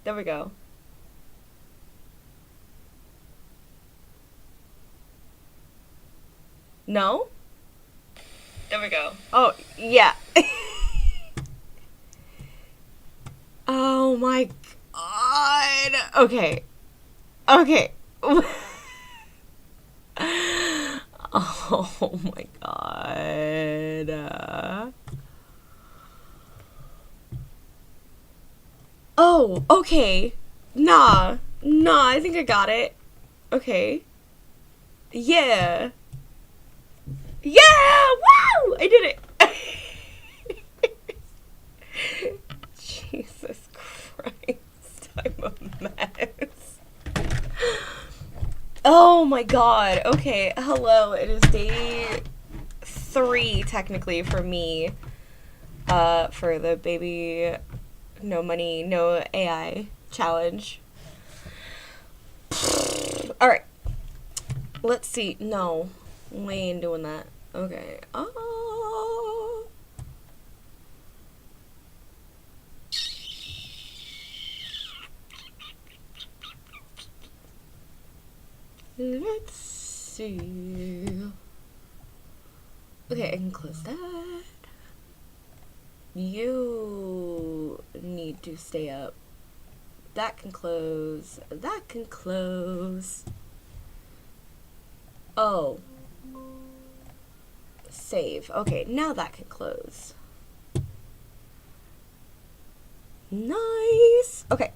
There we go. No? There we go. Oh, yeah. Oh my god. Okay. Okay. Oh my god. Oh, okay. Nah. Nah, I think I got it. Okay. Yeah. Yeah! Woo! I did it! Jesus Christ. I'm a mess. Oh my god. Okay, hello. It is day 3, technically, for me. For the Baby No Money, No AI challenge. Alright. Let's see. No. We ain't doing that. Okay. Oh. Let's see. Okay, I can close that. You need to stay up. That can close. That can close. Oh. Save. Okay, now that can close. Nice. Okay.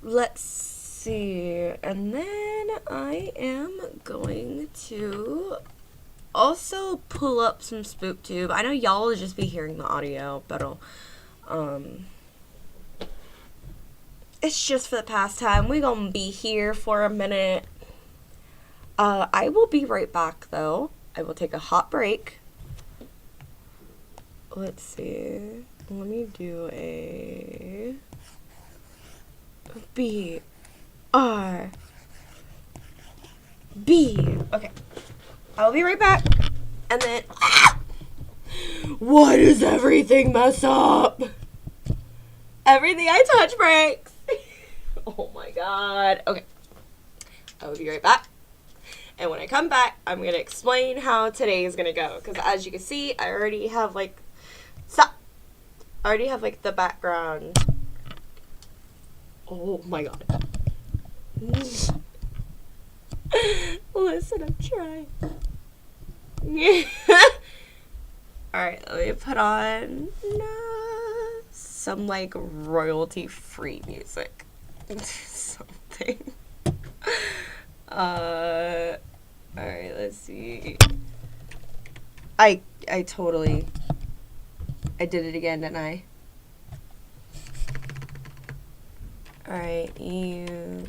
Let's see. And then I am going to also pull up some SpookTube. I know y'all will just be hearing the audio, but it's just for the pastime. We're gonna be here for a minute. I will be right back though. I will take a hot break. Let's see. Let me do a B R B. Okay. I'll be right back. And then why does everything mess up? Everything I touch breaks. Oh my god. Okay. I will be right back. And when I come back, I'm going to explain how today is going to go. Because as you can see, I already have like... Stop! I already have like the background. Oh my god. Listen, I'm trying. Alright, let me put on some like royalty-free music. Something. Alright, let's see. I totally... I did it again, didn't I? Alright, you...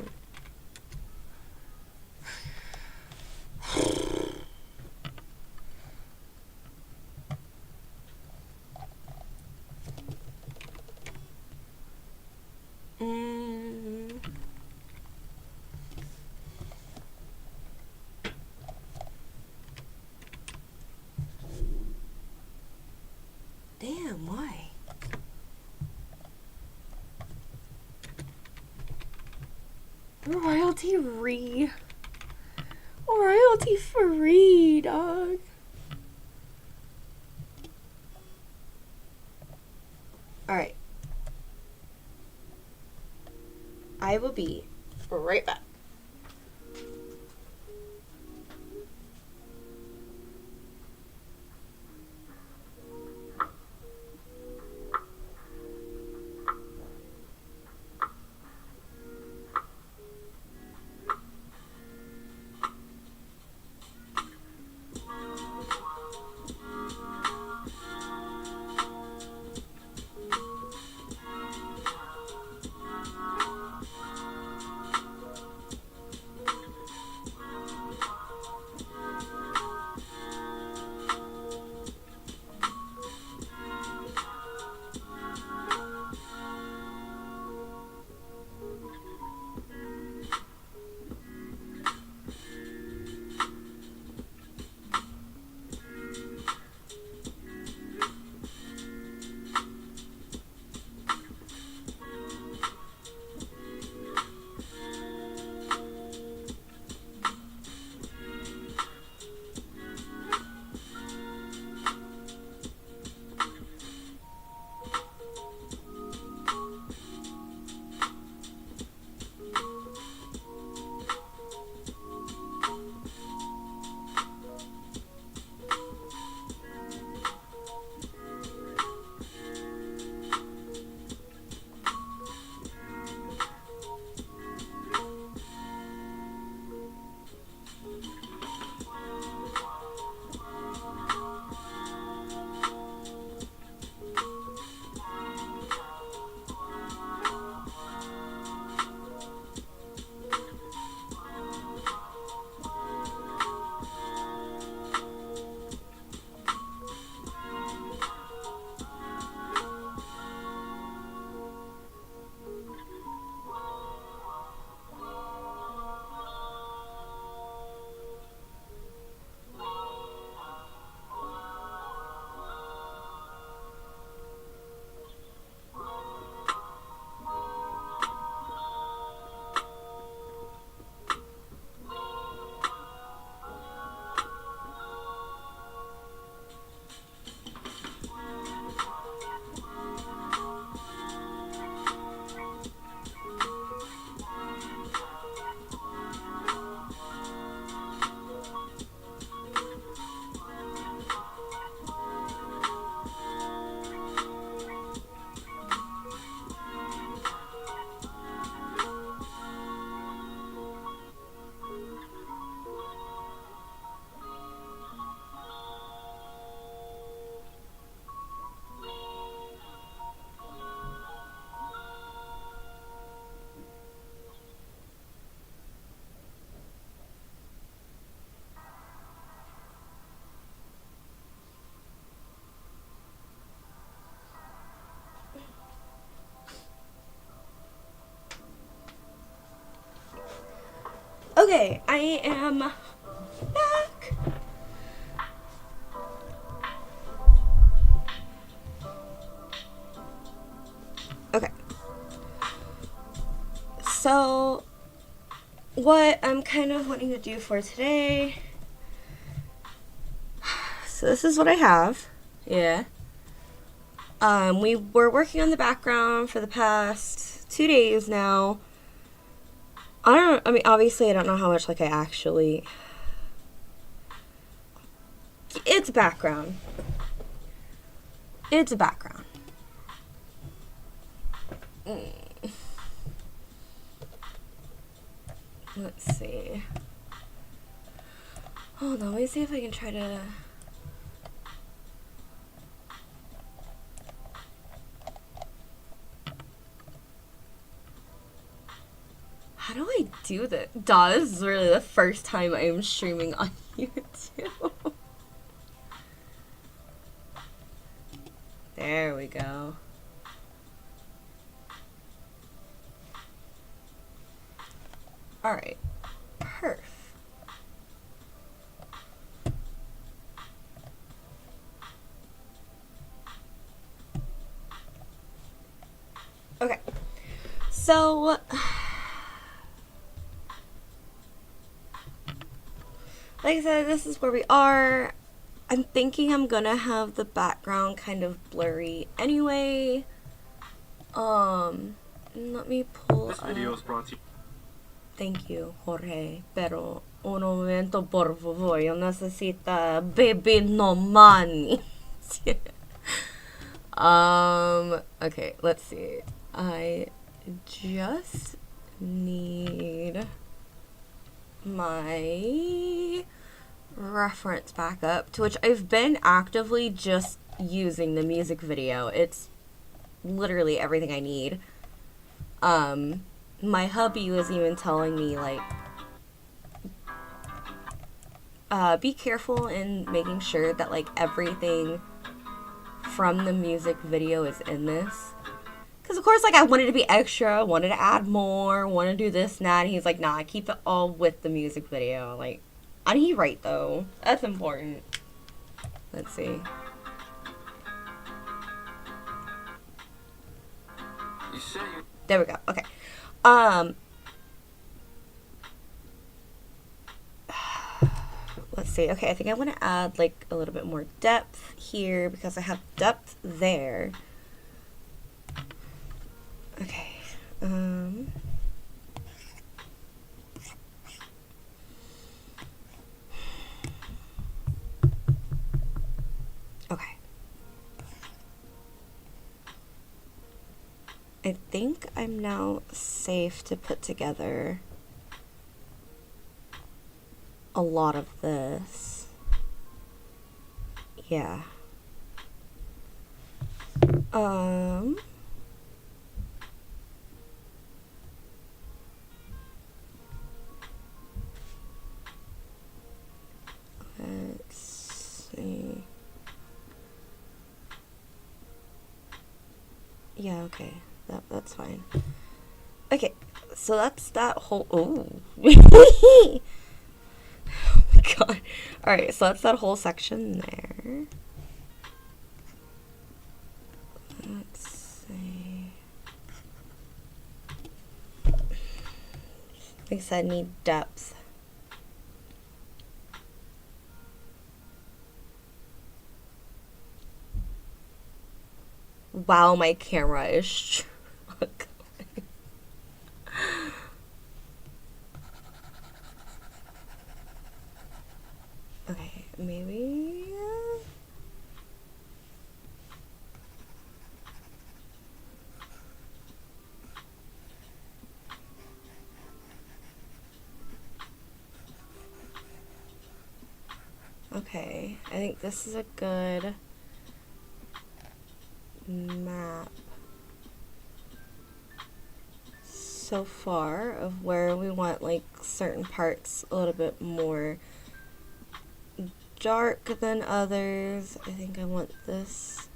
Damn, why? Royalty free, dog. Alright. I will be right back. Okay, I am back. Okay. So, what I'm kind of wanting to do for today. So this is what I have. Yeah. We were working on the background for the past 2 days now. I mean, obviously I don't know how much, like, I actually... It's background. It's a background. Let's see. Hold on, let me see if I can try to... How do I do this? This is really the first time I'm streaming on YouTube. There we go. Alright. Perf. Okay. So... like I said, this is where we are. I'm thinking I'm gonna have the background kind of blurry anyway. Let me pull This video is brought to you. Thank you, Jorge. Pero, un momento, por favor. Yo necesito Bbno money. Okay, let's see. I just need my reference back up, to which I've been actively just using the music video. It's literally everything I need. My hubby was even telling me, like, be careful in making sure that, like, everything from the music video is in this. Because, of course, like, I wanted to be extra, wanted to add more, wanted to do this and that. And he's like, nah, keep it all with the music video. Like, and he's right, though. That's important. Let's see. There we go. Okay. Let's see. Okay, I think I want to add, like, a little bit more depth here because I have depth there. Okay. Okay. I think I'm now safe to put together a lot of this. Yeah. Let's see. Yeah, okay. That's fine. Okay, so that's that whole... Oh. Oh my god. Alright, so that's that whole section there. Let's see. Like I said, I need depth. Wow, my camera is struggling. Okay, maybe... Okay, I think this is a good map so far of where we want, like, certain parts a little bit more dark than others. I think I want this.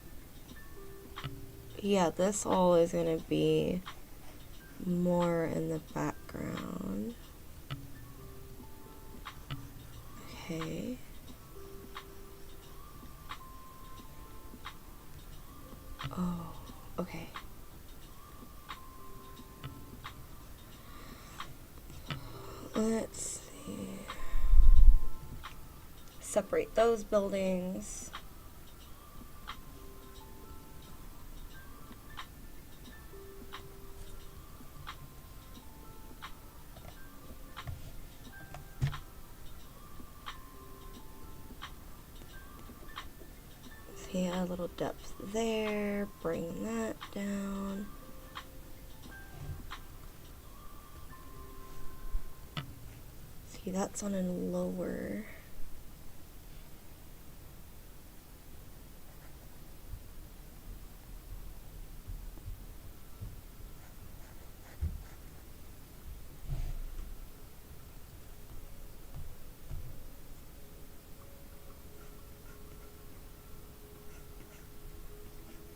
Yeah, this all is gonna be more in the background. Okay. Oh, okay. Let's see. Separate those buildings. See, a little depth there. Bring that down. See, that's on a lower.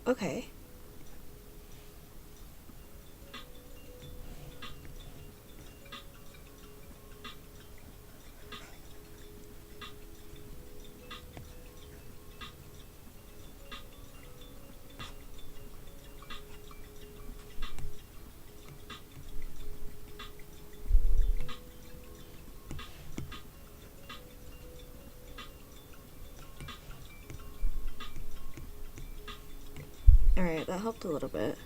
Okay. Alright, that helped a little bit.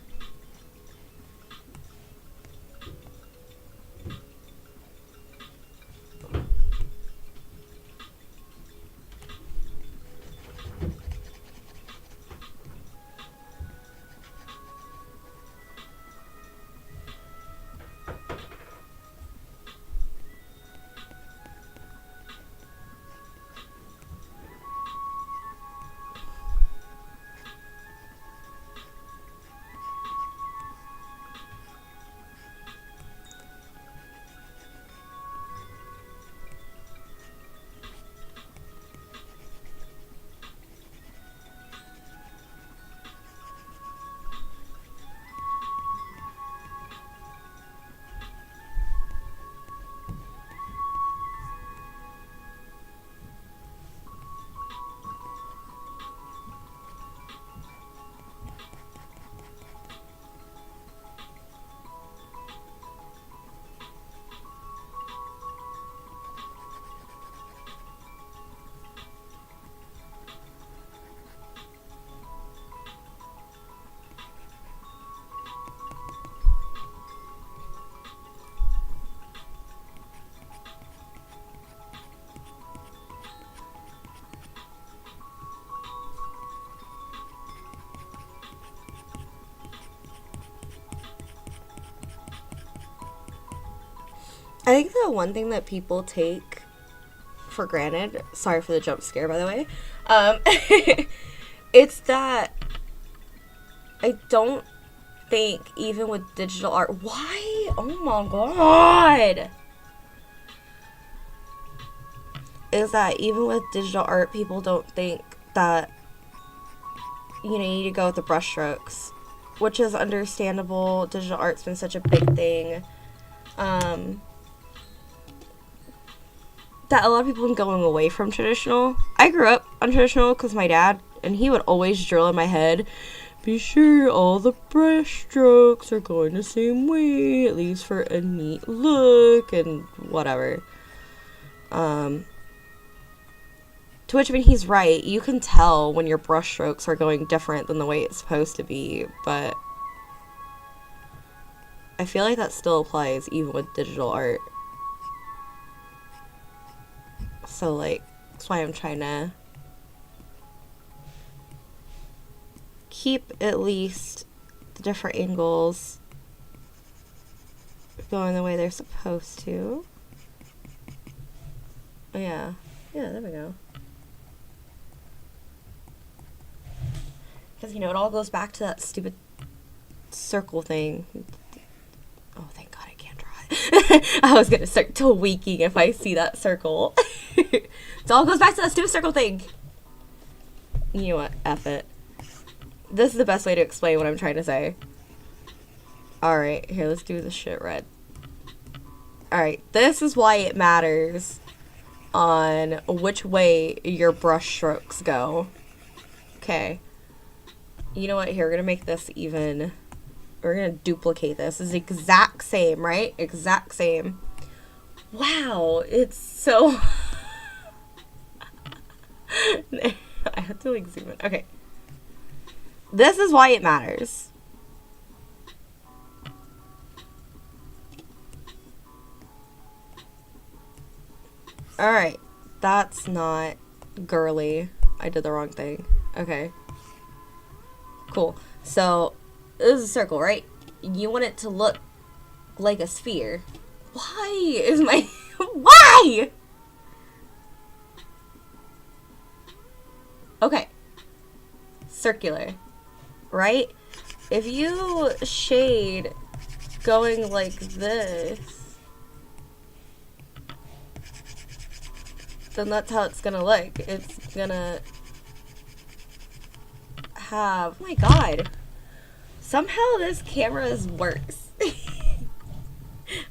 I think the one thing that people take for granted, sorry for the jump scare, by the way, it's that I don't think, even with digital art, why? Oh my god! Is that even with digital art, people don't think that, you need to go with the brush strokes, which is understandable. Digital art's been such a big thing. That a lot of people have been going away from traditional. I grew up on traditional because my dad, and he would always drill in my head, be sure all the brush strokes are going the same way, at least for a neat look, and whatever. To which, I mean, he's right. You can tell when your brush strokes are going different than the way it's supposed to be, but I feel like that still applies even with digital art. So, like, that's why I'm trying to keep at least the different angles going the way they're supposed to. Oh, yeah. Yeah, there we go. Because, it all goes back to that stupid circle thing. Oh, thank God I can't draw it. I was going to start tweaking if I see that circle. It all goes back to that stupid circle thing. You know what? F it. This is the best way to explain what I'm trying to say. Alright, here, let's do this shit red. Alright, this is why it matters on which way your brush strokes go. Okay. You know what? Here, we're gonna make this even. We're gonna duplicate this. It's exact same, right? Exact same. Wow, it's so. I have to like zoom in. Okay. This is why it matters. Alright. That's not girly. I did the wrong thing. Okay. Cool. So, this is a circle, right? You want it to look like a sphere. Why is my... Why? Okay. Circular. Right? If you shade going like this, then that's how it's gonna look. It's gonna have... Oh my god. Somehow this camera is worse.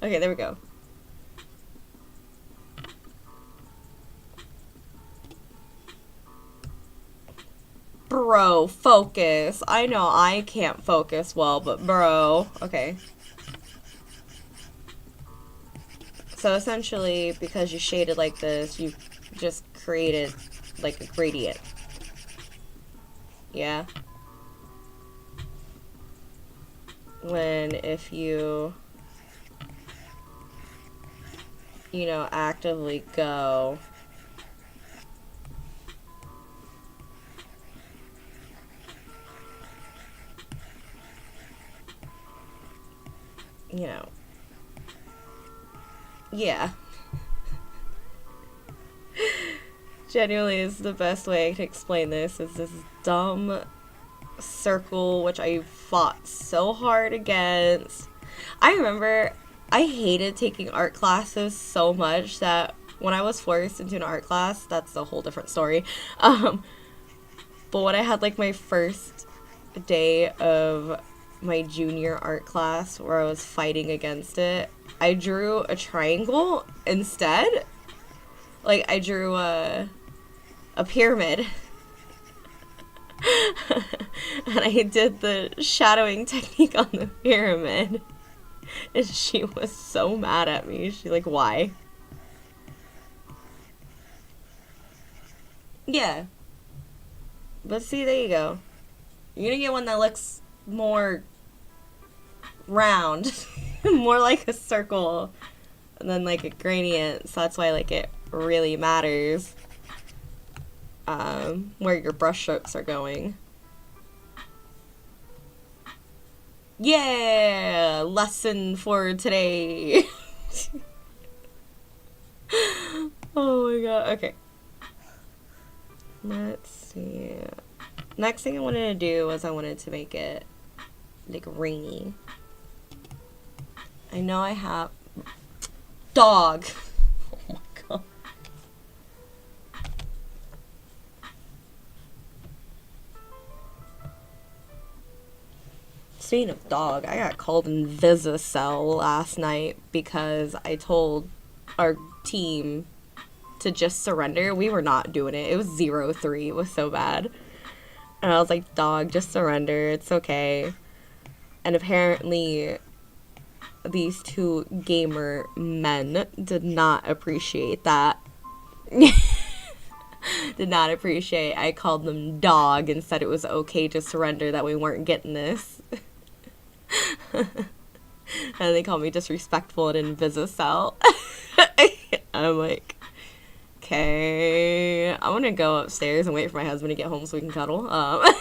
Okay, there we go. Bro, focus. I know I can't focus well, but bro. Okay. So essentially, because you shaded like this, you just created like a gradient. Yeah. When if you know, actively go you know, yeah. Genuinely is the best way to explain this, is this dumb circle which I fought so hard against. I remember I hated taking art classes so much that when I was forced into an art class, that's a whole different story. But when I had like my first day of my junior art class where I was fighting against it, I drew a triangle instead. Like I drew a pyramid. And I did the shadowing technique on the pyramid. And she was so mad at me. She's like, why? Yeah. But see, there you go. You're gonna get one that looks more round. More like a circle than like a gradient. So that's why like it really matters where your brush strokes are going. Yeah! Lesson for today. Oh my god. Okay. Let's see. Next thing I wanted to do was I wanted to make it like rainy. I know I have... Dog! Oh my god. Speaking of dog, I got called in Visicel last night because I told our team to just surrender. We were not doing it. It was 0-3. It was so bad. And I was like, dog, just surrender. It's okay. And apparently these two gamer men did not appreciate that. Did not appreciate I called them dog and said it was okay to surrender, that we weren't getting this. And they called me disrespectful and Visicel. I'm like, okay, I'm gonna go upstairs and wait for my husband to get home so we can cuddle. I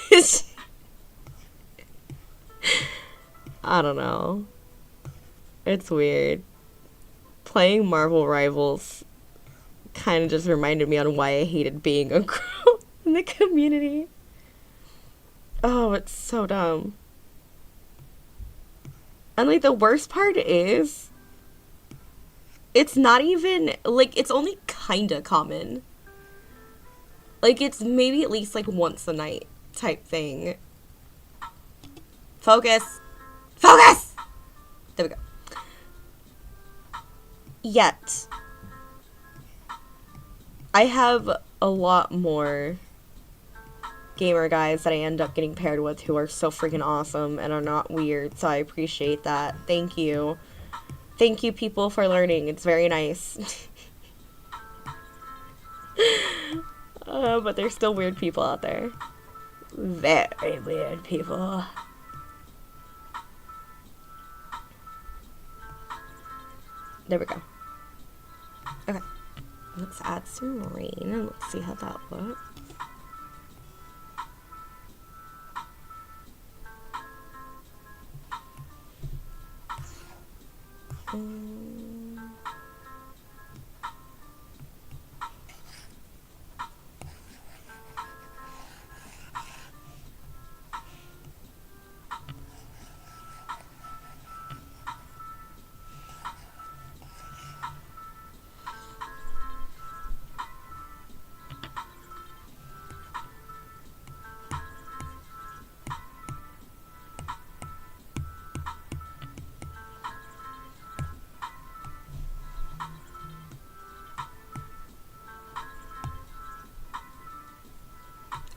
don't know. It's weird. Playing Marvel Rivals kind of just reminded me on why I hated being a girl in the community. Oh, it's so dumb. And like the worst part is, it's not even, like, it's only kinda common. Like, it's maybe at least like once a night type thing. Focus! Focus! There we go. Yet, I have a lot more gamer guys that I end up getting paired with who are so freaking awesome and are not weird, so I appreciate that. Thank you. Thank you, people, for learning. It's very nice. But there's still weird people out there. Very weird people. There we go. Okay. Let's add some rain and let's see how that looks.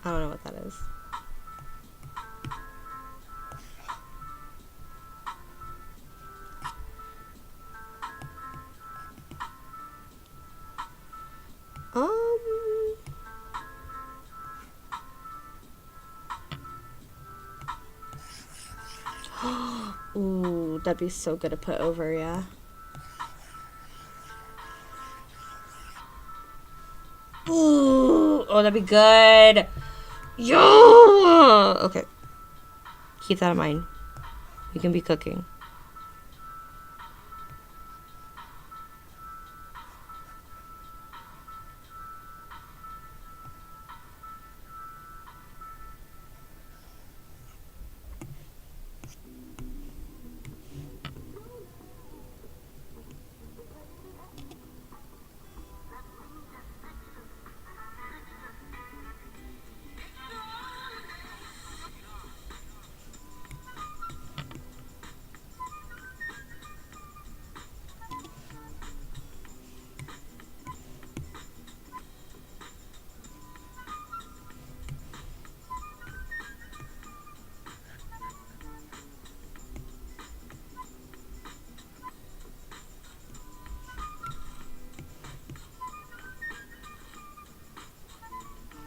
I don't know what that is. Ooh, that'd be so good to put over, yeah. Ooh, oh, that'd be good. Yo! Okay. Keep that in mind. You can be cooking.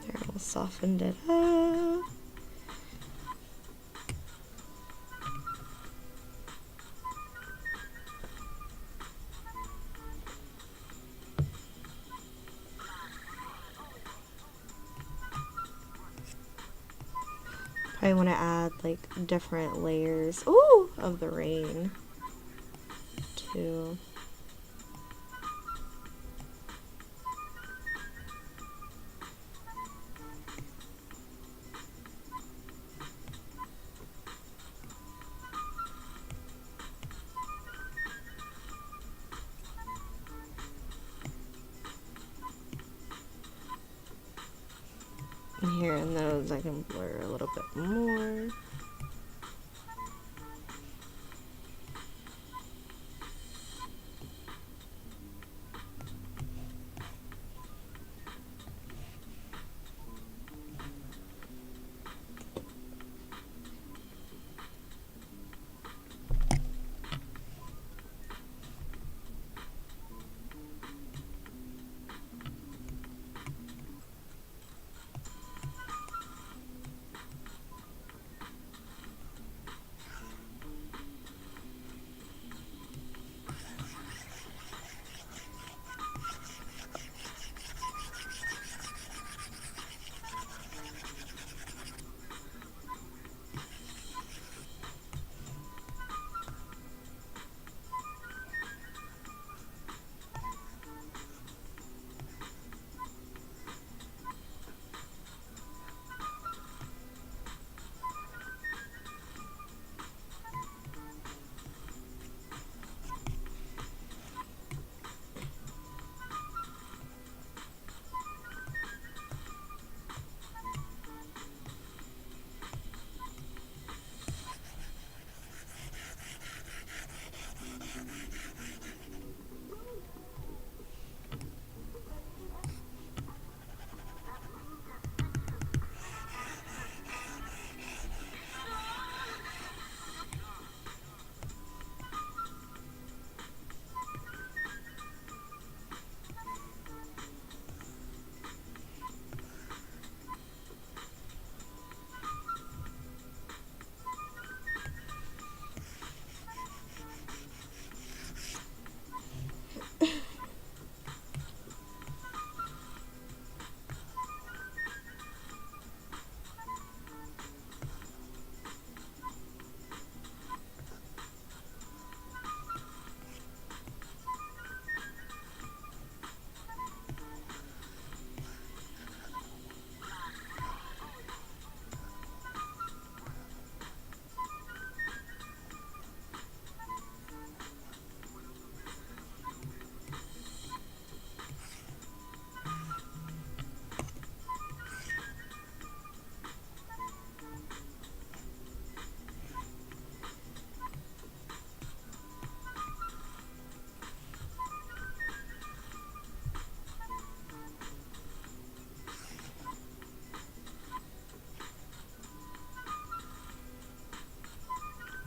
There, we'll soften it up. Probably want to add like different layers, ooh, of the rain too. And here in those I can blur a little bit more.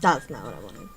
That's not what I wanted.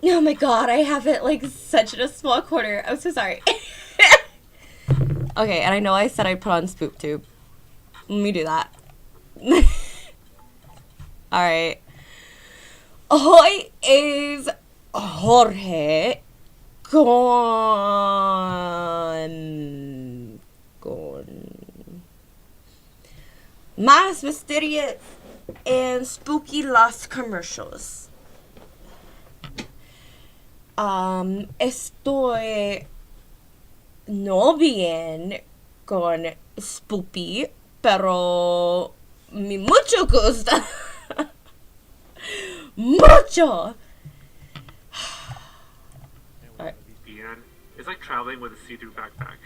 Oh my god, I have it like such in a small corner. I'm so sorry. Okay, and I know I said I'd put on spook tube. Let me do that. Alright. Hoy is Jorge con más mysterious and spooky lost commercials. Estoy no bien con Spoopy, pero mi mucho gusta. Mucho! Alright. VPN is like traveling with a see-through backpack.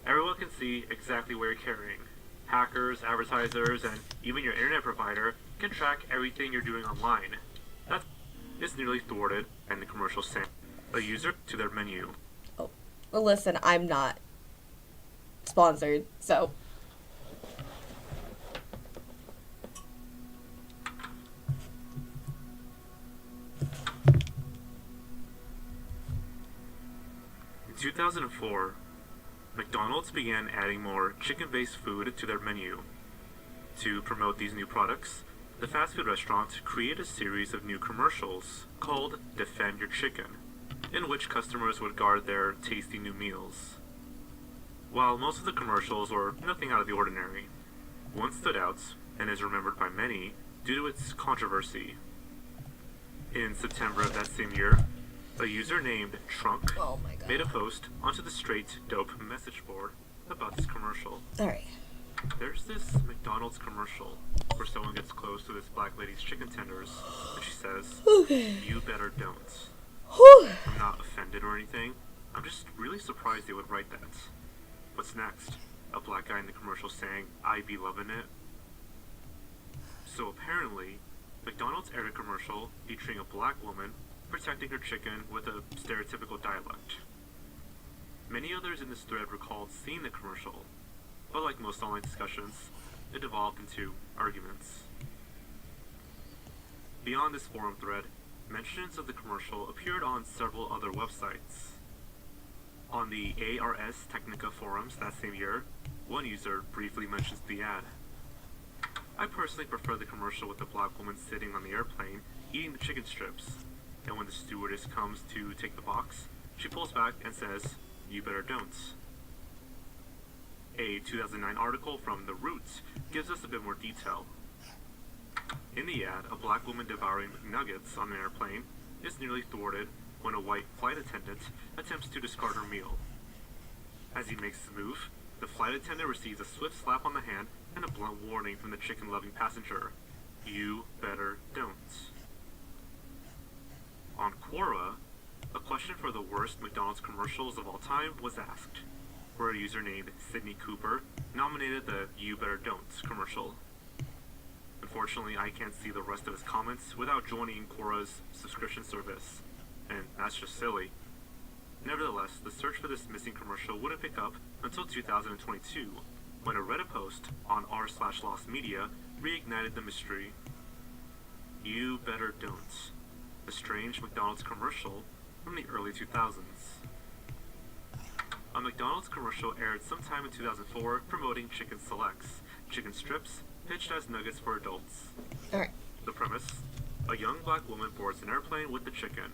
Everyone can see exactly where you're carrying. Hackers, advertisers, and even your internet provider can track everything you're doing online. That is nearly thwarted and the commercial sent a user to their menu. Oh, well, listen, I'm not sponsored, so. In 2004, McDonald's began adding more chicken-based food to their menu. To promote these new products, the fast food restaurant created a series of new commercials called Defend Your Chicken, in which customers would guard their tasty new meals. While most of the commercials were nothing out of the ordinary, one stood out and is remembered by many due to its controversy. In September of that same year, a user named Trunk made a post onto the Straight Dope message board about this commercial. Alright. There's this McDonald's commercial where someone gets close to this black lady's chicken tenders and she says, "You better don't." I'm not offended or anything. I'm just really surprised they would write that. What's next? A black guy in the commercial saying, "I be loving it." So apparently, McDonald's aired a commercial featuring a black woman protecting her chicken with a stereotypical dialect. Many others in this thread recalled seeing the commercial, but like most online discussions, it devolved into arguments. Beyond this forum thread, mentions of the commercial appeared on several other websites. On the ARS Technica forums that same year, one user briefly mentions the ad. I personally prefer the commercial with the black woman sitting on the airplane eating the chicken strips, and when the stewardess comes to take the box, she pulls back and says, "You better don't." A 2009 article from The Roots gives us a bit more detail. In the ad, a black woman devouring nuggets on an airplane is nearly thwarted when a white flight attendant attempts to discard her meal. As he makes the move, the flight attendant receives a swift slap on the hand and a blunt warning from the chicken-loving passenger: "You better don't." On Quora, a question for the worst McDonald's commercials of all time was asked, where a user named Sydney Cooper nominated the You Better Don't commercial. Unfortunately, I can't see the rest of his comments without joining Quora's subscription service, and that's just silly. Nevertheless, the search for this missing commercial wouldn't pick up until 2022, when a Reddit post on r/lost media reignited the mystery. You Better Don't, a strange McDonald's commercial from the early 2000s. A McDonald's commercial aired sometime in 2004 promoting chicken selects, chicken strips, pitched as nuggets for adults. Alright. The premise: a young black woman boards an airplane with the chicken.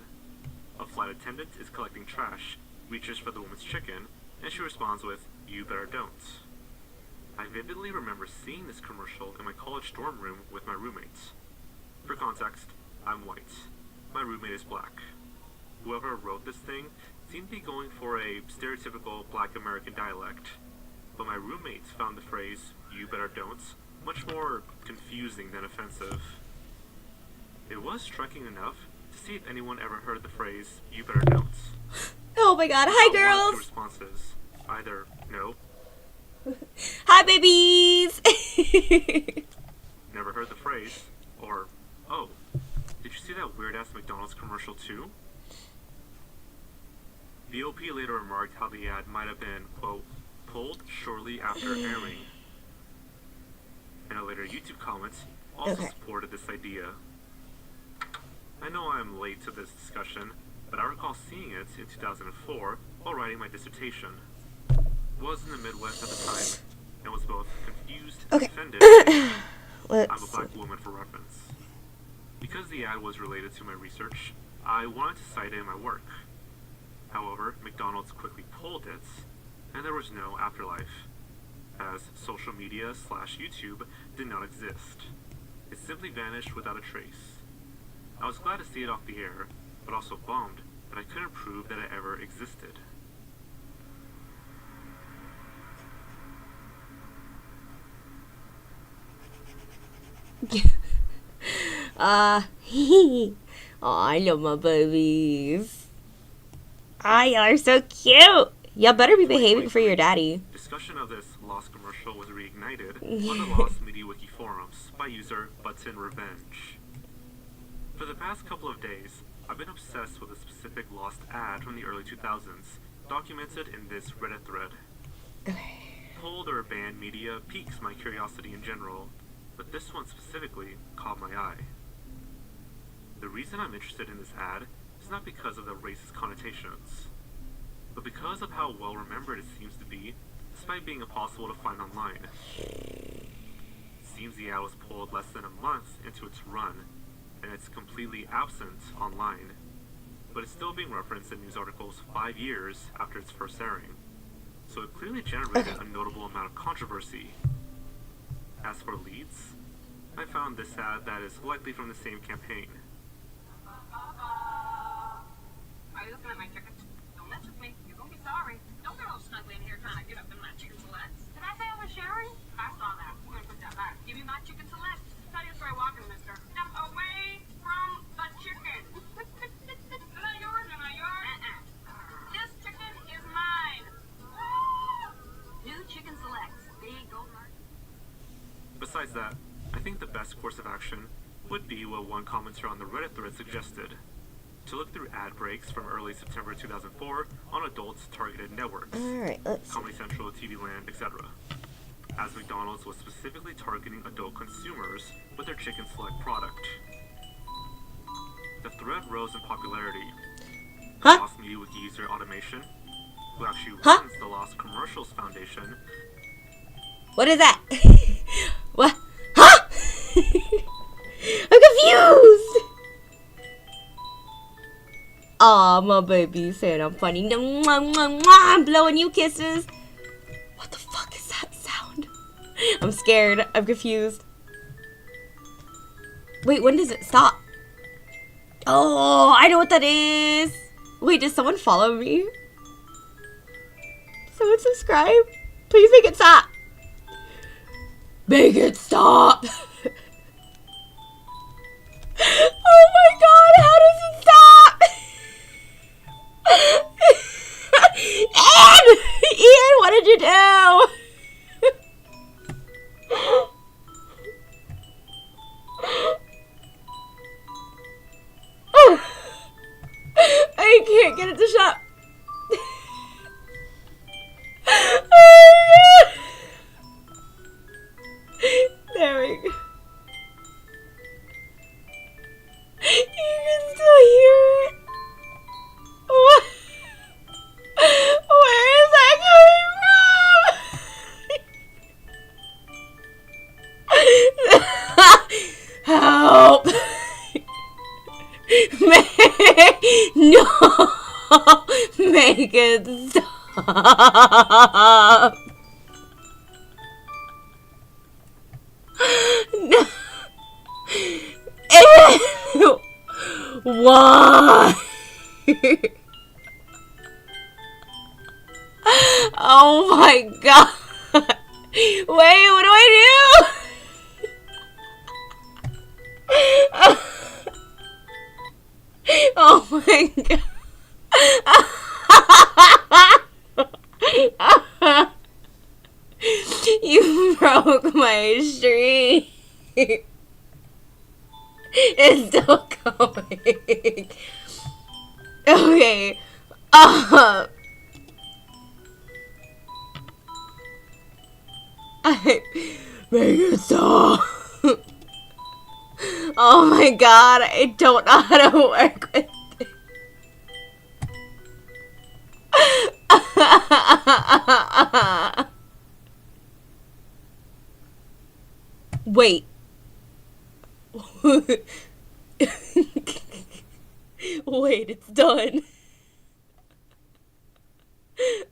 A flight attendant is collecting trash, reaches for the woman's chicken, and she responds with, "You better don't." I vividly remember seeing this commercial in my college dorm room with my roommates. For context, I'm white. My roommate is black. Whoever wrote this thing seemed to be going for a stereotypical black American dialect, but my roommates found the phrase, "You better don't," much more confusing than offensive. It was striking enough to see if anyone ever heard the phrase, "You better don't." Oh my god, hi girls! The responses, either no, Hi babies! never heard the phrase, or, oh, did you see that weird-ass McDonald's commercial too? The OP later remarked how the ad might have been, quote, pulled shortly after airing. And a later YouTube comment also supported this idea. I know I'm late to this discussion, but I recall seeing it in 2004 while writing my dissertation. Was in the Midwest at the time, and was both confused and offended. I'm a black woman for reference. Because the ad was related to my research, I wanted to cite it in my work. However, McDonald's quickly pulled it, and there was no afterlife, as social media/YouTube did not exist. It simply vanished without a trace. I was glad to see it off the air, but also bummed that I couldn't prove that it ever existed. Aw, I love my babies. Ah, y'all are so cute. Y'all better be behaving for your daddy. Discussion of this Lost commercial was reignited on the Lost Media Wiki forums by user Button Revenge. For the past couple of days, I've been obsessed with a specific Lost ad from the early 2000s, documented in this Reddit thread. Pulled or banned media piques my curiosity in general, but this one specifically caught my eye. The reason I'm interested in this ad is not because of the racist connotations, but because of how well remembered it seems to be, despite being impossible to find online. It seems the ad was pulled less than a month into its run, and it's completely absent online, but it's still being referenced in news articles 5 years after its first airing, so it clearly generated a notable amount of controversy. As for leads, I found this ad that is likely from the same campaign. Are you looking at my chicken? Don't mess with me. You're gonna be sorry. Don't get all snuggly in here trying to get up in my chicken selects. Did I say I was sharing? I saw that. I'm gonna put that back. Give me my chicken selects. Tell you to try walking, mister. Step away from the chicken. Am I yours? Am I yours? This chicken is mine. New chicken selects. Big gold heart. Besides that, I think the best course of action would be what one commenter on the Reddit thread suggested: to look through ad breaks from early September 2004 on adult-targeted networks, Comedy Central, TV Land, etc., as McDonald's was specifically targeting adult consumers with their Chicken Select product. The thread rose in popularity. The Lost Media Wiki user Automation, who actually runs the Lost Commercials Foundation. What is that? What? Huh? I'm confused! Aw, my baby said I'm funny. I'm blowing you kisses. What the fuck is that sound? I'm scared. I'm confused. Wait, when does it stop? Oh, I know what that is. Wait, does someone follow me? Someone subscribe? Please make it stop. Make it stop. Oh my god, how does it stop? Ian! Ian, what did you do? get it to shut up. Oh my god. There we go. You can still hear it. What? Where is that coming from? Help! No! Make it stop! No! Ew. Why? Oh my god! Wait, what do I do? Oh my god. You broke my streak. It's still going. Okay. Make it stop. Oh my god, I don't know how to work with it. Wait. Wait, it's done.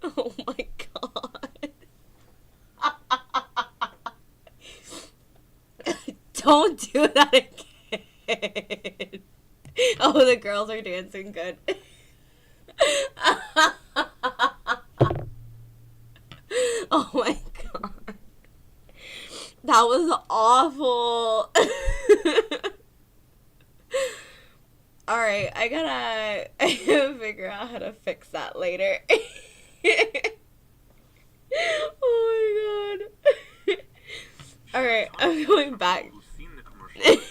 Oh my god. Don't do that again. Oh, the girls are dancing good. Oh my god. That was awful. Alright, I gotta figure out how to fix that later. Oh my god. Alright, I'm going back. Who's seen the commercial?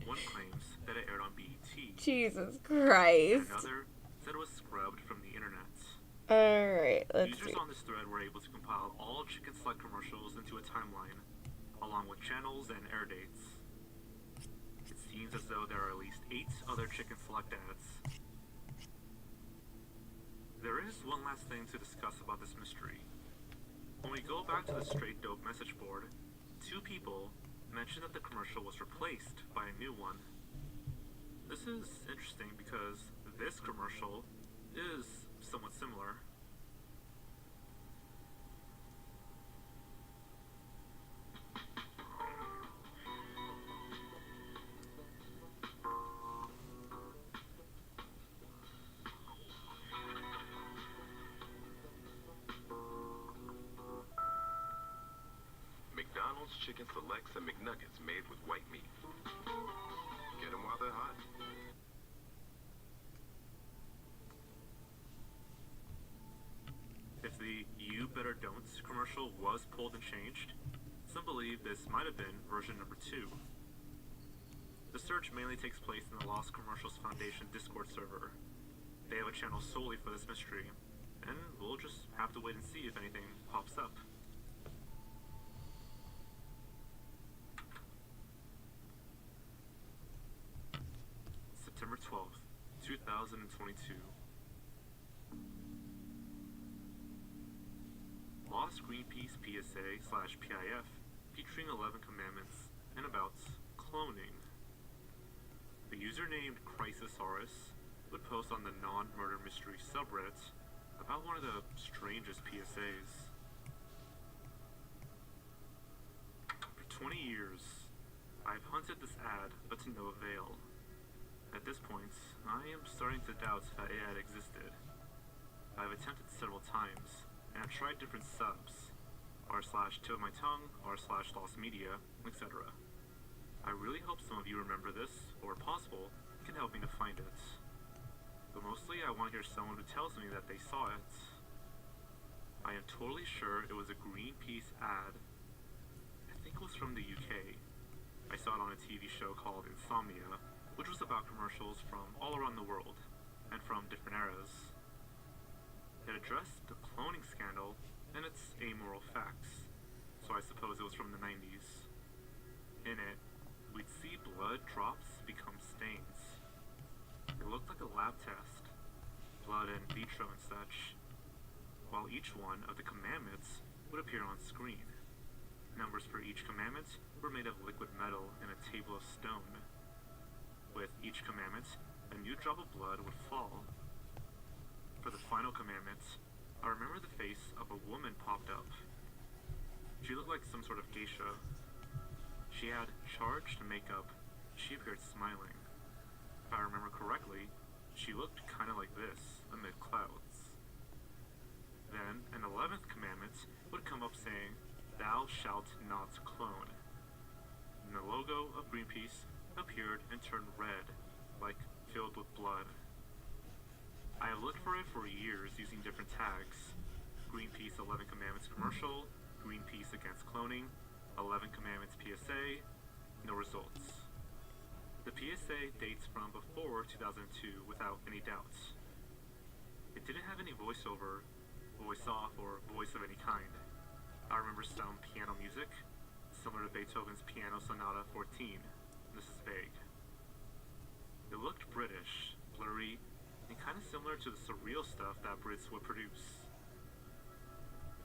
One claims that it aired on BET. Jesus Christ. Another said it was scrubbed from the internet. Alright, let's Users see. on this thread were able to compile all Chicken Select commercials into a timeline, along with channels and air dates. It seems as though there are at least 8 other Chicken Select ads. There is one last thing to discuss about this mystery. When we go back to the Straight Dope message board, 2 people mentioned that the commercial was replaced by a new one. This is interesting because this commercial is somewhat similar. McDonald's Chicken Selects and McNuggets made with white meat. Get them while they're hot. If the You Better Don'ts commercial was pulled and changed, some believe this might have been version number 2. The search mainly takes place in the Lost Commercials Foundation Discord server. They have a channel solely for this mystery, and we'll just have to wait and see if anything pops up. September 12th, 2022. Lost Greenpeace PSA/PIF featuring 11 commandments and about cloning. The user named Crisosaurus would post on the non-murder mystery subreddit about one of the strangest PSAs. For 20 years, I've hunted this ad, but to no avail. At this point, I am starting to doubt that it had existed. I've attempted several times, and I've tried different subs, r/tip of my tongue, r/lost media, etc. I really hope some of you remember this, or if possible, can help me to find it. But mostly I want to hear someone who tells me that they saw it. I am totally sure it was a Greenpeace ad. I think it was from the UK. I saw it on a TV show called Insomnia, which was about commercials from all around the world. and from different eras. It addressed the cloning scandal and its amoral facts, so I suppose it was from the 90s. In it, we'd see blood drops become stains. It looked like a lab test, blood in vitro and such, while each one of the commandments would appear on screen. Numbers for each commandment were made of liquid metal in a table of stone. With each commandment, a new drop of blood would fall. For the final commandment, I remember the face of a woman popped up. She looked like some sort of geisha. She had charged makeup. She appeared smiling. If I remember correctly, she looked kinda like this, amid clouds. Then, an 11th commandment would come up saying, "Thou shalt not clone." And the logo of Greenpeace appeared and turned red, like filled with blood. I have looked for it for years using different tags. Greenpeace 11 Commandments commercial, Greenpeace against cloning, 11 Commandments PSA, no results. The PSA dates from before 2002 without any doubts. It didn't have any voiceover, voice off, or voice of any kind. I remember some piano music, similar to Beethoven's Piano Sonata 14. This is vague. It looked British, blurry, and kind of similar to the surreal stuff that Brits would produce.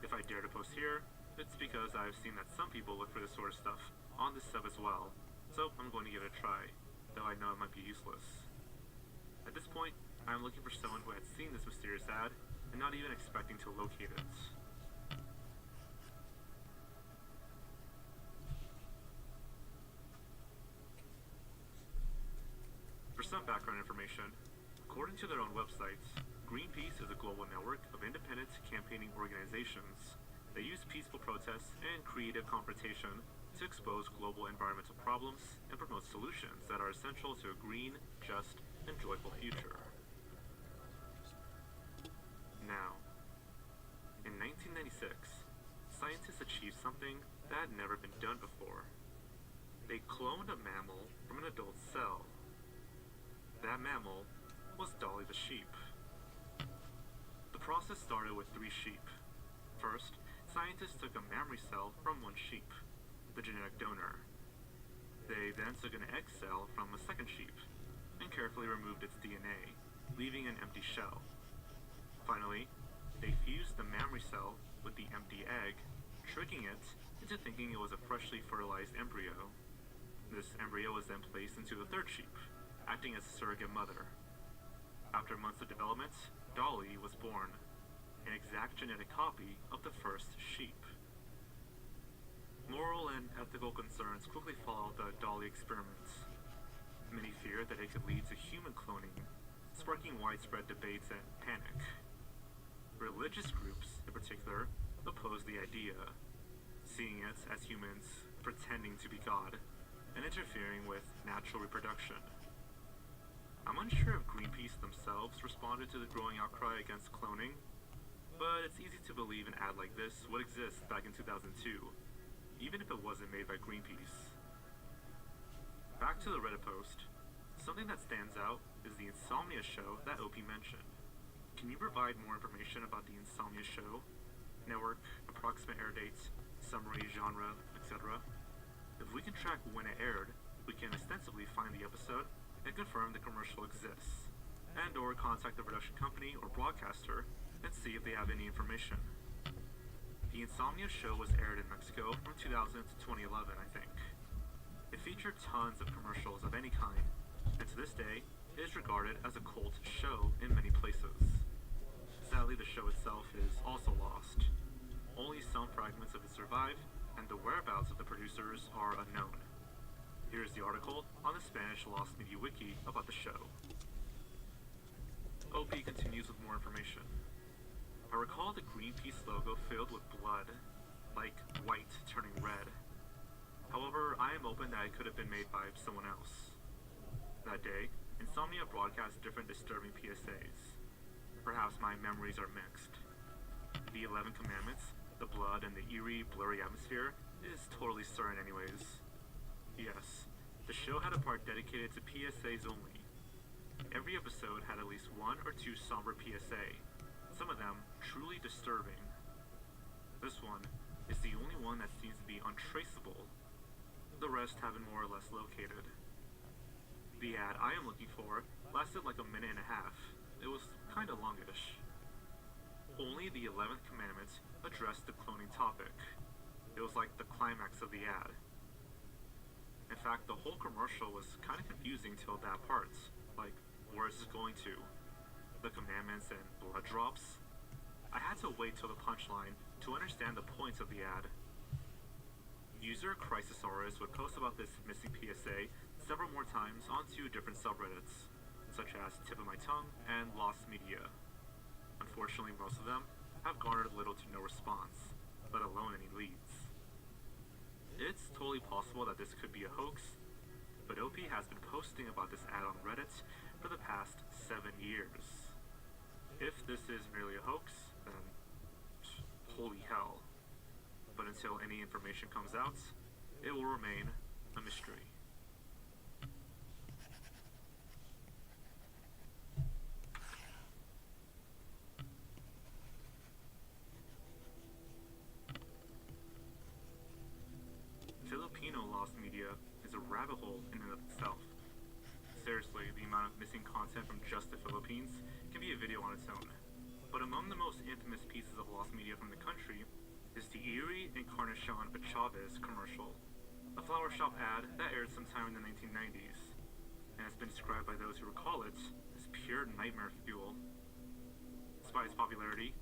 If I dare to post here, it's because I've seen that some people look for this sort of stuff on this sub as well, so I'm going to give it a try, though I know it might be useless. At this point, I'm looking for someone who had seen this mysterious ad and not even expecting to locate it. For some background information, according to their own websites, Greenpeace is a global network of independent campaigning organizations that use peaceful protests and creative confrontation to expose global environmental problems and promote solutions that are essential to a green, just, and joyful future. Now, in 1996, scientists achieved something that had never been done before. They cloned a mammal from an adult cell. That mammal was Dolly the sheep. The process started with 3 sheep. First, scientists took a mammary cell from one sheep, the genetic donor. They then took an egg cell from a second sheep and carefully removed its DNA, leaving an empty shell. Finally, they fused the mammary cell with the empty egg, tricking it into thinking it was a freshly fertilized embryo. This embryo was then placed into the third sheep, acting as a surrogate mother. After months of development, Dolly was born, an exact genetic copy of the first sheep. Moral and ethical concerns quickly followed the Dolly experiments. Many feared that it could lead to human cloning, sparking widespread debates and panic. Religious groups, in particular, opposed the idea, seeing it as humans pretending to be God and interfering with natural reproduction. I'm unsure if Greenpeace themselves responded to the growing outcry against cloning, but it's easy to believe an ad like this would exist back in 2002, even if it wasn't made by Greenpeace. Back to the Reddit post, something that stands out is the Insomnia show that OP mentioned. Can you provide more information about the Insomnia show? Network, approximate air dates, summary, genre, etc.? If we can track when it aired, we can ostensibly find the episode and confirm the commercial exists, and or contact the production company or broadcaster and see if they have any information. The Insomnia show was aired in Mexico from 2000 to 2011, I think. It featured tons of commercials of any kind, and to this day, it is regarded as a cult show in many places. Sadly, the show itself is also lost. Only some fragments of it survive, and the whereabouts of the producers are unknown. Here's the article on the Spanish Lost Media Wiki about the show. OP continues with more information. I recall the Greenpeace logo filled with blood, like white turning red. However, I am open that it could have been made by someone else. That day, Insomnia broadcast different disturbing PSAs. Perhaps my memories are mixed. The 11 Commandments, the blood, and the eerie, blurry atmosphere is totally certain anyways. Yes, the show had a part dedicated to PSAs only. Every episode had at least one or two somber PSA, some of them truly disturbing. This one is the only one that seems to be untraceable, the rest have been more or less located. The ad I am looking for lasted like a minute and a half. It was kinda longish. Only the 11th commandment addressed the cloning topic. It was like the climax of the ad. In fact, the whole commercial was kinda confusing till that part. Like, where is this going to? The commandments and blood drops? I had to wait till the punchline to understand the points of the ad. User Crisosaurus would post about this missing PSA several more times on two different subreddits, such as Tip of My Tongue and Lost Media. Unfortunately, most of them have garnered little to no response, let alone any leads. It's totally possible that this could be a hoax, but OP has been posting about this ad on Reddit for the past 7 years. If this is merely a hoax, then holy hell. But until any information comes out, it will remain a mystery. Filipino lost media is a rabbit hole in and of itself. Seriously, the amount of missing content from just the Philippines can be a video on its own. But among the most infamous pieces of lost media from the country is the eerie Encarnacion Chavez commercial, a flower shop ad that aired sometime in the 1990s, and has been described by those who recall it as pure nightmare fuel. Despite its popularity,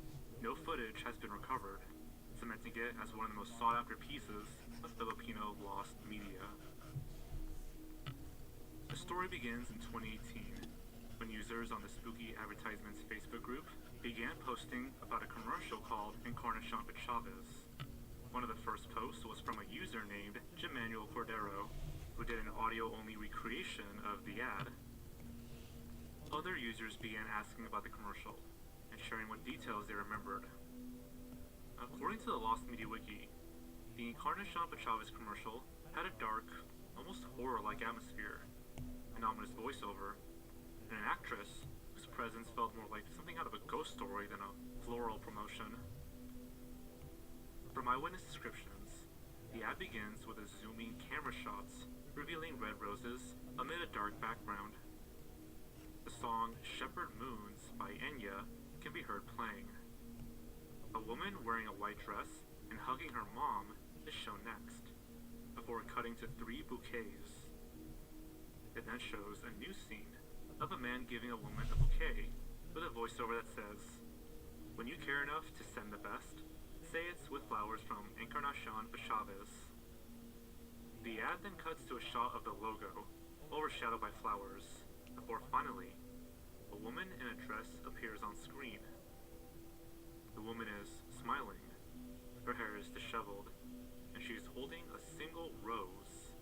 no footage has been recovered, cementing it as one of the most sought-after pieces of Filipino lost media. The story begins in 2018, when users on the Spooky Advertisements Facebook group began posting about a commercial called Encarnacion Chavez. One of the first posts was from a user named Jemanuel Cordero, who did an audio-only recreation of the ad. Other users began asking about the commercial, and sharing what details they remembered. According to the Lost Media Wiki, the Encarnacion Chavez commercial had a dark, almost horror-like atmosphere, an ominous voiceover, and an actress whose presence felt more like something out of a ghost story than a floral promotion. From eyewitness descriptions, the ad begins with a zooming camera shots revealing red roses amid a dark background. The song Shepherd Moons by Enya can be heard playing. A woman wearing a white dress and hugging her mom is shown next, before cutting to 3 bouquets. It then shows a new scene of a man giving a woman a bouquet with a voiceover that says, "When you care enough to send the best, say it's with flowers from Encarnacion Chavez." The ad then cuts to a shot of the logo, overshadowed by flowers, before finally, a woman in a dress appears on screen. The woman is smiling, her hair is disheveled, and she is holding a single rose.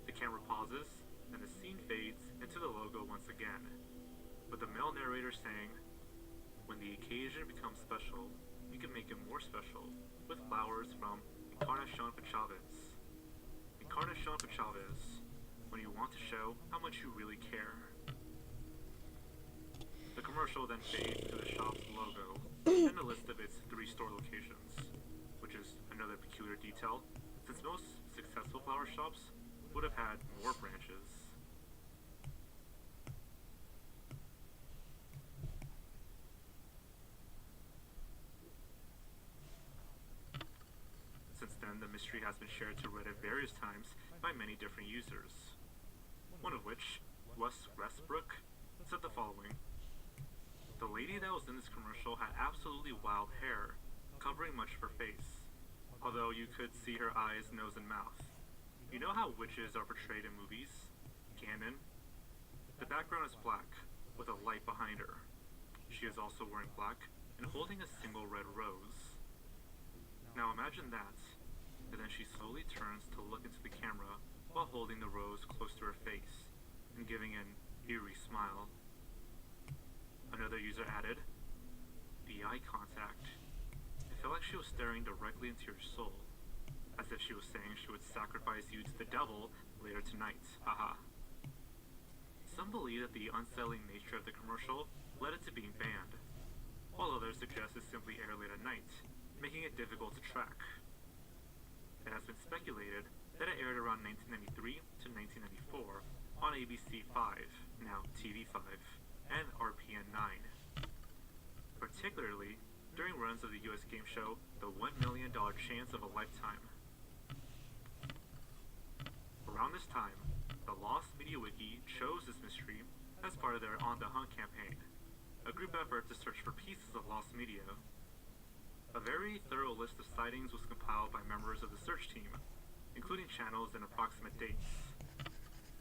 The camera pauses, and the scene fades into the logo once again, with the male narrator saying, "When the occasion becomes special, you can make it more special with flowers from Encarnacion Chavez. Encarnacion Chavez, when you want to show how much you really care." The commercial then fades to the shop's logo and a list of its 3 store locations, which is another peculiar detail, since most successful flower shops would have had more branches. Since then, the mystery has been shared to Reddit various times by many different users. One of which, Wes Westbrook, said the following: "The lady that was in this commercial had absolutely wild hair, covering much of her face, although you could see her eyes, nose, and mouth. You know how witches are portrayed in movies? Canon? The background is black, with a light behind her. She is also wearing black and holding a single red rose. Now imagine that, and then she slowly turns to look into the camera while holding the rose close to her face and giving an eerie smile." Another user added, "The eye contact. It felt like she was staring directly into your soul, as if she was saying she would sacrifice you to the devil later tonight, haha." Some Some believe that the unsettling nature of the commercial led it to being banned, while others suggest it simply aired late at night, making it difficult to track. It has been speculated that it aired around 1993 to 1994 on ABC 5, now TV5, and RPN 9. Particularly during runs of the US game show The $1 Million Chance of a Lifetime. Around this time, the Lost Media Wiki chose this mystery as part of their On the Hunt campaign, a group effort to search for pieces of lost media. A very thorough list of sightings was compiled by members of the search team, including channels and approximate dates.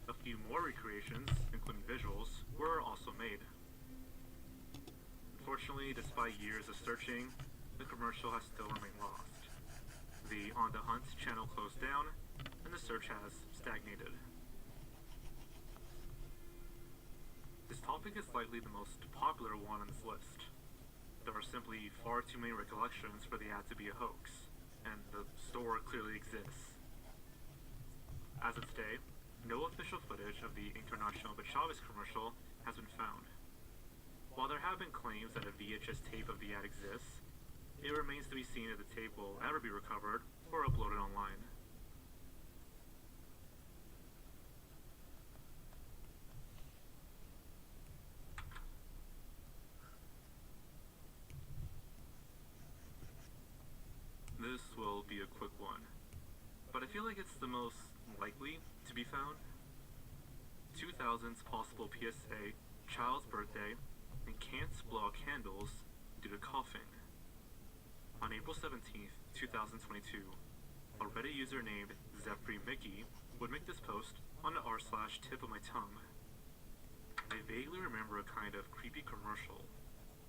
A few more recreations, including visuals, were also made. Unfortunately, despite years of searching, the commercial has still remained lost. The On the Hunt channel closed down, and the search has stagnated. This topic is likely the most popular one on this list. There are simply far too many recollections for the ad to be a hoax, and the store clearly exists. As of today, no official footage of the International Chavez commercial has been found. While there have been claims that a VHS tape of the ad exists, it remains to be seen if the tape will ever be recovered or uploaded online. This will be a quick one, but I feel like it's the most likely to be found. 2000's possible PSA, child's birthday, and can't blow out candles due to coughing. On April 17th, 2022, a Reddit user named ZephyRMickey would make this post on the r/tip of my tongue. I vaguely remember a kind of creepy commercial,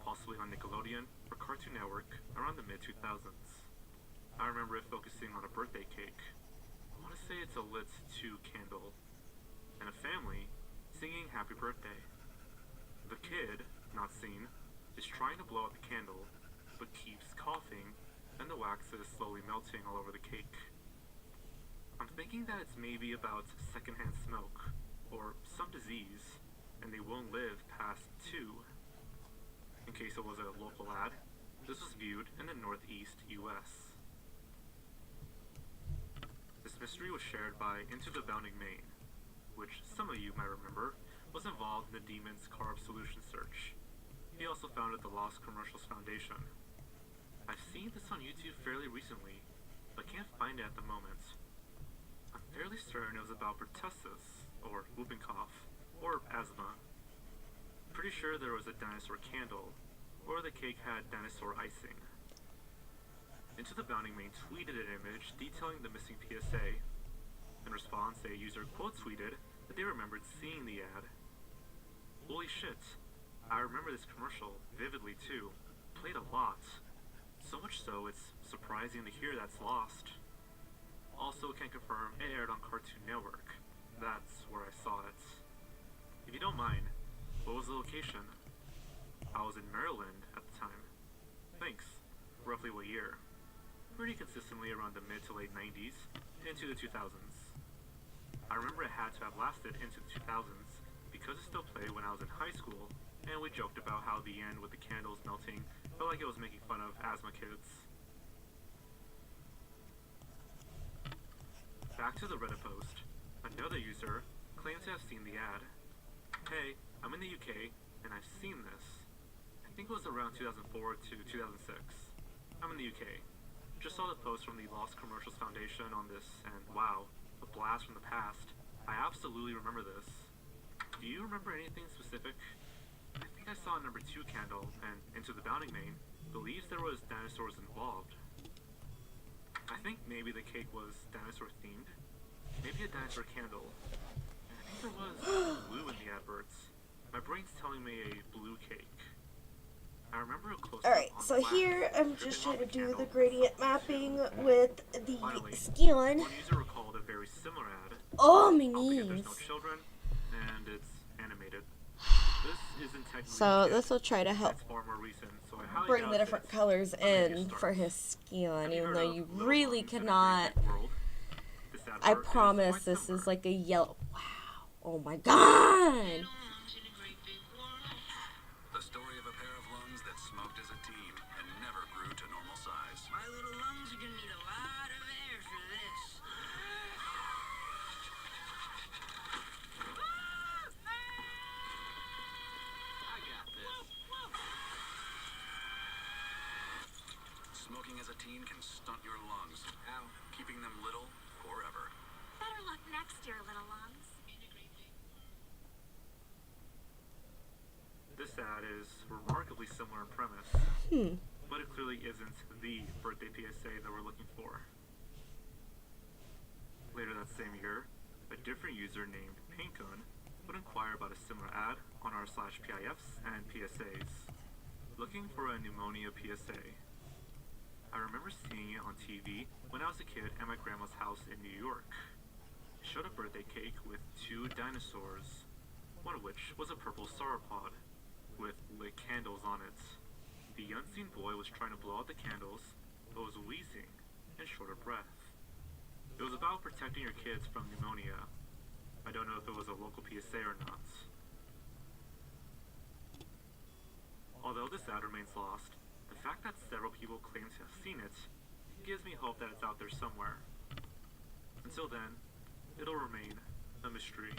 possibly on Nickelodeon or Cartoon Network around the mid-2000s. I remember it focusing on a birthday cake. I want to say it's a lit 2 candle, and a family singing happy birthday. The kid, not seen, is trying to blow out the candle, but keeps coughing, and the wax is slowly melting all over the cake. I'm thinking that it's maybe about secondhand smoke, or some disease, and they won't live past 2. In case it was a local ad, this was viewed in the Northeast US. This mystery was shared by Into the Bounding Main, which some of you might remember was involved in the Demon's Carb Solution search. He also founded the Lost Commercials Foundation. I've seen this on YouTube fairly recently, but can't find it at the moment. I'm fairly certain it was about pertussis, or whooping cough, or asthma. Pretty sure there was a dinosaur candle, or the cake had dinosaur icing. Into the Bounding Main tweeted an image detailing the missing PSA. In response, a user quote tweeted that they remembered seeing the ad. Holy shit, I remember this commercial vividly too. Played a lot. So much so, it's surprising to hear that's lost. Also can confirm it aired on Cartoon Network. That's where I saw it. If you don't mind, what was the location? I was in Maryland at the time. Thanks. Roughly what year? Pretty consistently around the mid to late 90s into the 2000s. I remember it had to have lasted into the 2000s because it still played when I was in high school, and we joked about how the end with the candles melting felt like it was making fun of asthma kids. Back to the Reddit post, another user claimed to have seen the ad. Hey, I'm in the UK, and I've seen this. I think it was around 2004 to 2006. I'm in the UK. Just saw the post from the Lost Commercials Foundation on this, and wow, a blast from the past. I absolutely remember this. Do you remember anything specific? I think I saw a number 2 candle, and Into the Bounding Main believes there was dinosaurs involved. I think maybe the cake was dinosaur themed. Maybe a dinosaur candle. And I think there was blue in the adverts. My brain's telling me a blue cake. I remember a close. Alright, so here I'm just trying to do the gradient mapping with the Finally, skin. one user recalled a very similar ad. Oh, my Albeit there's knees. no children, and it's animated. This isn't technically So good. this will try to help It's far more recent, so I highly bring doubt the different this. colors But maybe in it for starts. his skin, Have you even heard though of you Little really Ones in a cannot. Great Big World? This I advert is promise quite this similar. is like a yellow. Wow. Oh my god. smoked as a teen and never grew to normal size. My little lungs are gonna need a lot of air for this. I got this. Smoking as a teen can stunt your lungs, keeping them little forever. Better luck next year, little lungs. This ad is remarkably similar in premise, but it clearly isn't the birthday PSA that we're looking for. Later that same year, a different user named Pinkun would inquire about a similar ad on r/PIFs and PSAs, looking for a pneumonia PSA. I remember seeing it on TV when I was a kid at my grandma's house in New York. It showed a birthday cake with 2 dinosaurs, one of which was a purple sauropod with lit candles on it. The unseen boy was trying to blow out the candles, but was wheezing and short of breath. It was about protecting your kids from pneumonia. I don't know if it was a local PSA or not. Although this ad remains lost, the fact that several people claim to have seen it gives me hope that it's out there somewhere. Until then, it'll remain a mystery.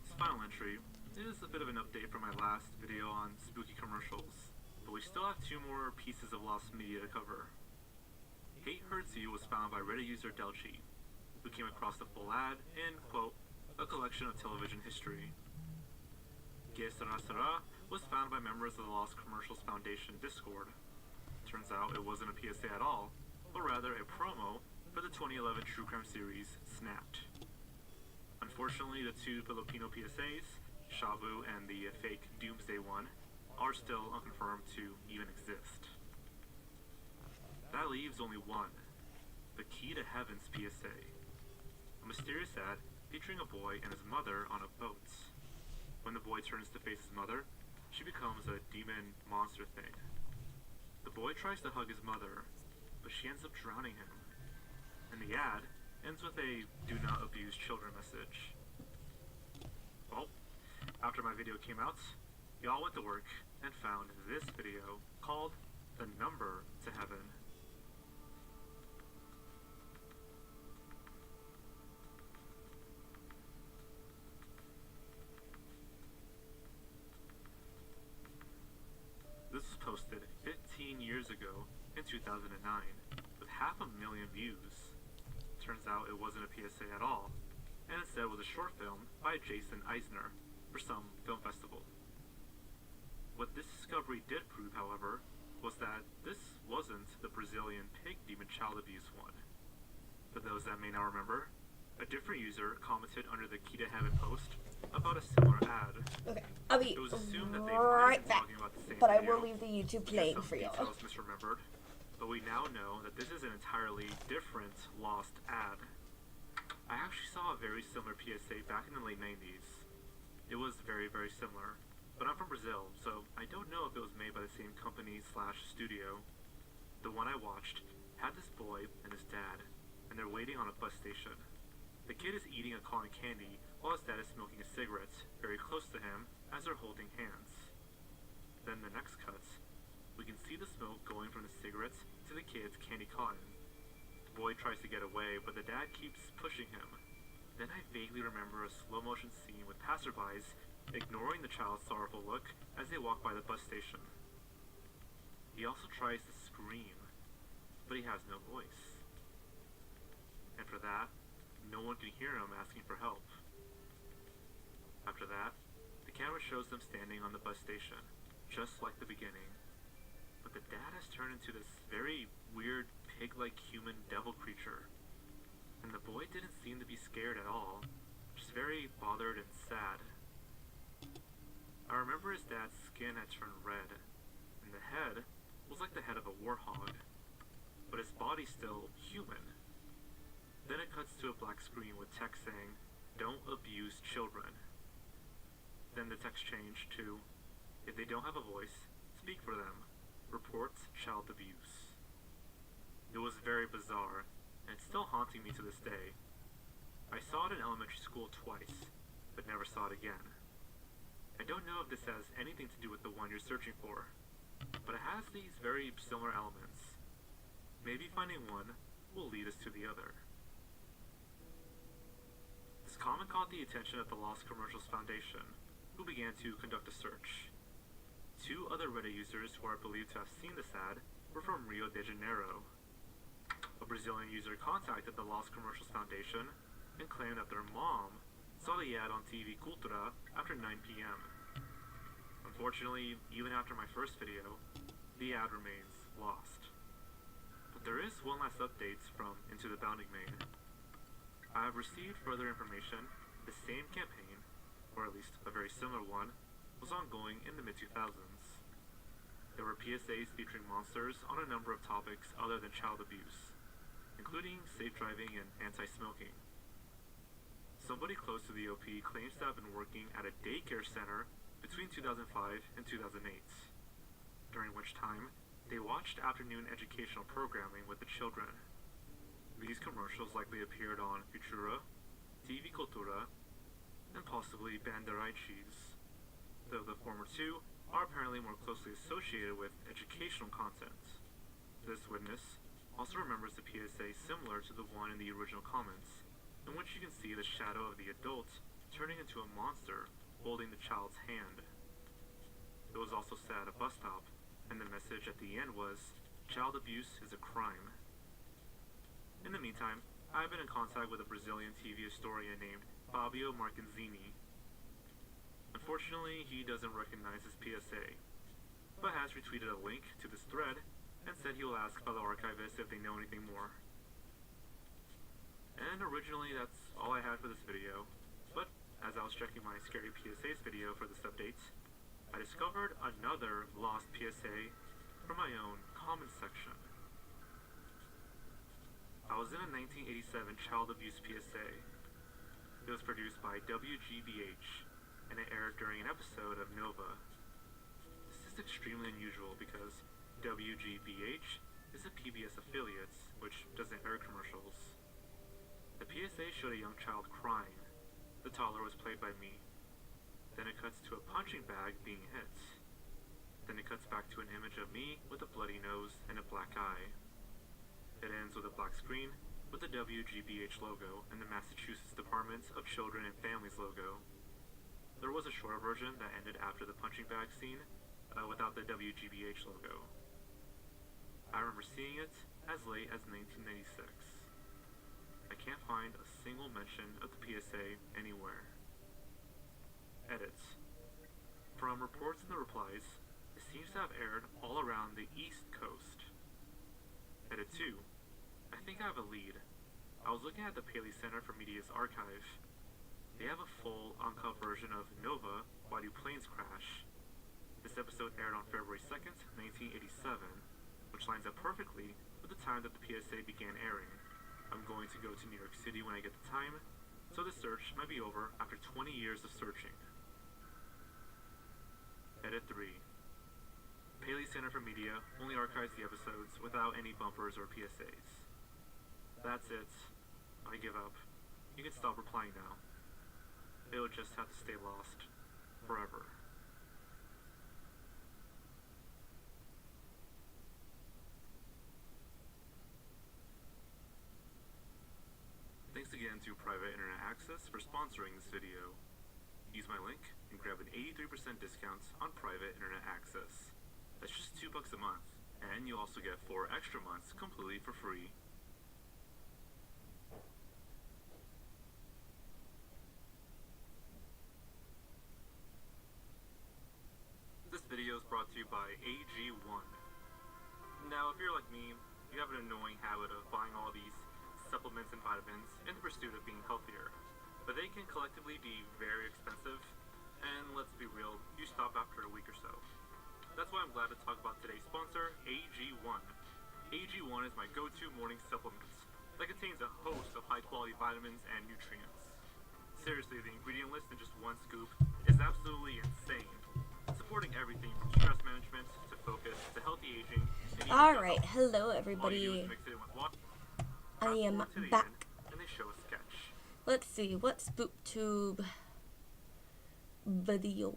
This final entry is a bit of an update from my last video on spooky commercials, but we still have 2 more pieces of lost media to cover. Hate Hurts You was found by Reddit user Delchi, who came across the full ad in, quote, a collection of television history. Que Sera Sera was found by members of the Lost Commercials Foundation Discord. Turns out it wasn't a PSA at all, but rather a promo for the 2011 true crime series Snapped. Unfortunately, the 2 Filipino PSAs, Shabu and the fake Doomsday one, are still unconfirmed to even exist. That leaves only one, the Key to Heaven's PSA. A mysterious ad featuring a boy and his mother on a boat. When the boy turns to face his mother, she becomes a demon monster thing. The boy tries to hug his mother, but she ends up drowning him. And the ad ends with a "do not abuse children" message. Well, after my video came out, y'all went to work and found this video called The Number to Heaven. This was posted 15 years ago in 2009 with 500,000 views. Turns out it wasn't a PSA at all, and instead was a short film by Jason Eisner for some film festival. What this discovery did prove, however, was that this wasn't the Brazilian pig demon child abuse one. For those that may not remember, a different user commented under the Key to Heaven post about a similar ad. Okay, I'll be It was assumed that they right might be back, talking about the same but I video. will leave the YouTube Because playing some for y'all. details misremembered, but we now know that this is an entirely different lost ad. I actually saw a very similar PSA back in the late 90s. It was very, very similar, but I'm from Brazil, so I don't know if it was made by the same company / studio. The one I watched had this boy and his dad, and they're waiting on a bus station. The kid is eating a cotton candy while his dad is smoking a cigarette very close to him as they're holding hands. Then the next cut, we can see the smoke going from the cigarettes to the kid's candy cotton. The boy tries to get away, but the dad keeps pushing him. Then I vaguely remember a slow motion scene with passerbys ignoring the child's sorrowful look as they walk by the bus station. He also tries to scream, but he has no voice. And for that, no one can hear him asking for help. After that, the camera shows them standing on the bus station, just like the beginning. But the dad has turned into this very weird pig-like human devil creature. And the boy didn't seem to be scared at all, just very bothered and sad. I remember his dad's skin had turned red, and the head was like the head of a warthog, but his body still human. Then it cuts to a black screen with text saying, "Don't abuse children." Then the text changed to, "If they don't have a voice, speak for them. Report child abuse." It was very bizarre, and it's still haunting me to this day. I it in elementary school twice, but never saw it again. I don't know if this has anything to do with the one you're searching for, but it has these very similar elements. Maybe finding one will lead us to the other. This comment caught the attention of the Lost Commercials Foundation, who began to conduct a search. 2 other Reddit users who are believed to have seen this ad were from Rio de Janeiro. A Brazilian user contacted the Lost Commercials Foundation and claimed that their mom saw the ad on TV Cultura after 9 p.m. Unfortunately, even after my first video, the ad remains lost. But there is one last update from Into the Bounding Main. I have received further information. The same campaign, or at least a very similar one, was ongoing in the mid-2000s. There were PSAs featuring monsters on a number of topics other than child abuse, including safe driving and anti-smoking. Somebody close to the OP claims to have been working at a daycare center between 2005 and 2008, during which time they watched afternoon educational programming with the children. These commercials likely appeared on Futura, TV Cultura, and possibly Bandeiraites, though the former 2 are apparently more closely associated with educational content. This witness also remembers the PSA similar to the one in the original comments, in which you can see the shadow of the adult turning into a monster holding the child's hand. It was also set at a bus stop, and the message at the end was, "Child abuse is a crime." In the meantime, I have been in contact with a Brazilian TV historian named Fabio Marcanzini. Unfortunately, he doesn't recognize his PSA, but has retweeted a link to this thread and said he will ask fellow archivists if they know anything more. And originally that's all I had for this video, but as I was checking my Scary PSAs video for this update, I discovered another lost PSA from my own comments section. I was in a 1987 child abuse PSA. It was produced by WGBH, and it aired during an episode of Nova. This is extremely unusual because WGBH is a PBS affiliate, which doesn't air commercials. The PSA showed a young child crying. The toddler was played by me. Then it cuts to a punching bag being hit. Then it cuts back to an image of me with a bloody nose and a black eye. It ends with a black screen with the WGBH logo and the Massachusetts Department of Children and Families logo. There was a shorter version that ended after the punching bag scene, without the WGBH logo. I remember seeing it as late as 1996. I can't find a single mention of the PSA anywhere. Edits. From reports in the replies, it seems to have aired all around the East Coast. Edit 2. I think I have a lead. I was looking at the Paley Center for Media's archive. They have a full, uncut version of Nova, Why Do Planes Crash? This episode aired on February 2nd, 1987, which lines up perfectly with the time that the PSA began airing. I'm going to go to New York City when I get the time, so the search might be over after 20 years of searching. Edit 3. Paley Center for Media only archives the episodes without any bumpers or PSAs. That's it. I give up. You can stop replying now. It'll just have to stay lost. Forever. Thanks again to Private Internet Access for sponsoring this video. Use my link and grab an 83% discount on Private Internet Access. That's just $2 a month, and you also get 4 extra months completely for free. This video is brought to you by AG1. Now, if you're like me, you have an annoying habit of buying all these supplements and vitamins in the pursuit of being healthier, but they can collectively be very expensive, and let's be real, you stop after a week or so. That's why I'm glad to talk about today's sponsor, AG1. AG1 is my go-to morning supplement that contains a host of high-quality vitamins and nutrients. Seriously, the ingredient list in just one scoop is absolutely insane, supporting everything from stress management to focus to healthy aging. Alright, hello everybody. I am back. And they show a sketch. Let's see, what's BookTube video?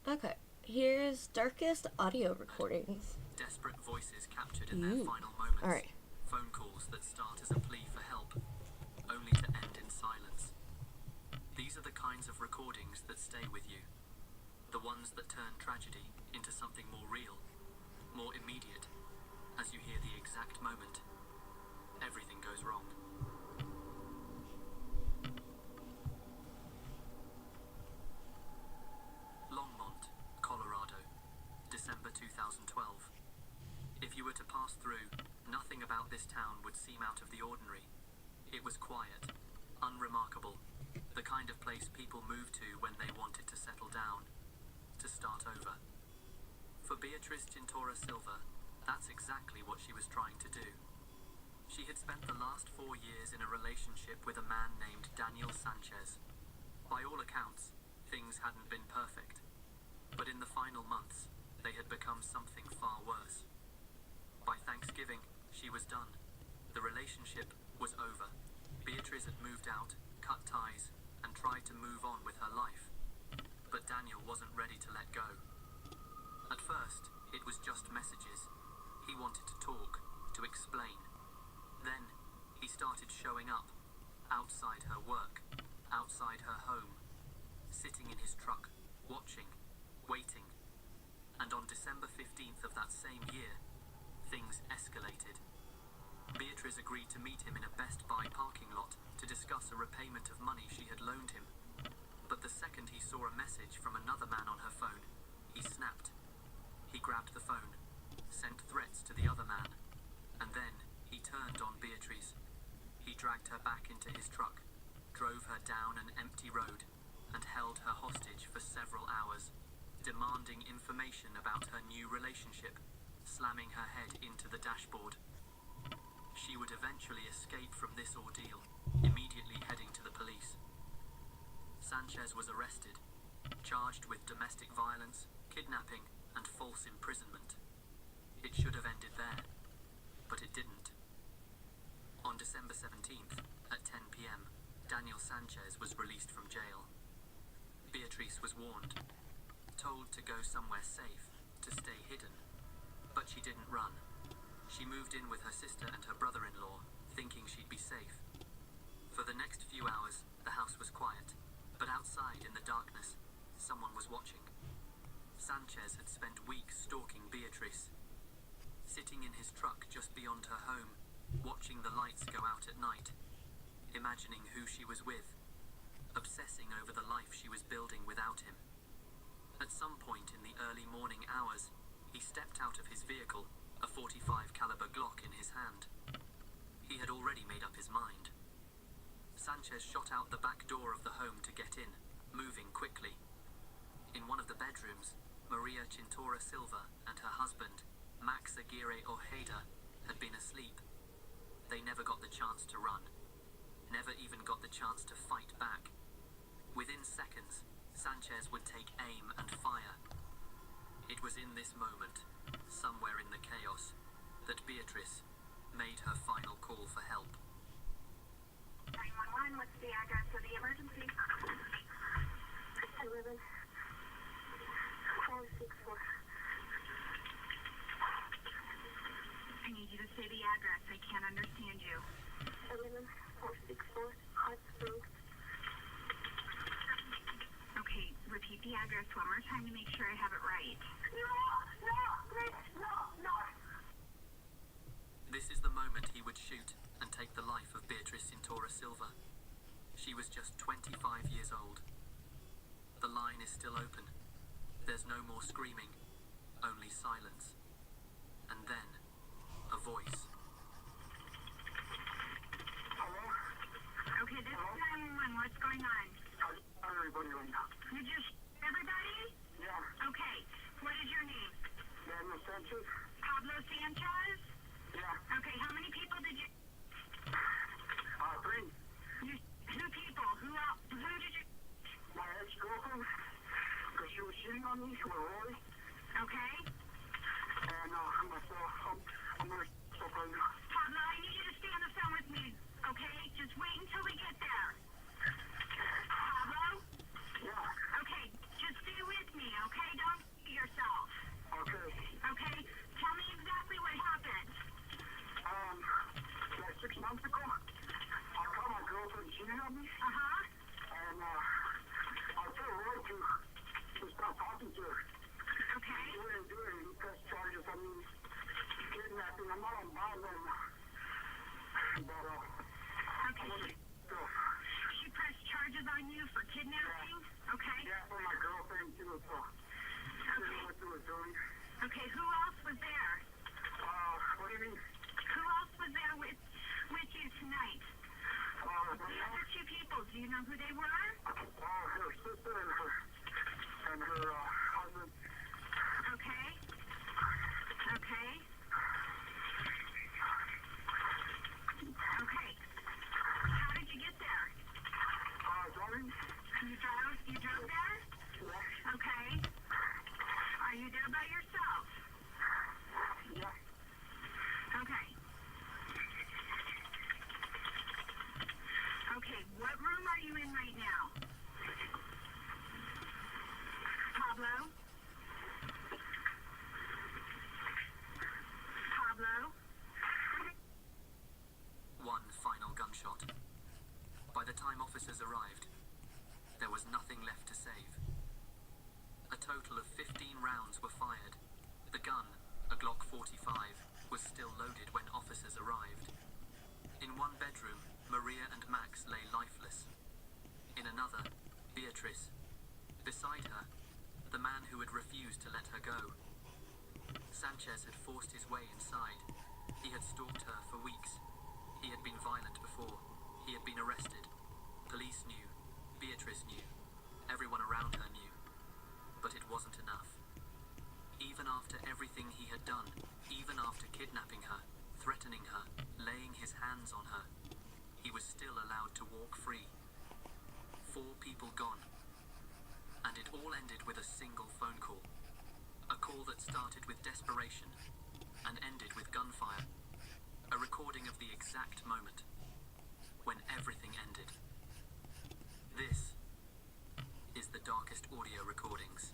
Okay, here's darkest audio recordings. Desperate voices captured in their Ooh. final moments. Alright. Phone calls that start as a plea for help, only to end in silence. These are the kinds of recordings that stay with you. The ones that turn tragedy into something more real, more immediate, as you hear the exact moment everything goes wrong. Longmont, Colorado, December 2012. If you were to pass through, nothing about this town would seem out of the ordinary. It was quiet, unremarkable, the kind of place people moved to when they wanted to settle down, to start over. For Beatrice Tintora Silva, that's exactly what she was trying to do. She had spent the last 4 years in a relationship with a man named Daniel Sanchez. By all accounts, things hadn't been perfect. But in the final months, they had become something far worse. By Thanksgiving, she was done. The relationship was over. Beatrice had moved out, cut ties, and tried to move on with her life. But Daniel wasn't ready to let go. At first, it was just messages. He wanted to talk, to explain. Then, he started showing up, outside her work, outside her home, sitting in his truck, watching, waiting. And on December 15th of that same year, things escalated. Beatrice agreed to meet him in a Best Buy parking lot to discuss a repayment of money she had loaned him. But the second he saw a message from another man on her phone, he snapped. He grabbed the phone, sent threats to the other man, and then he turned on Beatrice. He dragged her back into his truck, drove her down an empty road, and held her hostage for several hours, demanding information about her new relationship, slamming her head into the dashboard. She would eventually escape from this ordeal, immediately heading to the police. Sanchez was arrested, charged with domestic violence, kidnapping, and false imprisonment. It should have ended there, but it didn't. On December 17th, at 10 p.m., Daniel Sanchez was released from jail. Beatrice was warned, told to go somewhere safe, to stay hidden. But she didn't run. She moved in with her sister and her brother-in-law, thinking she'd be safe. For the next few hours, the house was quiet, but outside in the darkness, someone was watching. Sanchez had spent weeks stalking Beatrice. Sitting in his truck just beyond her home, watching the lights go out at night, imagining who she was with, obsessing over the life she was building without him. At some point in the early morning hours, he stepped out of his vehicle, a .45 caliber Glock in his hand. He had already made up his mind. Sanchez shot out the back door of the home to get in, moving quickly. In one of the bedrooms, Maria Tintora Silva and her husband, Max Aguirre Ojeda, had been asleep. They never got the chance to run, never even got the chance to fight back. Within seconds, Sanchez would take aim and fire. It was in this moment, somewhere in the chaos, that Beatrice made her final call for help. 911, what's the address of the emergency? 11464. I need you to say the address. I can't understand you. 11464 Hot Springs. Okay, repeat the address one more time to make sure I have it right. No. This is the moment he would shoot and take the life of Beatrice Tintora Silva. She was just 25 years old. The line is still open. There's no more screaming, only silence. And then, a voice. Okay, this is 911. What's going on? Everybody right now. You just everybody? Yeah. Okay. What is your name? Daniel Sanchez? Pablo Sanchez? Yeah. cheating on me with Roy. Okay? And I'm gonna stop right now. Pablo, I need you to stay on the phone with me, okay? Just wait until we get there. Pablo? Yeah. Okay, just stay with me, okay? Don't hurt yourself. Okay. Okay? Tell me exactly what happened. Like 6 months ago, I caught my girlfriend cheating on me, Uh-huh. and I told Roy to stop talking to her. Okay. He wouldn't do it. He pressed charges on me, kidnapping. I'm not on bond right now. But, Okay. She pressed charges on you for kidnapping? Okay. yeah, for my girlfriend too, so she didn't know what she was doing. Okay, who else was there? What do you mean? Who else was there with you tonight? The other two people, do you know who they were? Her sister and her husband. Okay. Okay. Okay. How did you get there? Driving? You drove there? Yeah. Okay. Are you there by yourself? Yeah. Okay. Okay, what room are you in right now? Pablo? Pablo? One final gunshot. By the time officers arrived, there was nothing left to save. A total of 15 rounds were fired. The gun, a Glock 45, was still loaded when officers arrived. In one bedroom, Maria and Max lay lifeless. In another, Beatrice. Beside her, the man who had refused to let her go. Sanchez had forced his way inside. He had stalked her for weeks. He had been violent before. He had been arrested. Police knew. Beatrice knew. Everyone around her knew. But it wasn't enough. Even after everything he had done, even after kidnapping her, threatening her, laying his hands on her, he was still allowed to walk free. 4 people gone. And it all ended with a single phone call. A call that started with desperation and ended with gunfire. A recording of the exact moment when everything ended. This is the darkest audio recordings.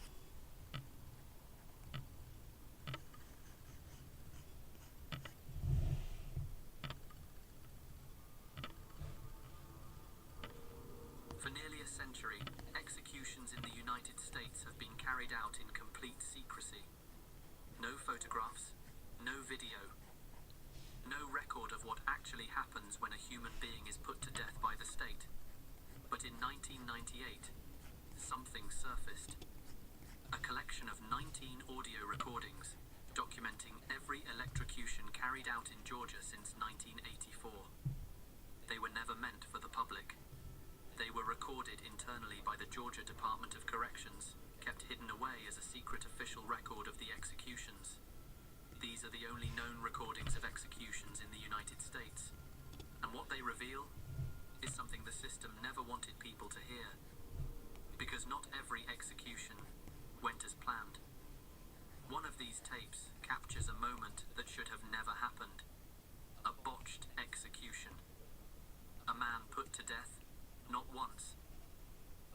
For nearly a century, executions in the United States have been carried out in complete secrecy. No photographs, no video, no record of what actually happens when a human being is put to death by the state. But in 1998, something surfaced. A collection of 19 audio recordings documenting every electrocution carried out in Georgia since 1984. They were never meant for the public. They were recorded internally by the Georgia Department of Corrections, kept hidden away as a secret official record of the executions. These are the only known recordings of executions in the United States. And what they reveal is something the system never wanted people to hear. Because not every execution went as planned. One of these tapes captures a moment that should have never happened. A botched execution. A man put to death, not once,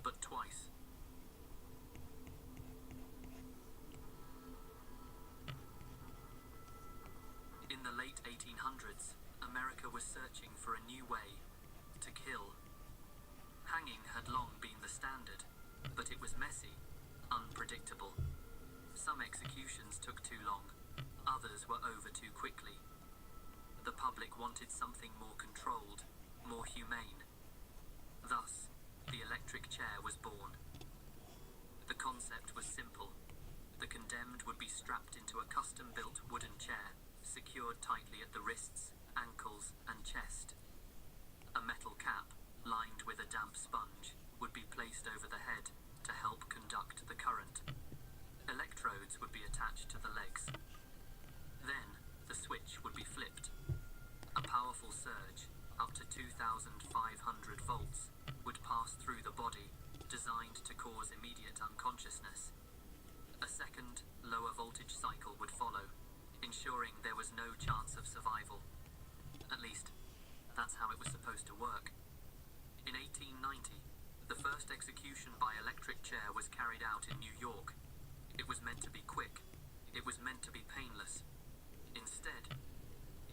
but twice. In the late 1800s, America was searching for a new way to kill. Hanging had long been the standard, but it was messy, unpredictable. Some executions took too long, others were over too quickly. The public wanted something more controlled, more humane. Thus, the electric chair was born. The concept was simple. The condemned would be strapped into a custom-built wooden chair, secured tightly at the wrists, ankles, and chest. A metal cap, lined with a damp sponge, would be placed over the head to help conduct the current. Electrodes would be attached to the legs. Then, the switch would be flipped. A powerful surge, up to 2,500 volts, would pass through the body, designed to cause immediate unconsciousness. second, lower voltage cycle would follow, ensuring there was no chance of survival. At least, that's how it was supposed to work. In 1890, the first execution by electric chair was carried out in New York. It was meant to be quick. It was meant to be painless. Instead,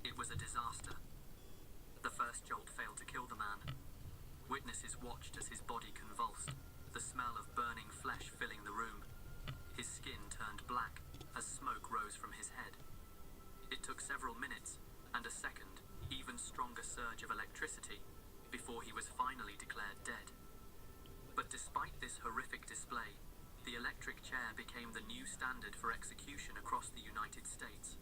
it was a disaster. The first jolt failed to kill the man. Witnesses watched as his body convulsed, the smell of burning flesh filling the room. His skin turned black as smoke rose from his head. It took several minutes and a second, even stronger surge of electricity before he was finally declared dead. But despite this horrific display, the electric chair became the new standard for execution across the United States.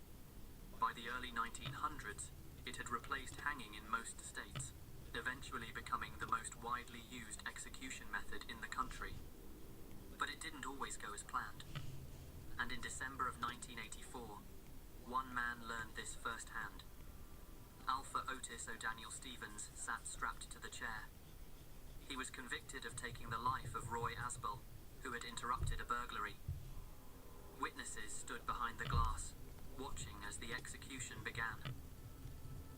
By the early 1900s, it had replaced hanging in most states, eventually becoming the most widely used execution method in the country. But it didn't always go as planned. And in December of 1984, one man learned this firsthand. Alpha Otis O'Daniel Stevens sat strapped to the chair. He was convicted of taking the life of Roy Asbel, who had interrupted a burglary. Witnesses stood behind the glass, watching as the execution began.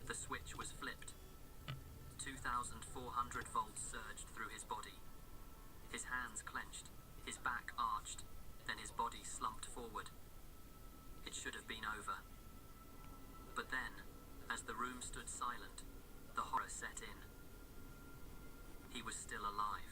The switch was flipped. 2,400 volts surged through his body. His hands clenched, his back arched, then his body slumped forward. It should have been over. But then, as the room stood silent, the horror set in. He was still alive.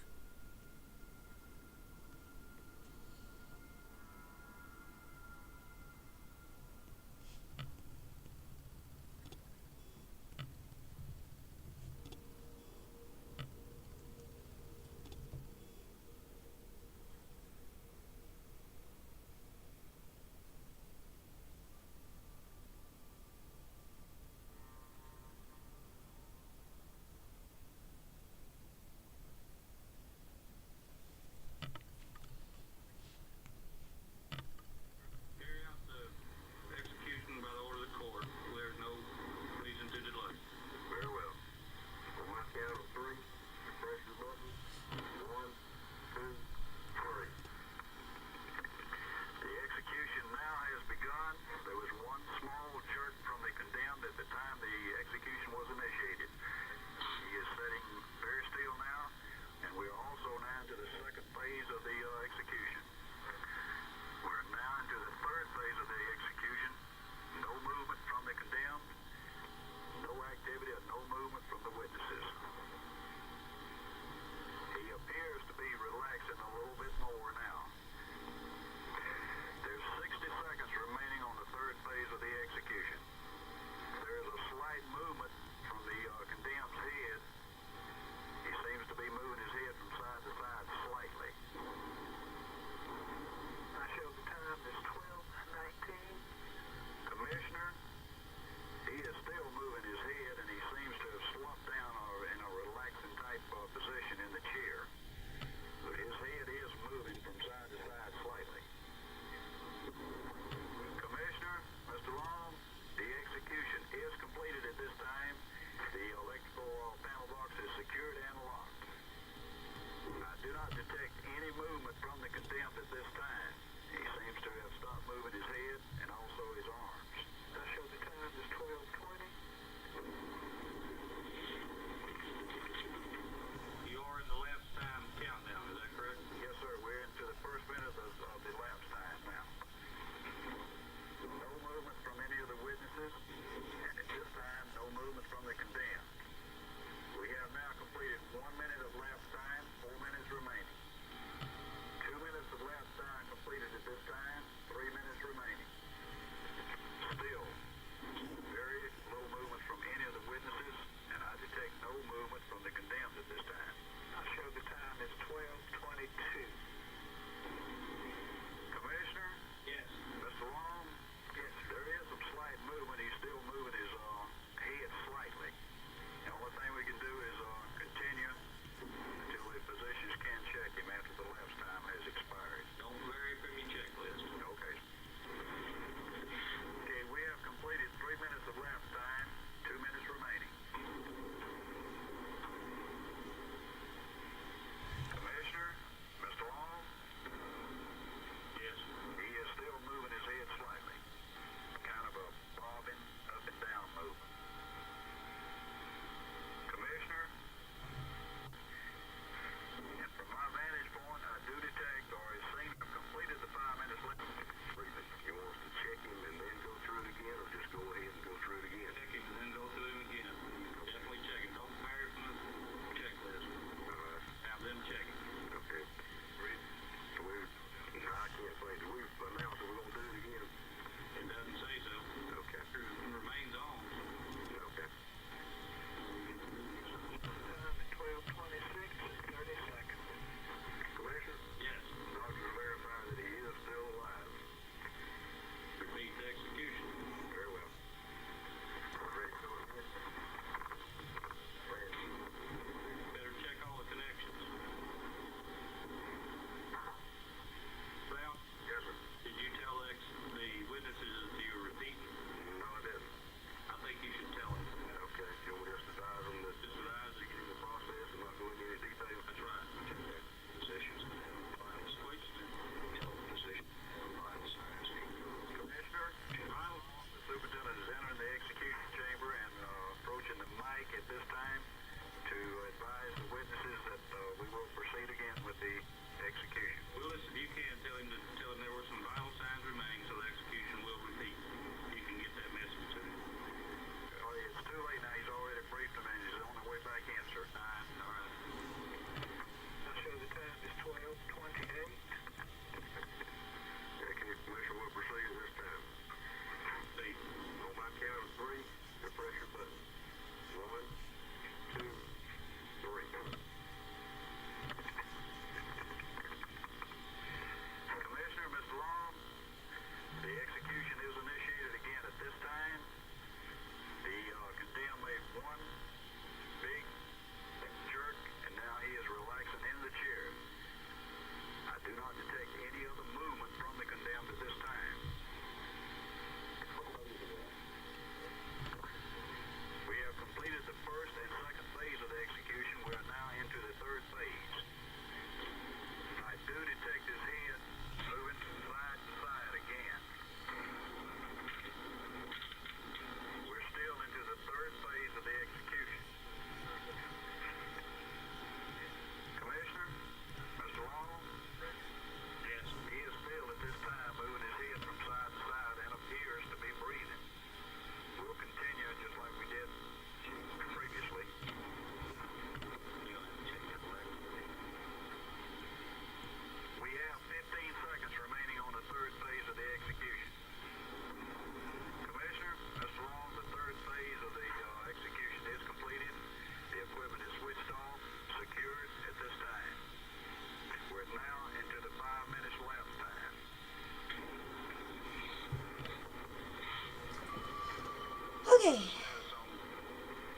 Status on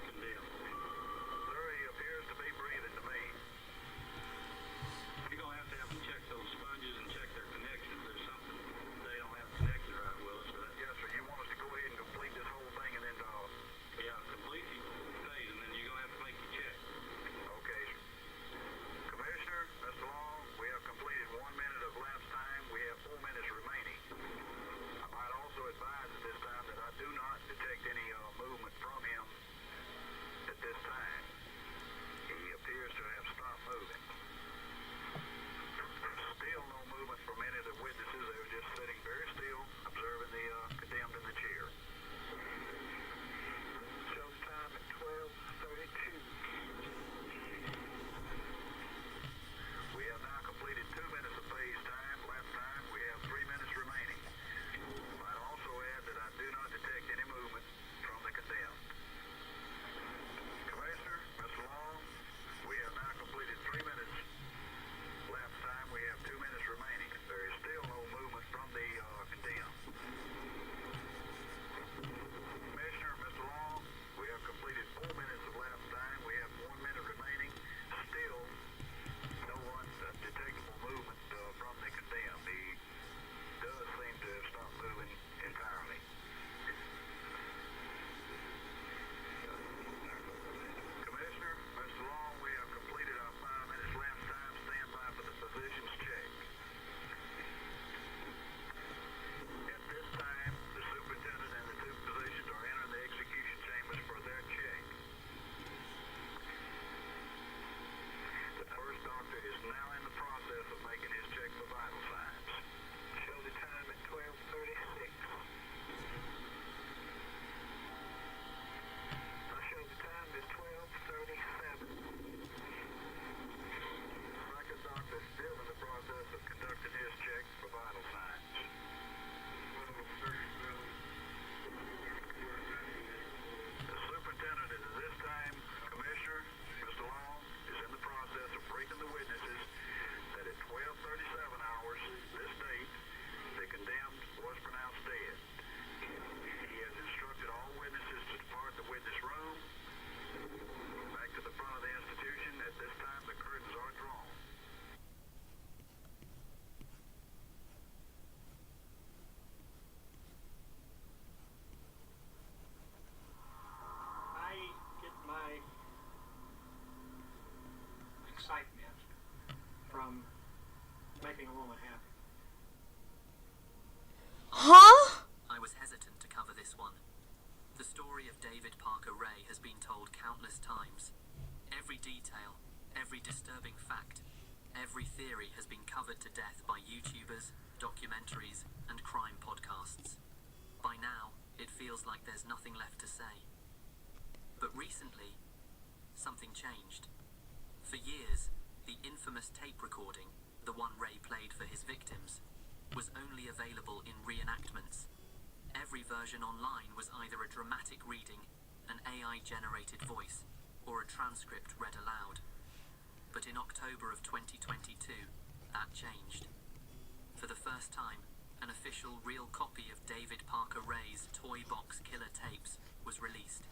condemned. Larry appears to be breathing to me. You're going to have them check those sponges and check their connections. There's something they don't have connected right, Willis. Yes, sir. You want us to go ahead and complete this whole thing and then yeah, complete the phase, and then you're going to have to make the check. Okay. Commissioner, Mr. Long, we have completed 1 minute of lapse time. We have 4 minutes remaining. I might also advise at this time that I do not detect any movement from him at this time. He appears to have stopped moving. Still no movement from any of the witnesses. They were just sitting very still, observing the condemned in the chair. Shows time at 12:32. We have now completed 2 minutes of phase time. Lapse time, we have 3 minutes remaining. Might also add that I do not detect any movement from the condemned. Commissioner, Mr. Long, we have now completed 3 minutes. Lapse time, we have 2 minutes remaining. There is still no movement from the condemned. Commissioner, Mr. Long, we have completed 4 minutes of lapse time. We have 1 minute remaining. Still no detectable movement from the condemned. He does seem to have stopped moving entirely. Commissioner, Mr. Long, we have completed our 5 minutes lapse time. Stand by for the physician's check. At this time, the superintendent and the 2 physicians are entering the execution chambers for their check. The first doctor is now in the process of making his check for vital signs. Show the time at 12:36. I show the time is 12:37. Second doctor is still in the process of conducting his check for vital signs. The superintendent is at this time, Commissioner, Mr. Long, is in the process of briefing the witnesses that at 12:37 hours, this date, the condemned was pronounced dead. He has instructed all witnesses to depart the witness room. Back to the front of the institution. At this time, the curtains are drawn. I get my excitement from making a woman happy. Huh? I was hesitant to cover this one. The story of David Parker Ray has been told countless times. Every detail, every disturbing fact, every theory has been covered to death by YouTubers, documentaries, and crime podcasts. By now, it feels like there's nothing left to say. But recently, something changed. For years, the infamous tape recording, the one Ray played for his victims, was only available in reenactments. Every version online was either a dramatic reading, an AI-generated voice, or a transcript read aloud. But in October of 2022, that changed. For the first time, an official real copy of David Parker Ray's Toy Box Killer tapes was released.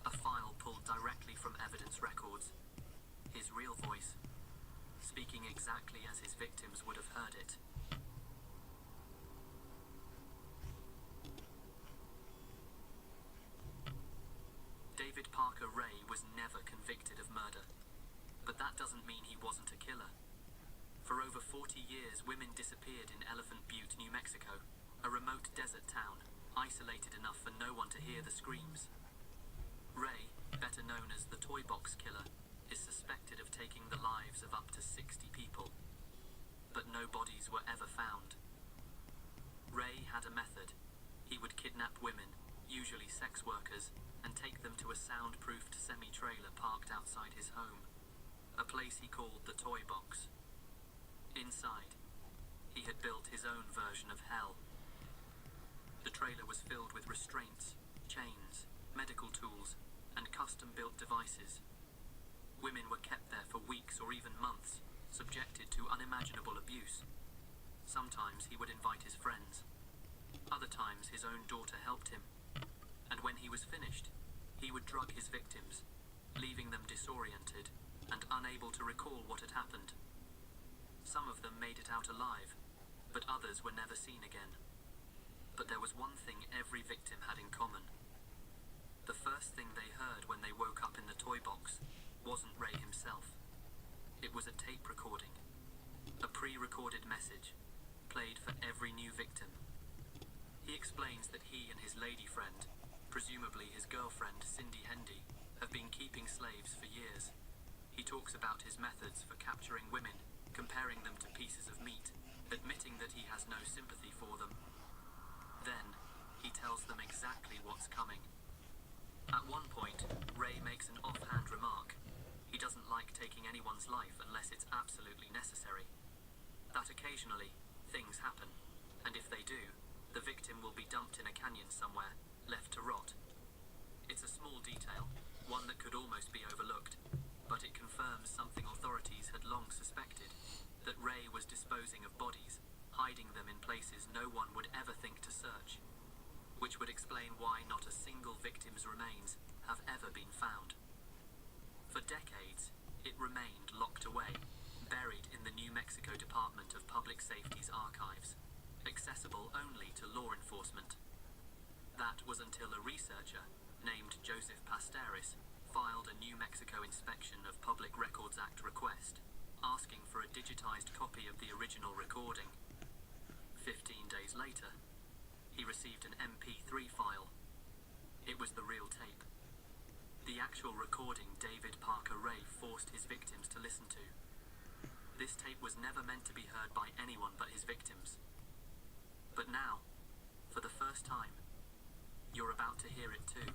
A file pulled directly from evidence records. His real voice, speaking exactly as his victims would have heard it. David Parker Ray was never convicted of murder, but that doesn't mean he wasn't a killer. For over 40 years, women disappeared in Elephant Butte, New Mexico, a remote desert town, isolated enough for no one to hear the screams. Ray, better known as the Toy Box Killer, is suspected of taking the lives of up to 60 people, but no bodies were ever found. Ray had a method. He would kidnap women, usually sex workers, and take them to a soundproofed semi-trailer parked outside his home, a place he called the Toy Box. Inside, he had built his own version of hell. The trailer was filled with restraints, chains, medical tools, and custom-built devices. Women were kept there for weeks or even months, subjected to unimaginable abuse. Sometimes he would invite his friends. Other times his own daughter helped him. And when he was finished, he would drug his victims, leaving them disoriented and unable to recall what had happened. Some of them made it out alive, but others were never seen again. But there was one thing every victim had in common. The first thing they heard when they woke up in the toy box wasn't Ray himself. It was a tape recording, a pre-recorded message, played for every new victim. He explains that he and his lady friend, presumably his girlfriend Cindy Hendy, have been keeping slaves for years. He talks about his methods for capturing women, comparing them to pieces of meat, admitting that he has no sympathy for them. Then, he tells them exactly what's coming. At one point, Ray makes an offhand remark. He doesn't like taking anyone's life unless it's absolutely necessary. That occasionally, things happen, and if they do, the victim will be dumped in a canyon somewhere, left to rot. It's a small detail, one that could almost be overlooked, but it confirms something authorities had long suspected, that Ray was disposing of bodies, hiding them in places no one would ever think to search, which would explain why not a single victim's remains have ever been found. For decades, it remained locked away, buried in the New Mexico Department of Public Safety's archives, accessible only to law enforcement. That was until a researcher, named Joseph Pasteris, filed a New Mexico Inspection of Public Records Act request, asking for a digitized copy of the original recording. 15 days later, he received an MP3 file. It was the real tape. The actual recording David Parker Ray forced his victims to listen to. This tape was never meant to be heard by anyone but his victims. But now, for the first time, you're about to hear it too.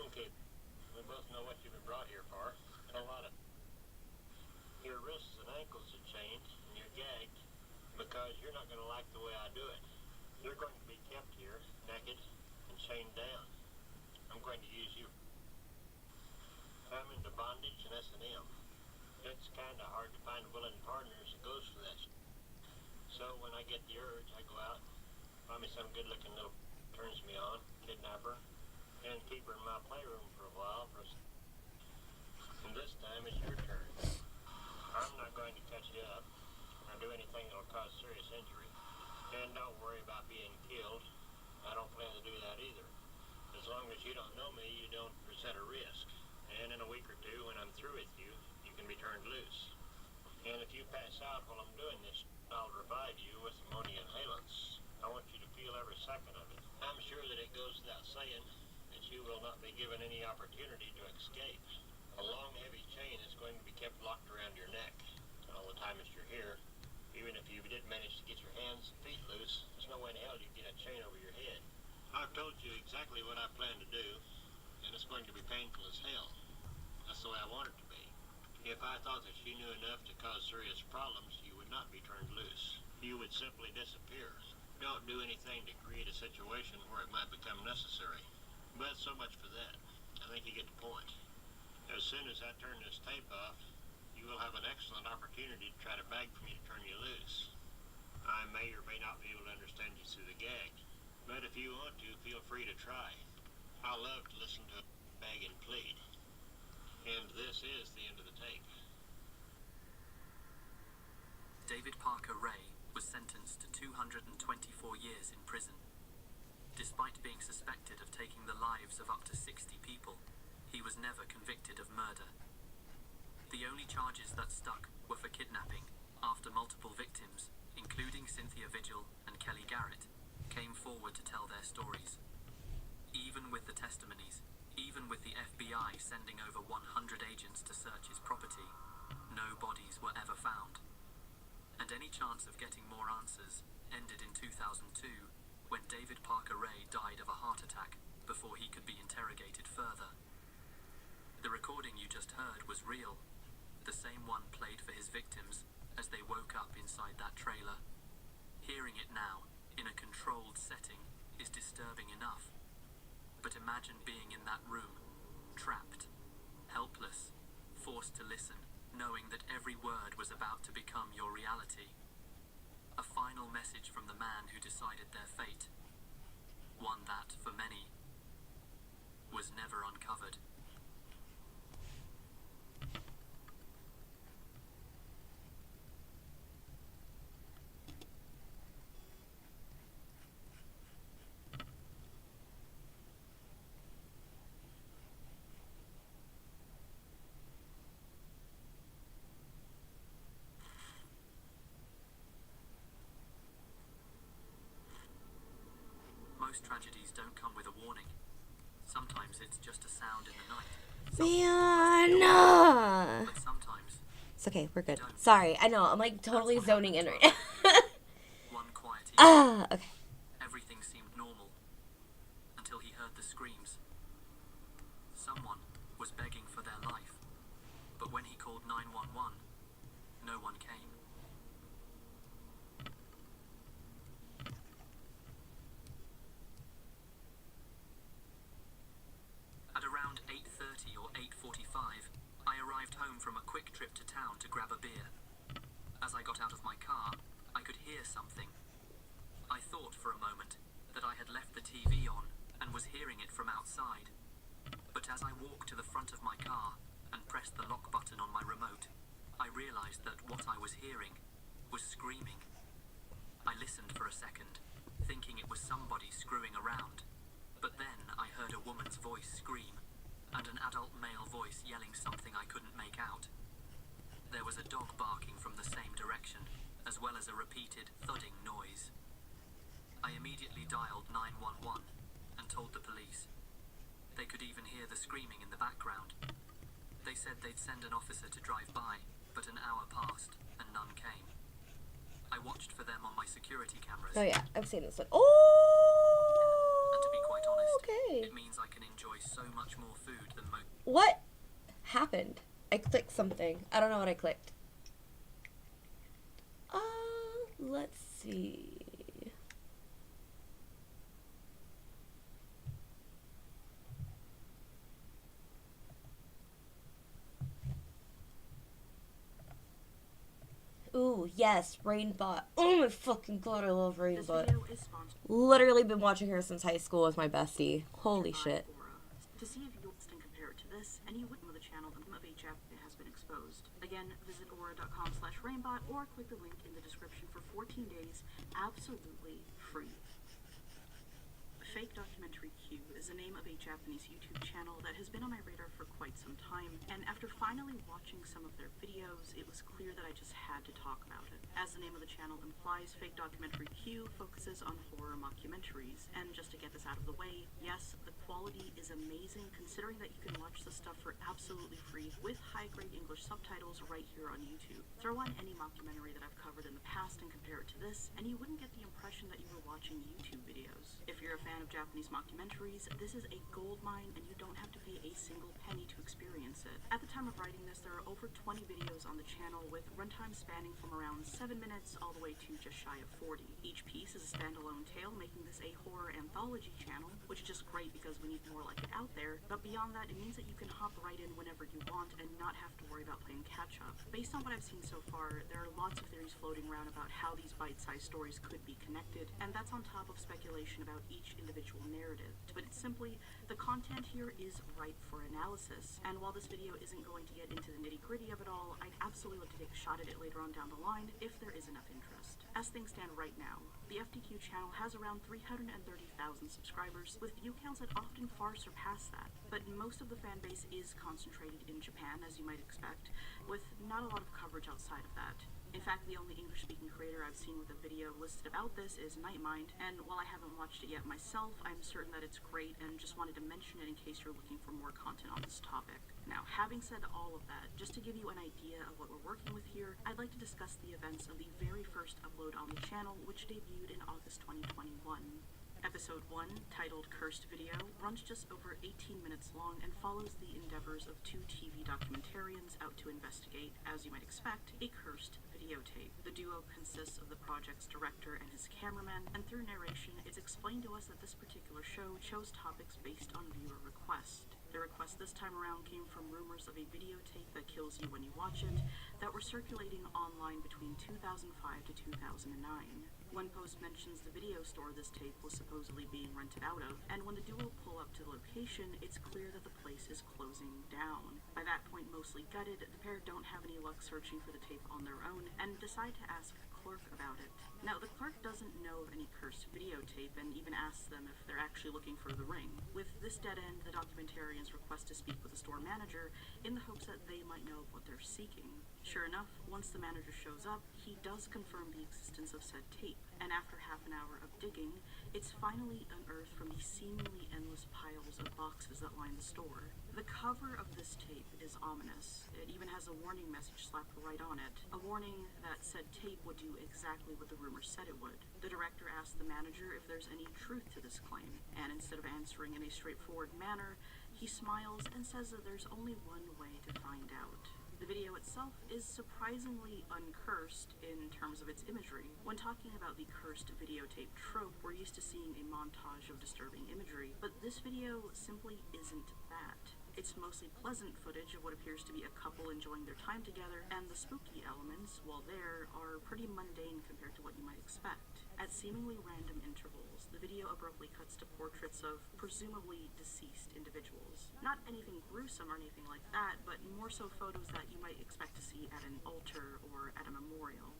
Okay, we both know what you've been brought here for. A lot of your wrists and ankles are chained, and you're gagged because you're not going to like the way I do it. You're going to be kept here, naked and chained down. I'm going to use you. I'm into bondage and S&M. It's kind of hard to find willing partners that goes for that. So when I get the urge, I go out, find me some good-looking little turns me on, kidnap her, and keep her in my playroom for a while. And this time it's your turn. I'm not going to cut you up or do anything that will cause serious injury. And don't worry about being killed. I don't plan to do that either. As long as you don't know me, you don't present a risk. And in a week or two, when I'm through with you, you can be turned loose. And if you pass out while I'm doing this, I'll revive you with ammonia inhalants. I want you to feel every second of it. I'm sure that it goes without saying that you will not be given any opportunity to escape. A long, heavy chain is going to be kept locked around your neck all the time that you're here. Even if you did manage to get your hands and feet loose, there's no way in hell you get a chain over your head. I've told you exactly what I plan to do, and it's going to be painful as hell. That's the way I want it to be. If I thought that you knew enough to cause serious problems, you would not be turned loose. You would simply disappear. Don't do anything to create a situation where it might become necessary. But so much for that. I think you get the point. As soon as I turn this tape off, you will have an excellent opportunity to try to beg for me to turn you loose. I may or may not be able to understand you through the gag, but if you want to, feel free to try. I love to listen to beg and plead. And this is the end of the tape. David Parker Ray was sentenced to 224 years in prison. Despite being suspected of taking the lives of up to 60 people, he was never convicted of murder. The only charges that stuck were for kidnapping, after multiple victims, including Cynthia Vigil and Kelly Garrett, came forward to tell their stories. Even with the testimonies, even with the FBI sending over 100 agents to search his property, no bodies were ever found. And any chance of getting more answers ended in 2002, when David Parker Ray died of a heart attack before he could be interrogated further. The recording you just heard was real, the same one played for his victims as they woke up inside that trailer. Hearing it now, in a controlled setting, Imagine being in that room, trapped, helpless, forced to listen, knowing that every word was about to become your reality. A final message from the man who decided their fate. One that, for many, was never uncovered. Most tragedies don't come with a warning. Sometimes it's just a sound in the night. Man. But sometimes It's okay, we're good. Sorry, I know, I'm like totally zoning in right now. one quiet evening, Okay. everything seemed normal until he heard the screams. Someone was begging for their life, but when he called 911, no one came. At around 8:30 or 8:45, I arrived home from a quick trip to town to grab a beer. As I got out of my car, I could hear something. I thought for a moment that I had left the TV on and was hearing it from outside. But as I walked to the front of my car and pressed the lock button on my remote, I realized that what I was hearing was screaming. I listened for a second, thinking it was somebody screwing around. But then I heard a woman's voice scream, and an adult male voice yelling something I couldn't make out. There was a dog barking from the same direction, as well as a repeated thudding noise. I immediately dialed 911 and told the police. They could even hear the screaming in the background. They said they'd send an officer to drive by, but an hour passed and none came. I watched for them on my security cameras. Oh yeah, I've seen this one. Oh! And to be quite honest, Okay. it means I can enjoy so much more food than most. What happened? I clicked something. I don't know what I clicked. Let's see. Ooh, yes, Rainbot. Oh my fucking god, I love Rainbot. Literally been watching her since high school as my bestie. Holy shit. To see if you'll and compare it to this, any wouldn't know the channel of HF has been exposed. Again, visit aura.com/rainbot or click the link in the description for 14 days, absolutely free. Fake Documentary Q is the name of a Japanese YouTube channel that has been on my radar for quite some time, and after finally watching some of their videos, it was clear that I just had to talk about it. As the name of the channel implies, Fake Documentary Q focuses on horror mockumentaries, and just to get this out of the way, yes, the quality is amazing considering that you can watch the stuff for absolutely free with high-grade English subtitles right here on YouTube. Throw on any mockumentary that I've covered in the past and compare it to this, and you wouldn't get the impression that you were watching YouTube videos. If you're a fan of Japanese mockumentaries, this is a gold mine and you don't have to pay a single penny to experience it. At the time of writing this, there are over 20 videos on the channel with runtime spanning from around 7 minutes all the way to just shy of 40. Each piece is a standalone tale, making this a horror anthology channel, which is just great because we need more like it out there, but beyond that, it means that you can hop right in whenever you want and not have to worry about playing catch-up. Based on what I've seen so far, there are lots of theories floating around about how these bite-sized stories could be connected, and that's on top of speculation about each individual narrative. To put it simply, the content here is ripe for analysis, and while this video isn't going to get into the nitty-gritty of it all, I'd absolutely love to take a shot at it later on down the line if there is enough interest. As things stand right now, the FDQ channel has around 330,000 subscribers, with view counts that often far surpass that, but most of the fan base is concentrated in Japan, as you might expect, with not a lot of coverage outside of that. In fact, the only English-speaking creator I've seen with a video listed about this is Nightmind, and while I haven't watched it yet myself, I'm certain that it's great and just wanted to mention it in case you're looking for more content on this topic. Now, having said all of that, just to give you an idea of what we're working with here, I'd like to discuss the events of the very first upload on the channel, which debuted in August 2021. Episode 1, titled Cursed Video, runs just over 18 minutes long and follows the endeavors of two TV documentarians out to investigate, as you might expect, a cursed videotape. The duo consists of the project's director and his cameraman, and through narration, it's explained to us that this particular show chose topics based on viewer request. The request this time around came from rumors of a videotape that kills you when you watch it that were circulating online between 2005 to 2009. One post mentions the video store this tape was supposedly being rented out of, and when the duo pull up to the location, it's clear that the place is closing down. By that point, mostly gutted, the pair don't have any luck searching for the tape on their own, and decide to ask the clerk about it. Now, the clerk doesn't know of any cursed videotape, and even asks them if they're actually looking for the ring. With this dead end, the documentarians request to speak with the store manager in the hopes that they might know what they're seeking. Sure enough, once the manager shows up, he does confirm the existence of said tape, and after half an hour of digging, it's finally unearthed from the seemingly endless piles of boxes that line the store. The cover of this tape is ominous. It even has a warning message slapped right on it, a warning that said tape would do exactly what the rumors said it would. The director asked the manager if there's any truth to this claim, and instead of answering in a straightforward manner, he smiles and says that there's only one way to find out. The video itself is surprisingly uncursed in terms of its imagery. When talking about the cursed videotape trope, we're used to seeing a montage of disturbing imagery, but this video simply isn't that. It's mostly pleasant footage of what appears to be a couple enjoying their time together, and the spooky elements, while there, are pretty mundane compared to what you might expect. At seemingly random intervals, the video abruptly cuts to portraits of presumably deceased individuals. Not anything gruesome or anything like that, but more so photos that you might expect to see at an altar or at a memorial.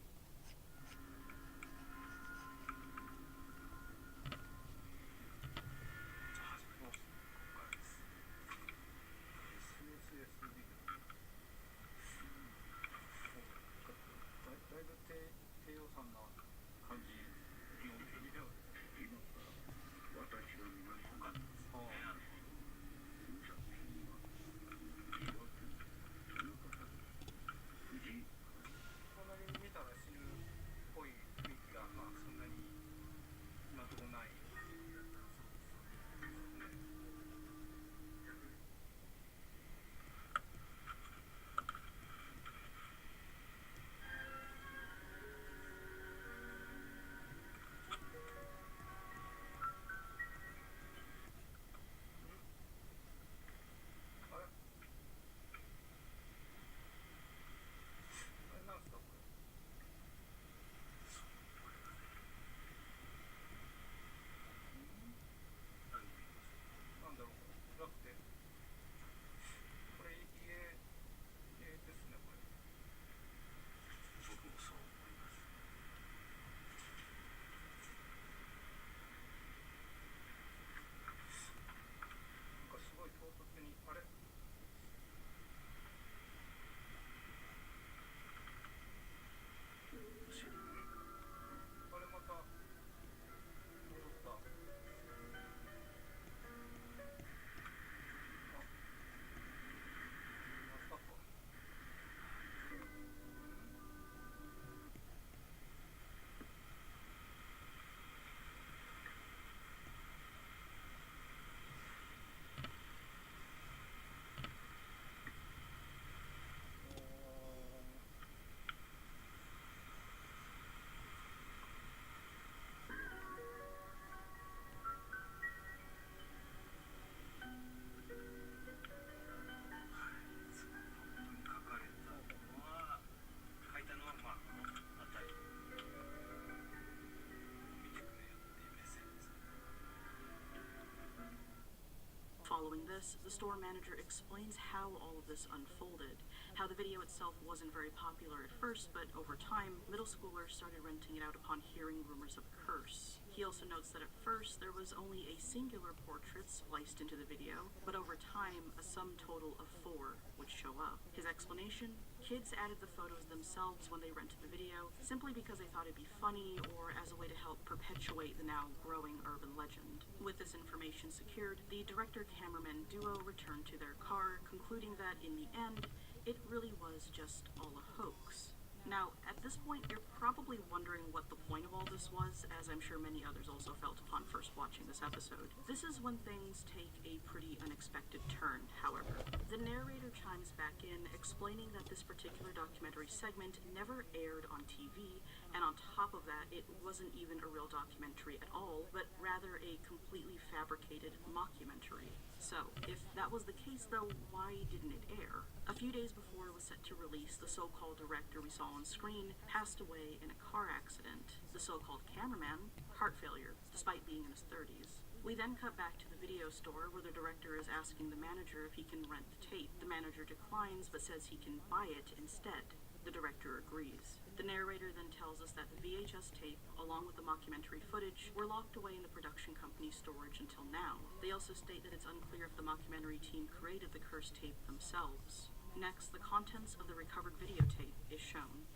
Following this, the store manager explains how all of this unfolded, how the video itself wasn't very popular at first, but over time, middle schoolers started renting it out upon hearing rumors of a curse. He also notes that at first, there was only a singular portrait spliced into the video, but over time, a sum total of 4 would show up. His explanation? Kids added the photos themselves when they rented the video, simply because they thought it'd be funny or as a way to help perpetuate the now growing urban legend. With this information secured, the director-cameraman duo returned to their car, concluding that in the end, it really was just all a hoax. Now, at this point, you're probably wondering what the point of all this was. surprise, as I'm sure many others also felt upon first watching this episode. This is when things take a pretty unexpected turn, however. The narrator chimes back in, explaining that this particular documentary segment never aired on TV, and on top of that, it wasn't even a real documentary at all, but rather a completely fabricated mockumentary. So, if that was the case though, why didn't it air? A few days before it was set to release, the so-called director we saw on screen passed away in a car accident. The so-called cameraman, heart failure, despite being in his 30s. We then cut back to the video store where the director is asking the manager if he can rent the tape. The manager declines but says he can buy it instead. The director agrees. The narrator then tells us that the VHS tape, along with the mockumentary footage, were locked away in the production company's storage until now. They also state that it's unclear if the mockumentary team created the cursed tape themselves. Next, the contents of the recovered videotape is shown.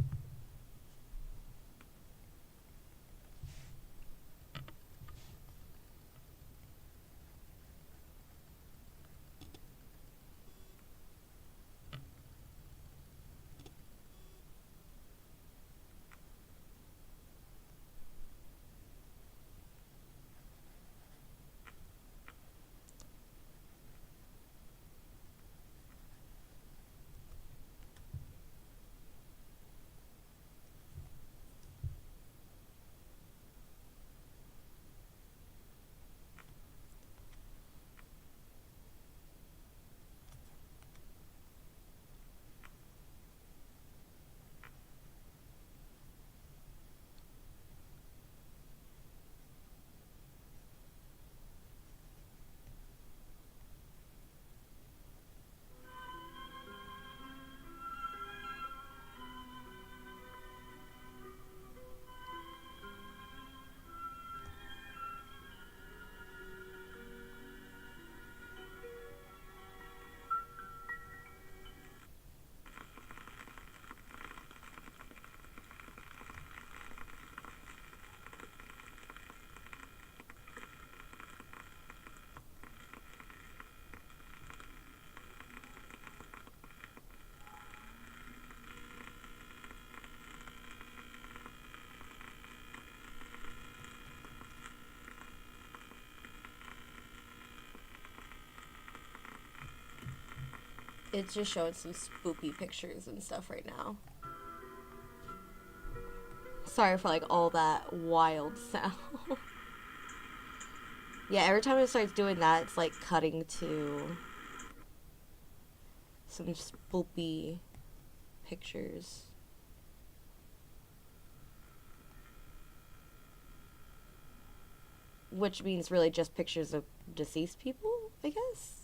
It's just showing some spooky pictures and stuff right now. Sorry for like all that wild sound. Yeah, every time it starts doing that, it's like cutting to some spoopy pictures. Which means really just pictures of deceased people, I guess?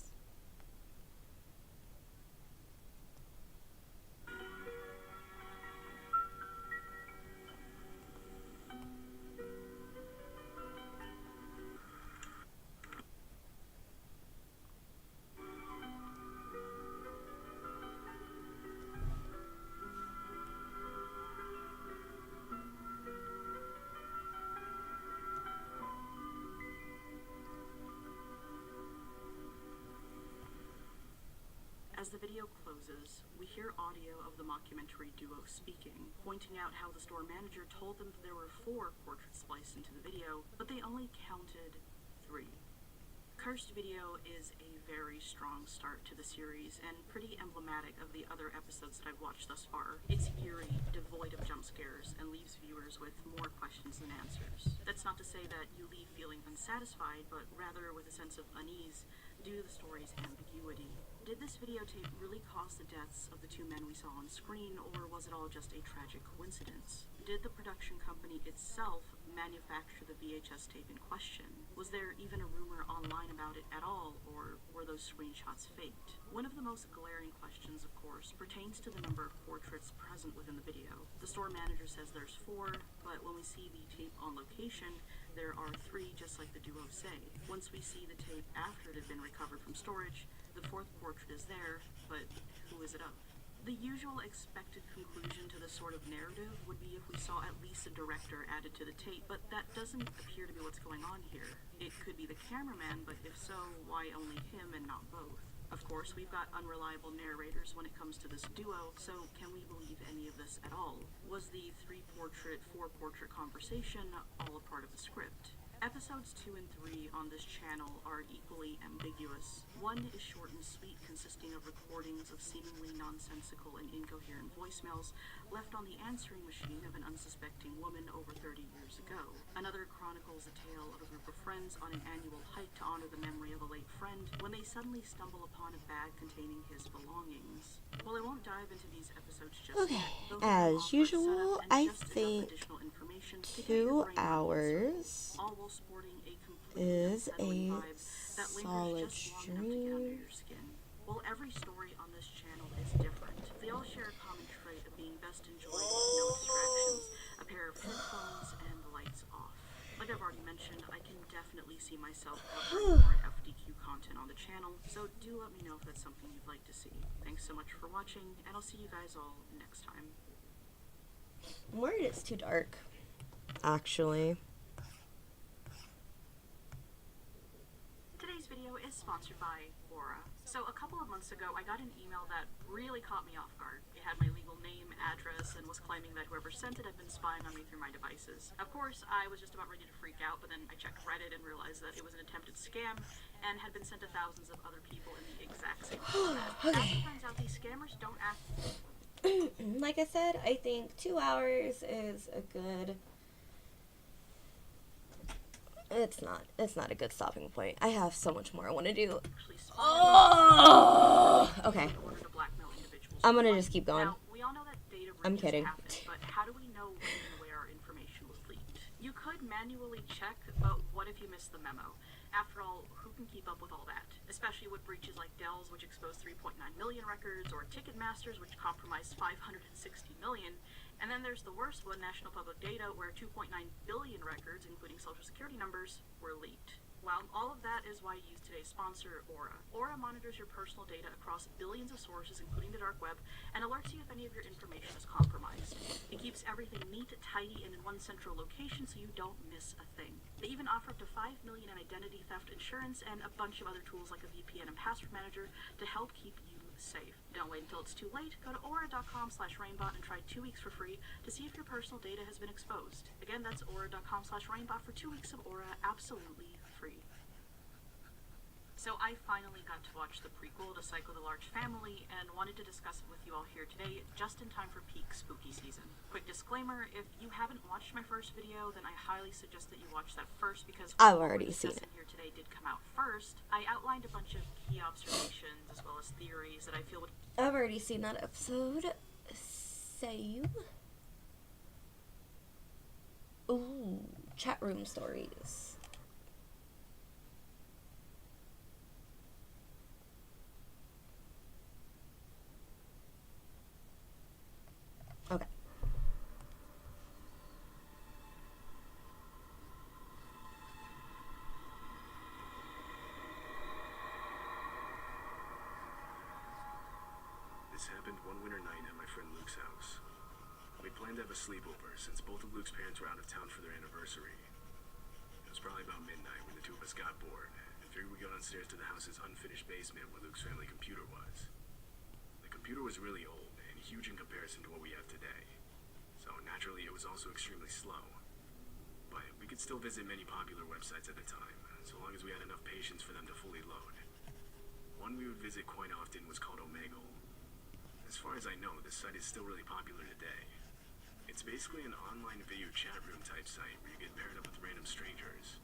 As the video closes, we hear audio of the mockumentary duo speaking, pointing out how the store manager told them that there were 4 portraits spliced into the video, but they only counted 3. Cursed Video is a very strong start to the series and pretty emblematic of the other episodes that I've watched thus far. It's eerie, devoid of jump scares, and leaves viewers with more questions than answers. That's not to say that you leave feeling unsatisfied, but rather with a sense of unease due to the story's ambiguity. Did this videotape really cause the deaths of the 2 men we saw on screen, or was it all just a tragic coincidence? Did the production company itself manufacture the VHS tape in question? Was there even a rumor online about it at all, or were those screenshots faked? One of the most glaring questions, of course, pertains to the number of portraits present within the video. The store manager says there's 4, but when we see the tape on location, there are 3, just like the duo say. Once we see the tape after it had been recovered from storage, the 4th portrait is there, but who is it of? The usual expected conclusion to this sort of narrative would be if we saw at least a director added to the tape, but that doesn't appear to be what's going on here. It could be the cameraman, but if so, why only him and not both? Of course, we've got unreliable narrators when it comes to this duo, so can we believe any of this at all? Was the 4-portrait conversation all a part of the script? Episodes 2 and 3 on this channel are equally ambiguous. One is short and sweet, consisting of recordings of seemingly nonsensical and incoherent voicemails left on the answering machine of an unsuspecting woman over 30 years ago. Another chronicles a tale of a group of friends on an annual hike to honor the memory of a late friend when they suddenly stumble upon a bag containing his belongings. Well, I won't dive into these episodes just Okay, yet. Both of them as offer usual, setup and I just enough think additional information to get 2 your brain on the hours all while sporting a completely is unsettling a vibe that solid lingers just long enough to get under stream. your skin. Well, every story on this channel is different. They all share a common trait of being best enjoyed with no distractions, a pair of headphones, and the lights off. Like I've already mentioned, I can definitely see myself covering more FDQ content on the channel, so do let me know if that's something you'd like to see. Thanks so much for watching, and I'll see you guys all next time. I'm worried it's too dark, actually. Today's video is sponsored by Aura. So a couple of months ago, I got an email that really caught me off guard. It had my legal name, address, and was claiming that whoever sent it had been spying on me through my devices. Of course, I was just about ready to freak out, but then I checked Reddit and realized that it was an attempted scam and had been sent to thousands of other people in the exact same format. As it turns out, these scammers don't act... Like I said, I think 2 hours is a good... It's not a good stopping point. I have so much more I want to do. Oh! Okay. I'm gonna just keep going. Now, we all know that data I'm breaches kidding. happen, but how do we know when and where our information was leaked? You could manually check, but what if you missed the memo? After all, who can keep up with all that? Especially with breaches like Dell's, which exposed 3.9 million records, or Ticketmaster's, which compromised 560 million. And then there's the worst one, National Public Data, where 2.9 billion records, including social security numbers, were leaked. Well, all of that is why I use today's sponsor, Aura. Aura monitors your personal data across billions of sources, including the dark web, and alerts you if any of your information is compromised. It keeps everything neat, tidy, and in one central location so you don't miss a thing. They even offer up to $5 million in identity theft insurance and a bunch of other tools like a VPN and password manager to help keep you safe. Don't wait until it's too late. Go to aura.com/rainbot and try 2 weeks for free to see if your personal data has been exposed. Again, that's aura.com/rainbot for 2 weeks of Aura absolutely free. So I finally got to watch the prequel to Psycho the Large Family and wanted to discuss it with you all here today, just in time for peak spooky season. Quick disclaimer, if you haven't watched my first video, then I highly suggest that you watch that first because I've already seen it. Here today did come out first. I outlined a bunch of key observations as well as theories that I feel would... I've already seen that episode. Same. Ooh, chat room stories. Okay. This happened one winter night at my friend Luke's house. We planned to have a sleepover since both of Luke's parents were out of town for their anniversary. It was probably about midnight when the two of us got bored and figured we'd go downstairs to the house's unfinished basement where Luke's family computer was. The computer was really old and huge in comparison to what we have today, so naturally it was also extremely slow. But we could still visit many popular websites at the time, so long as we had enough patience for them to fully load. One we would visit quite often was called Omegle. As far as I know, this site is still really popular today. It's basically an online video chat room type site where you get paired up with random strangers.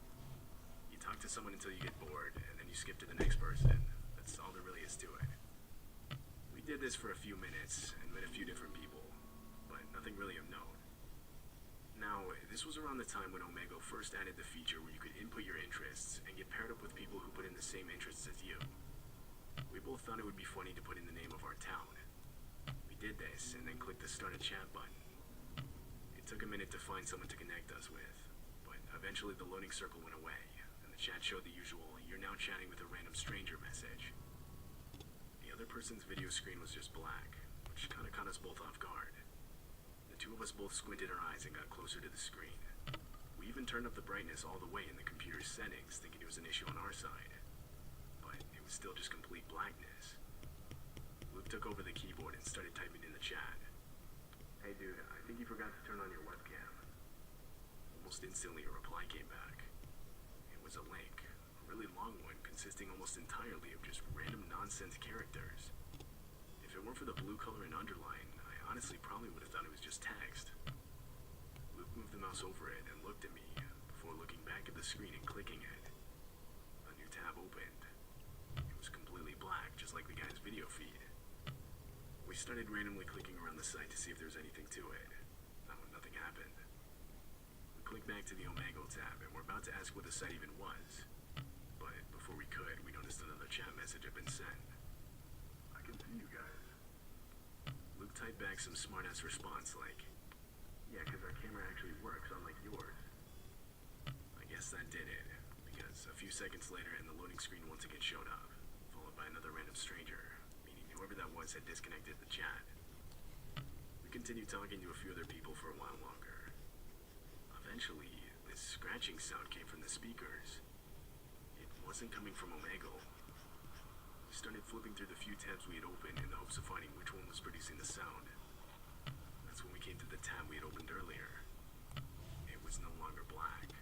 You talk to someone until you get bored, and then you skip to the next person. That's all there really is to it. We did this for a few minutes and met a few different people, but nothing really of note. Now, this was around the time when Omegle first added the feature where you could input your interests and get paired up with people who put in the same interests as you. We both thought it would be funny to put in the name of our town. We did this and then clicked the start a chat button. It took a minute to find someone to connect us with, but eventually the loading circle went away and the chat showed the usual "you're now chatting with a random stranger" message. The other person's video screen was just black, which kind of caught us both off guard. The two of us both squinted our eyes and got closer to the screen. We even turned up the brightness all the way in the computer's settings, thinking it was an issue on our side. But it Still just complete blackness. Luke took over the keyboard and started typing in the chat. Hey dude, I think you forgot to turn on your webcam. Almost instantly a reply came back. It was a link, a really long one consisting almost entirely of just random nonsense characters. If it weren't for the blue color and underline, I honestly probably would have thought it was just text. Luke moved the mouse over it and looked at me before looking back at the screen and clicking it. A new tab opened. It was completely black, just like the guy's video feed. We started randomly clicking around the site to see if there was anything to it. Nothing happened. We clicked back to the Omegle tab and we're about to ask what the site even was. But before we could, we noticed another chat message had been sent. I can see you guys. Luke typed back some smart-ass response like, yeah, because our camera actually works, unlike yours. I guess that did it, because a few seconds later and the loading screen once again showed up, followed by another random stranger, meaning whoever that was had disconnected the chat. We continued talking to a few other people for a while longer. Eventually, this scratching sound came from the speakers. It wasn't coming from Omegle. We started flipping through the few tabs we had opened in the hopes of finding which one was producing the sound. That's when we came to the tab we had opened earlier. It was no longer black.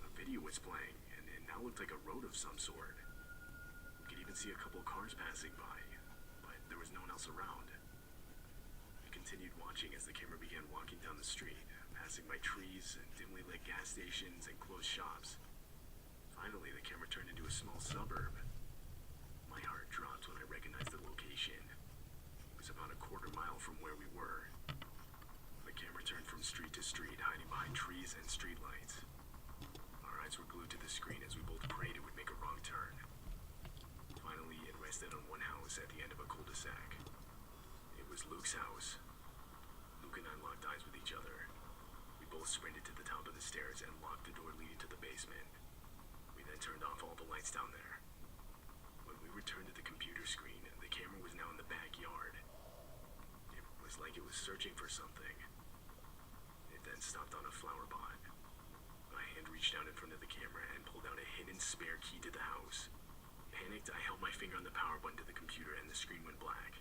A video was playing, and it now looked like a road of some sort. We could even see a couple cars passing by, but there was no one else around. We continued watching as the camera began walking down the street, passing by trees and dimly lit gas stations and closed shops. Finally, the camera turned into a small suburb. My heart dropped when I recognized the location. It was about a quarter mile from where we were. The camera turned from street to street, hiding behind trees and streetlights. Our eyes were glued to the screen as we both prayed it would make a wrong turn. Finally, it rested on one house at the end of a cul-de-sac. It was Luke's house. Luke and I locked eyes with each other. We both sprinted to the top of the stairs and locked the door leading to the basement. We then turned off all the lights down there. When we returned to the computer screen, the camera was now in the backyard. It was like it was searching for something. It then stopped on a flower pot. My hand reached out in front of the camera and pulled out a hidden spare key to the house. Panicked, I held my finger on the power button to the computer and the screen went black.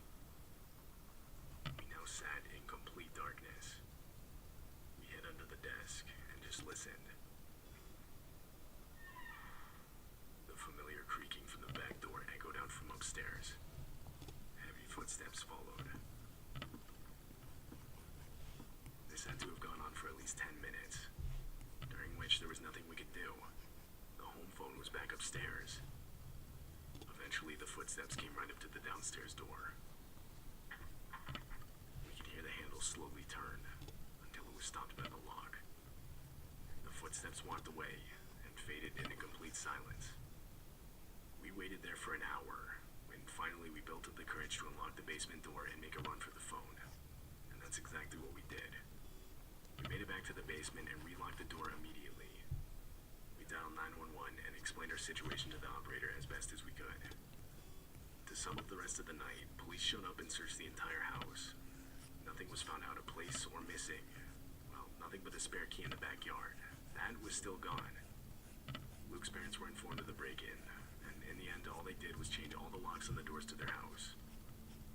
We now sat in complete darkness. We hid under the desk and just listened. The familiar creaking from the back door echoed out from upstairs. Heavy footsteps followed. This had to have gone on for at least 10 minutes, during which there was nothing we could do. The home phone was back upstairs. Eventually, the footsteps came right up to the downstairs door. We could hear the handle slowly turn until it was stopped by the lock. The footsteps walked away and faded into complete silence. We waited there for an hour, when finally we built up the courage to unlock the basement door and make a run for the phone. And that's exactly what we did. We made it back to the basement and relocked the door immediately. We dialed 911 and explained our situation to the operator as best as we could. To sum up the rest of the night, police showed up and searched the entire house. Nothing was found out of place or missing. Well, nothing but the spare key in the backyard. That was still gone. Luke's parents were informed of the break-in, and in the end, all they did was change all the locks on the doors to their house.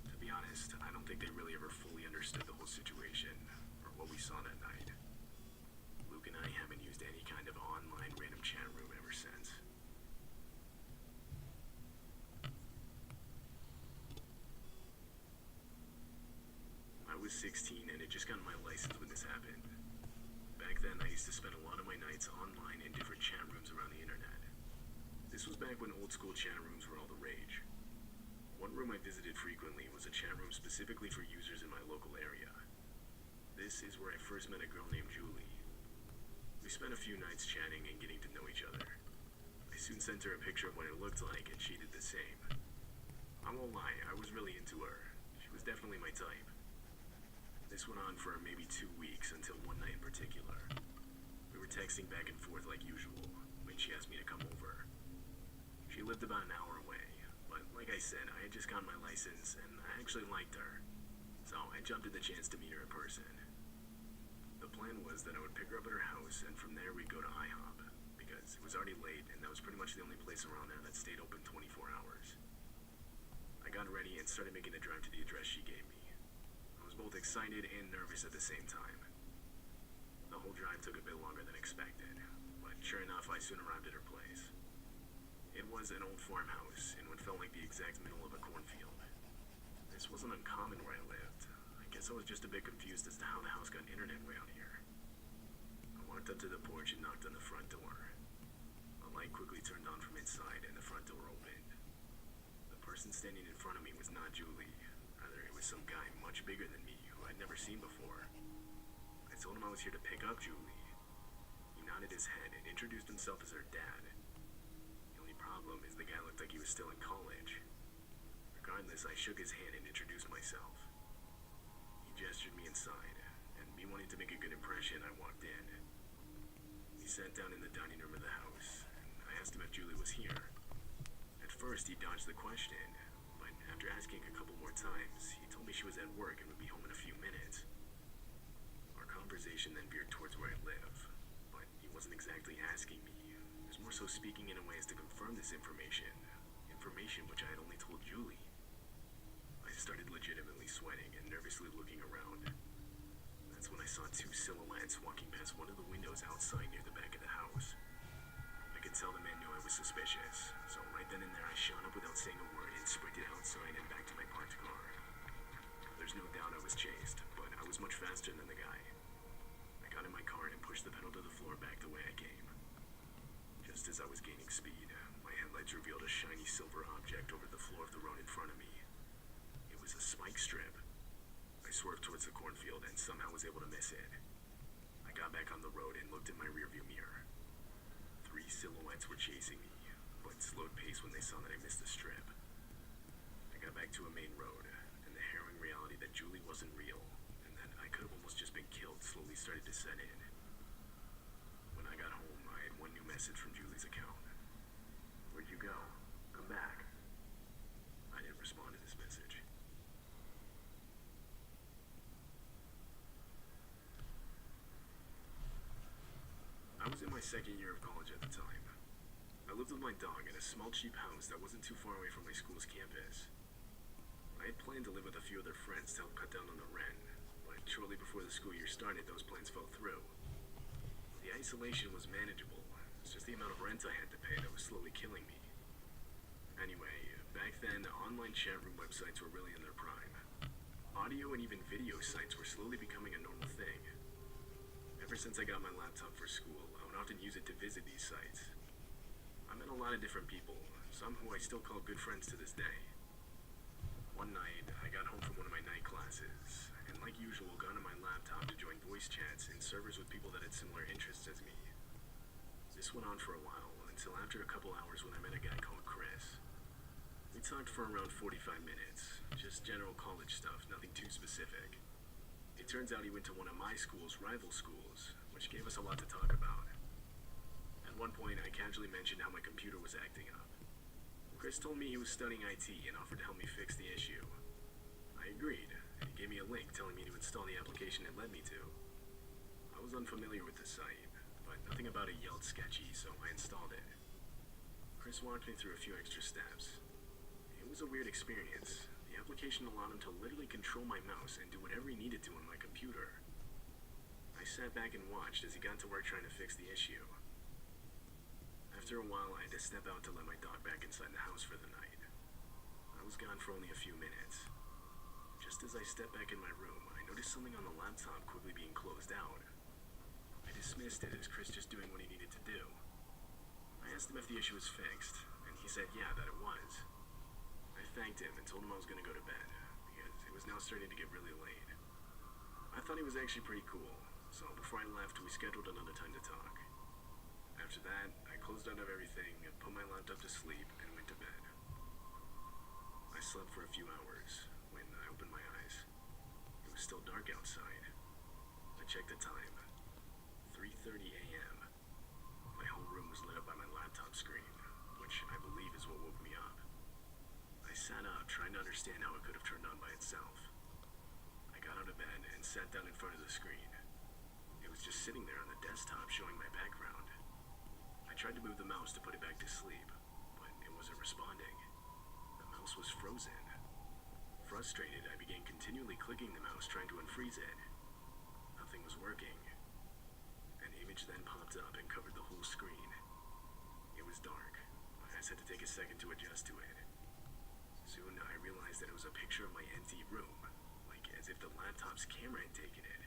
To be honest, I don't think they really ever fully understood the whole situation, or what we saw that night. Luke and I haven't used any kind of online random chat room ever since. I was 16 and had just gotten my license when this happened. Back then, I used to spend a lot of my nights online in different chat rooms around the internet. This was back when old school chat rooms were all the rage. One room I visited frequently was a chat room specifically for users in my local area. This is where I first met a girl named Julie. We spent a few nights chatting and getting to know each other. I soon sent her a picture of what it looked like and she did the same. I won't lie, I was really into her. She was definitely my type. This went on for maybe 2 weeks until one night in particular. We were texting back and forth like usual when she asked me to come over. She lived about an hour away, but like I said, I had just gotten my license and I actually liked her. So I jumped at the chance to meet her in person. The plan was that I would pick her up at her house and from there we'd go to IHOP, because it was already late and that was pretty much the only place around there that stayed open 24 hours. got ready and started making the drive to the address she gave me. I was both excited and nervous at the same time. The whole drive took a bit longer than expected, but sure enough, I soon arrived at her place. It was an old farmhouse in what felt like the exact middle of a cornfield. This wasn't uncommon where I lived. I guess I was just a bit confused as to how the house got internet way out here. I walked up to the porch and knocked on the front door. A light quickly turned on from inside and the front door opened. The person standing in front of me was not Julie. Rather, it was some guy much bigger than me who I'd never seen before. I told him I was here to pick up Julie. He nodded his head and introduced himself as her dad. The only problem is the guy looked like he was still in college. Regardless, I shook his hand and introduced myself. He gestured me inside, and me wanting to make a good impression, I walked in. He sat down in the dining room of the house, and I asked him if Julie was here. At first, he dodged the question, but after asking a couple more times, he told me she was at work and would be home in a few minutes. Our conversation then veered towards where I live, but he wasn't exactly asking me. He was more so speaking in a way as to confirm this information which I had only told Julie. I started legitimately sweating and nervously looking around. That's when I saw two silhouettes walking past one of the windows outside near the back of the house. I could tell the man knew I was suspicious, so right then and there I shot up without saying a word and sprinted outside and back to my parked car. There's no doubt I was chased, but I was much faster than the guy. I got in my car and pushed the pedal to the floor back the way I came. Just as I was gaining speed, my headlights revealed a shiny silver object over the floor of the road in front of me. It was a spike strip. I swerved towards the cornfield and somehow was able to miss it. I got back on the road and looked in my rearview mirror. 3 silhouettes were chasing me, but slowed pace when they saw that I missed the strip. I got back to a main road, and the harrowing reality that Julie wasn't real, and that I could have almost just been killed, slowly started to set in. When I got home, I had one new message from Julie's account. "Where'd you go? Come back." I didn't respond to this message. I was in my second year of college at the time. I lived with my dog in a small cheap house that wasn't too far away from my school's campus. I had planned to live with a few other friends to help cut down on the rent, but shortly before the school year started, those plans fell through. The isolation was manageable. It's just the amount of rent I had to pay that was slowly killing me. Anyway, back then, online chat room websites were really in their prime. Audio and even video sites were slowly becoming a normal thing. Ever since I got my laptop for school, I would often use it to visit these sites. I met a lot of different people, some who I still call good friends to this day. One night, I got home from one of my night classes, and like usual, got on my laptop to join voice chats and servers with people that had similar interests as me. This went on for a while, until after a couple hours when I met a guy called Chris. We talked for around 45 minutes, just general college stuff, nothing too specific. It turns out he went to one of my school's rival schools, which gave us a lot to talk about. At one point, I casually mentioned how my computer was acting up. Chris told me he was studying IT and offered to help me fix the issue. I agreed, and he gave me a link telling me to install the application it led me to. I was unfamiliar with the site, but nothing about it yelled sketchy, so I installed it. Chris walked me through a few extra steps. It was a weird experience. The application allowed him to literally control my mouse and do whatever he needed to on my computer. I sat back and watched as he got to work trying to fix the issue. After a while, I had to step out to let my dog back inside the house for the night. I was gone for only a few minutes. Just as I stepped back in my room, I noticed something on the laptop quickly being closed out. I dismissed it as Chris just doing what he needed to do. I asked him if the issue was fixed, and he said yeah, that it was. I thanked him and told him I was going to go to bed, because it was now starting to get really late. I thought he was actually pretty cool, so before I left, we scheduled another time to talk. After that, I closed out of everything, put my laptop to sleep, and went to bed. I slept for a few hours. When I opened my eyes, it was still dark outside. I checked the time. 3:30 a.m. My whole room was lit up by my laptop screen, which I believe is what woke me up. I sat up, trying to understand how it could have turned on by itself. I got out of bed and sat down in front of the screen. It was just sitting there on the desktop, showing my background. I tried to move the mouse to put it back to sleep, but it wasn't responding. The mouse was frozen. Frustrated, I began continually clicking the mouse trying to unfreeze it. Nothing was working. An image then popped up and covered the whole screen. It was dark. My eyes had to take a second to adjust to it. Soon I realized that it was a picture of my empty room, like as if the laptop's camera had taken it.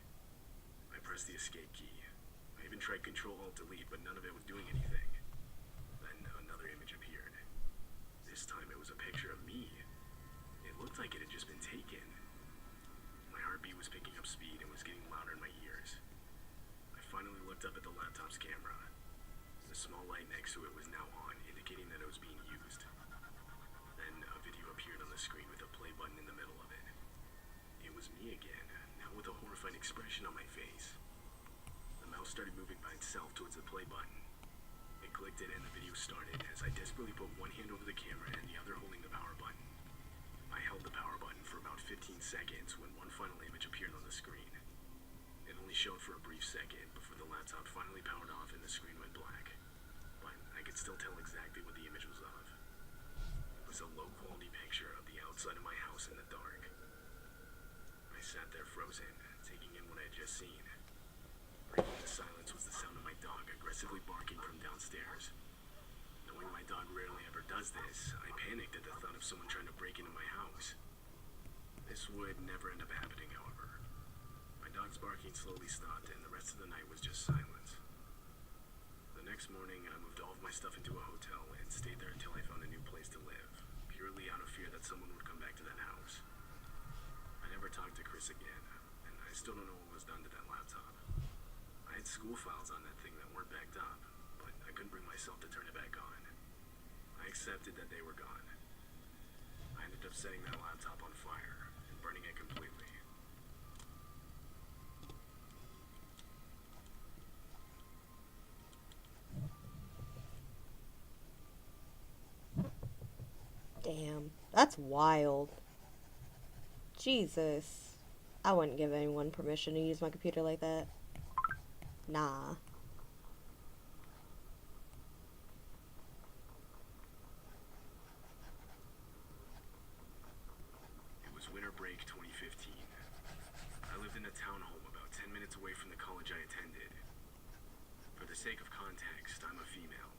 I pressed the escape key. I even tried Control-Alt-Delete, but none of it was doing anything. Then another image appeared. This time it was a picture of me. It looked like it had just been taken. My heartbeat was picking up speed and was getting louder in my ears. I finally looked up at the laptop's camera. The small light next to it was now on, indicating that it was being used. Then a video appeared on the screen with a play button in the middle of it. It was me again, now with a horrified expression on my face. The mouse started moving by itself towards the play button. It clicked it and the video started as I desperately put one hand over the camera and the other holding the power button. I held the power button for about 15 seconds when one final image appeared on the screen. It only showed for a brief second before the laptop finally powered off and the screen went black. But I could still tell exactly what the image was of. It was a low-quality picture of the outside of my house in the dark. I sat there frozen, taking in what I had just seen. Breaking the silence was the sound of my dog aggressively barking from downstairs. Knowing my dog rarely ever does this, I panicked at the thought of someone trying to break into my house. This would never end up happening, however. My dog's barking slowly stopped, and the rest of the night was just silence. The next morning, I moved all of my stuff into a hotel and stayed there until I found a new place to live, purely out of fear that someone would come back to that house. I never talked to Chris again, and I still don't know what was done to that laptop. I had school files on that thing that weren't backed up, but I couldn't bring myself to turn it back on. I accepted that they were gone. I ended up setting that laptop on fire and burning it completely. Damn, that's wild. Jesus. I wouldn't give anyone permission to use my computer like that. Nah. It was winter break 2015. I lived in a townhome about 10 minutes away from the college I attended. For the sake of context, I'm a female.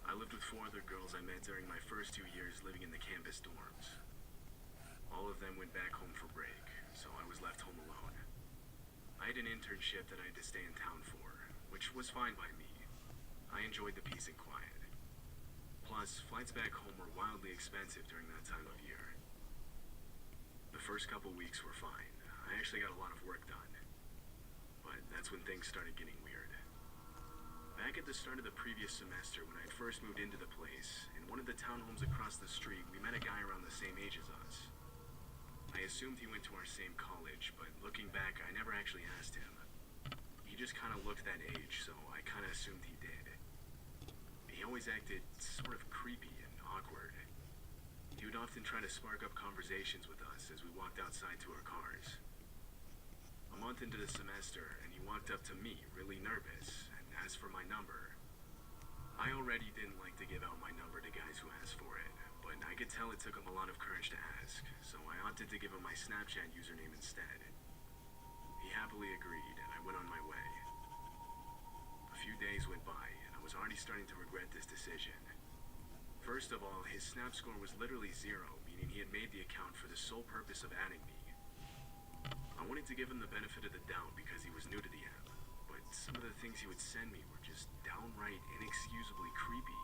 I lived with 4 other girls I met during my first 2 years living in the campus dorms. All of them went back home for break, so I was left home alone. I had an internship that I had to stay in town for, which was fine by me. I enjoyed the peace and quiet. Plus, flights back home were wildly expensive during that time of year. The first couple weeks were fine. I actually got a lot of work done. But that's when things started getting weird. Back at the start of the previous semester, when I had first moved into the place, in one of the townhomes across the street, we met a guy around the same age as us. I assumed he went to our same college, but looking back, I never actually asked him. He just kind of looked that age, so I kind of assumed he did. He always acted sort of creepy and awkward. He would often try to spark up conversations with us as we walked outside to our cars. A month into the semester, and he walked up to me, really nervous, and asked for my number. I already didn't like to give out my number to guys who asked for it, but I could tell it took him a lot of courage to ask, so I opted to give him my Snapchat username instead. He happily agreed, and I went on my way. A few days went by, and I was already starting to regret this decision. First of all, his Snap score was literally 0, meaning he had made the account for the sole purpose of adding me. I wanted to give him the benefit of the doubt because he was new to the app, but some of the things he would send me were just downright inexcusably creepy.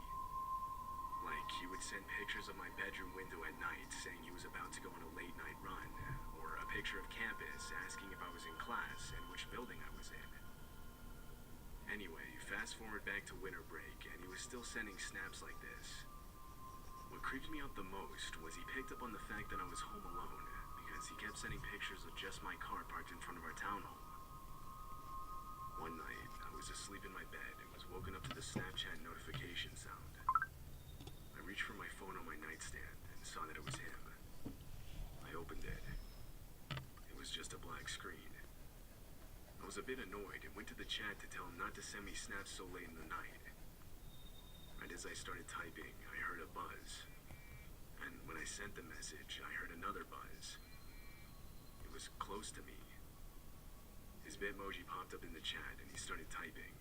Like, he would send pictures of my bedroom window at night saying he was about to go on a late night run, or a picture of campus asking if I was in class and which building I was in. Anyway, fast forward back to winter break, and he was still sending snaps like this. What creeped me out the most was he picked up on the fact that I was home alone, because he kept sending pictures of just my car parked in front of our townhome. One night, I was asleep in my bed and was woken up to the Snapchat notification sound. I reached for my phone on my nightstand and saw that it was him. I opened it. It was just a black screen. I was a bit annoyed and went to the chat to tell him not to send me snaps so late in the night. Right as I started typing, I heard a buzz. And then, when I sent the message, I heard another buzz. It was close to me. His Bitmoji popped up in the chat and he started typing.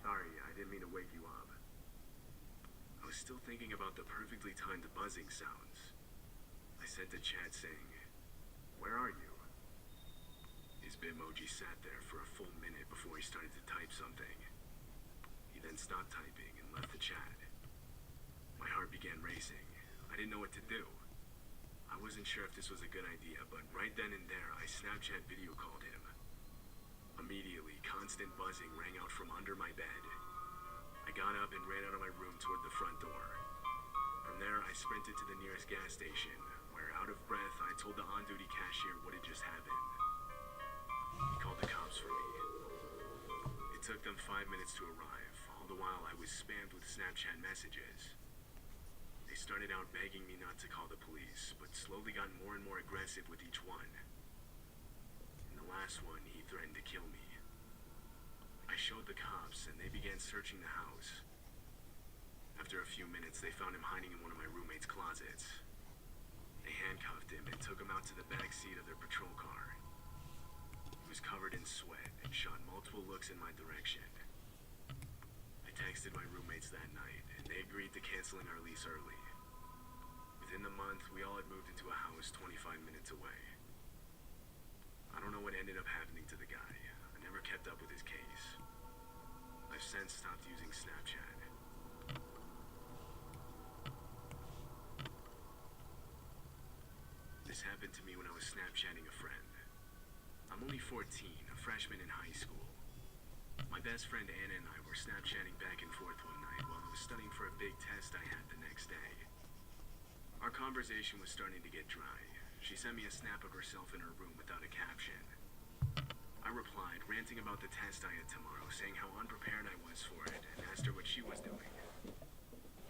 Sorry, I didn't mean to wake you up. I was still thinking about the perfectly timed buzzing sounds. I sent a chat saying, "Where are you?" His Bitmoji sat there for a full minute before he started to type something. He then stopped typing and left the chat. My heart began racing. I didn't know what to do. I wasn't sure if this was a good idea, but right then and there, I Snapchat video called him. Immediately, constant buzzing rang out from under my bed. I got up and ran out of my room toward the front door. From there, I sprinted to the nearest gas station, where, out of breath, I told the on-duty cashier what had just happened. He called the cops for me. It took them 5 minutes to arrive. All the while, I was spammed with Snapchat messages. They started out begging me not to call the police, but slowly got more and more aggressive with each one. In the last one, he threatened to kill me. I showed the cops, and they began searching the house. After a few minutes, they found him hiding in one of my roommate's closets. They handcuffed him and took him out to the back seat of their patrol car. He was covered in sweat and shot multiple looks in my direction. I texted my roommates that night, and they agreed to canceling our lease early. Within the month, we all had moved into a house 25 minutes away. I don't know what ended up happening to the guy. I never kept up with his case. I've since stopped using Snapchat. This happened to me when I was Snapchatting a friend. I'm only 14, a freshman in high school. My best friend Anna and I were Snapchatting back and forth one night while I was studying for a big test I had the next day. Our conversation was starting to get dry. She sent me a snap of herself in her room without a caption. I replied, ranting about the test I had tomorrow, saying how unprepared I was for it, and asked her what she was doing.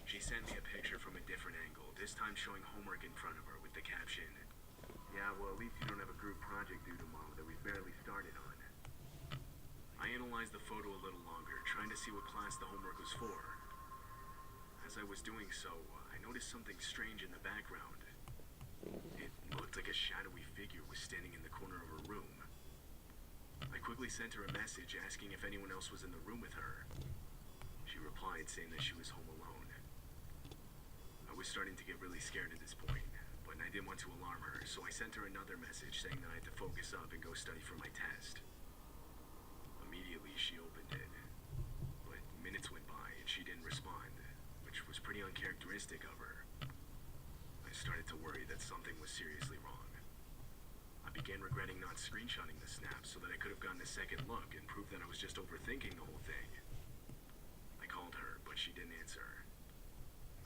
She sent me a picture from a different angle, this time showing homework in front of her with the caption, "Yeah, well, at least you don't have a group project due tomorrow that we've barely started on." I analyzed the photo a little longer, trying to see what class the homework was for. As I was doing so, I noticed something strange in the background. It looked like a shadowy figure was standing in the corner of her room. I quickly sent her a message asking if anyone else was in the room with her. She replied saying that she was home alone. I was starting to get really scared at this point, but I didn't want to alarm her, so I sent her another message saying that I had to focus up and go study for my test. Immediately, she opened it, but minutes went by and she didn't respond, which was pretty uncharacteristic of her. I started to worry that something was seriously wrong. I began regretting not screenshotting the snap so that I could have gotten a second look and proved that I was just overthinking the whole thing. I called her, but she didn't answer.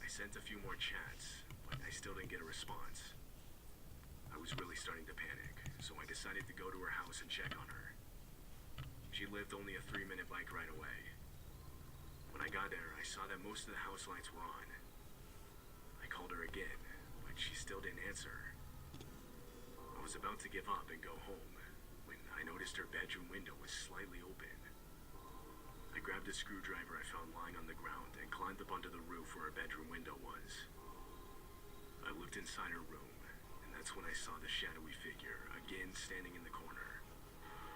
I sent a few more chats, but I still didn't get a response. I was really starting to panic, so I decided to go to her house and check on her. She lived only a 3-minute bike ride away. When I got there, I saw that most of the house lights were on. I called her again, but she still didn't answer. I was about to give up and go home when I noticed her bedroom window was slightly open. I grabbed a screwdriver I found lying on the ground and climbed up onto the roof where her bedroom window was. I looked inside her room, and that's when I saw the shadowy figure again standing in the corner.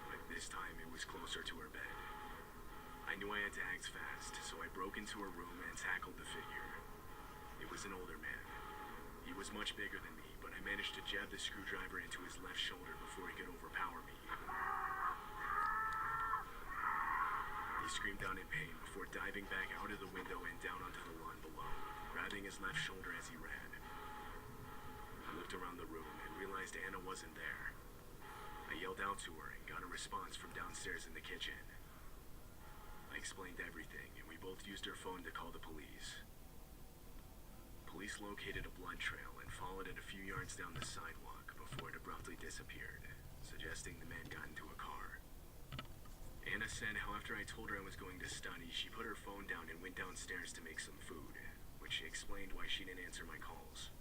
But this time it was closer to her bed. I knew I had to act fast, so I broke into her room and tackled the figure. It was an older man. He was much bigger than me, but I managed to jab the screwdriver into his left shoulder before he could overpower me. He screamed out in pain before diving back out of the window and down onto the lawn below, grabbing his left shoulder as he ran. I looked around the room and realized Anna wasn't there. I yelled out to her and got a response from downstairs in the kitchen. I explained everything, and we both used her phone to call the police. Police located a blood trail and followed it a few yards down the sidewalk before it abruptly disappeared, suggesting the man got into a car. Anna said how after I told her I was going to study, she put her phone down and went downstairs to make some food, which she explained why she didn't answer my calls.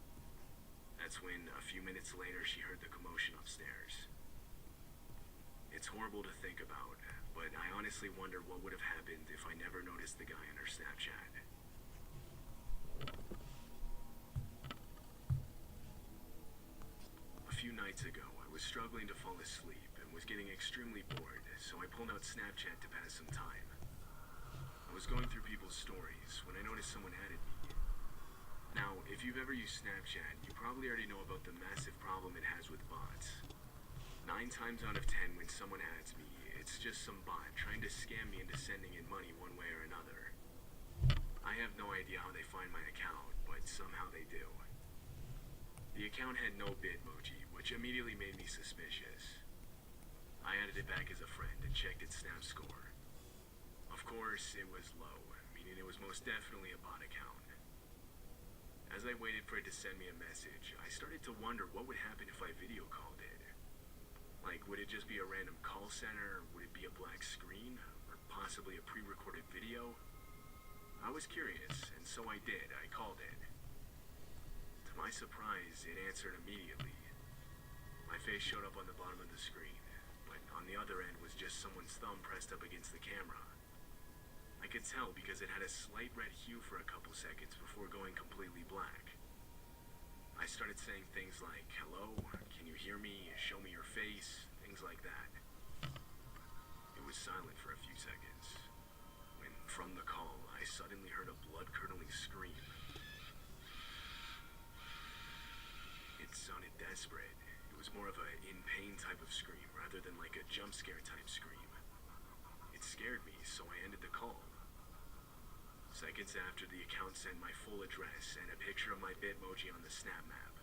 That's when, a few minutes later, she heard the commotion upstairs. It's horrible to think about, but I honestly wonder what would have happened if I never noticed the guy on her Snapchat. nights ago, I was struggling to fall asleep and was getting extremely bored, so I pulled out Snapchat to pass some time. I was going through people's stories when I noticed someone added me. Now, if you've ever used Snapchat, you probably already know about the massive problem it has with bots. 9 times out of 10 when someone adds me, it's just some bot trying to scam me into sending in money one way or another. I have no idea how they find my account, but somehow they do. The account had no Bitmoji, which immediately made me suspicious. I added it back as a friend and checked its snap score. Of course, it was low, meaning it was most definitely a bot account. As I waited for it to send me a message, I started to wonder what would happen if I video called it. Like, would it just be a random call center? Would it be a black screen? Or possibly a pre-recorded video? I was curious, and so I did. I called it. To my surprise, it answered immediately. My face showed up on the bottom of the screen, but on the other end was just someone's thumb pressed up against the camera. I could tell because it had a slight red hue for a couple seconds before going completely black. I started saying things like, "Hello, can you hear me? Show me your face," things like that. It was silent for a few seconds, when from the call, I suddenly heard a blood-curdling scream. It sounded desperate. It was more of a in-pain type of scream, rather than like a jump-scare type scream. It scared me, so I ended the call. Seconds after, the account sent my full address and a picture of my Bitmoji on the snap map.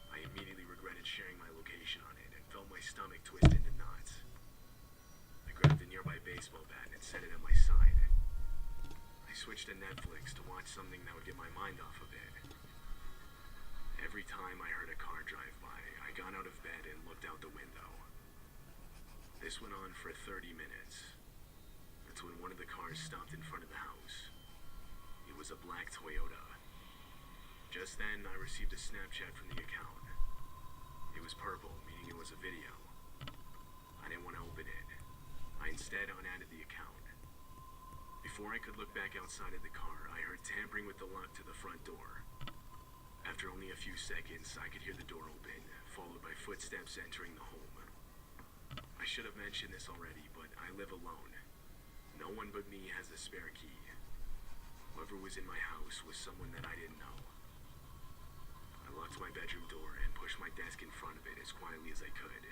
I immediately regretted sharing my location on it and felt my stomach twist into knots. I grabbed a nearby baseball bat and set it at my side. I switched to Netflix to watch something that would get my mind off of it. Every time I heard a car drive by, I got out of bed and looked out the window. This went on for 30 minutes. That's when one of the cars stopped in front of the house. It was a black Toyota. Just then, I received a Snapchat from the account. It was purple, meaning it was a video. I didn't want to open it. I instead unadded the account. Before I could look back outside of the car, I heard tampering with the lock to the front door. After only a few seconds, I could hear the door open, followed by footsteps entering the home. I should have mentioned this already, but I live alone. No one but me has a spare key. Whoever was in my house was someone that I didn't know. I locked my bedroom door and pushed my desk in front of it as quietly as I could.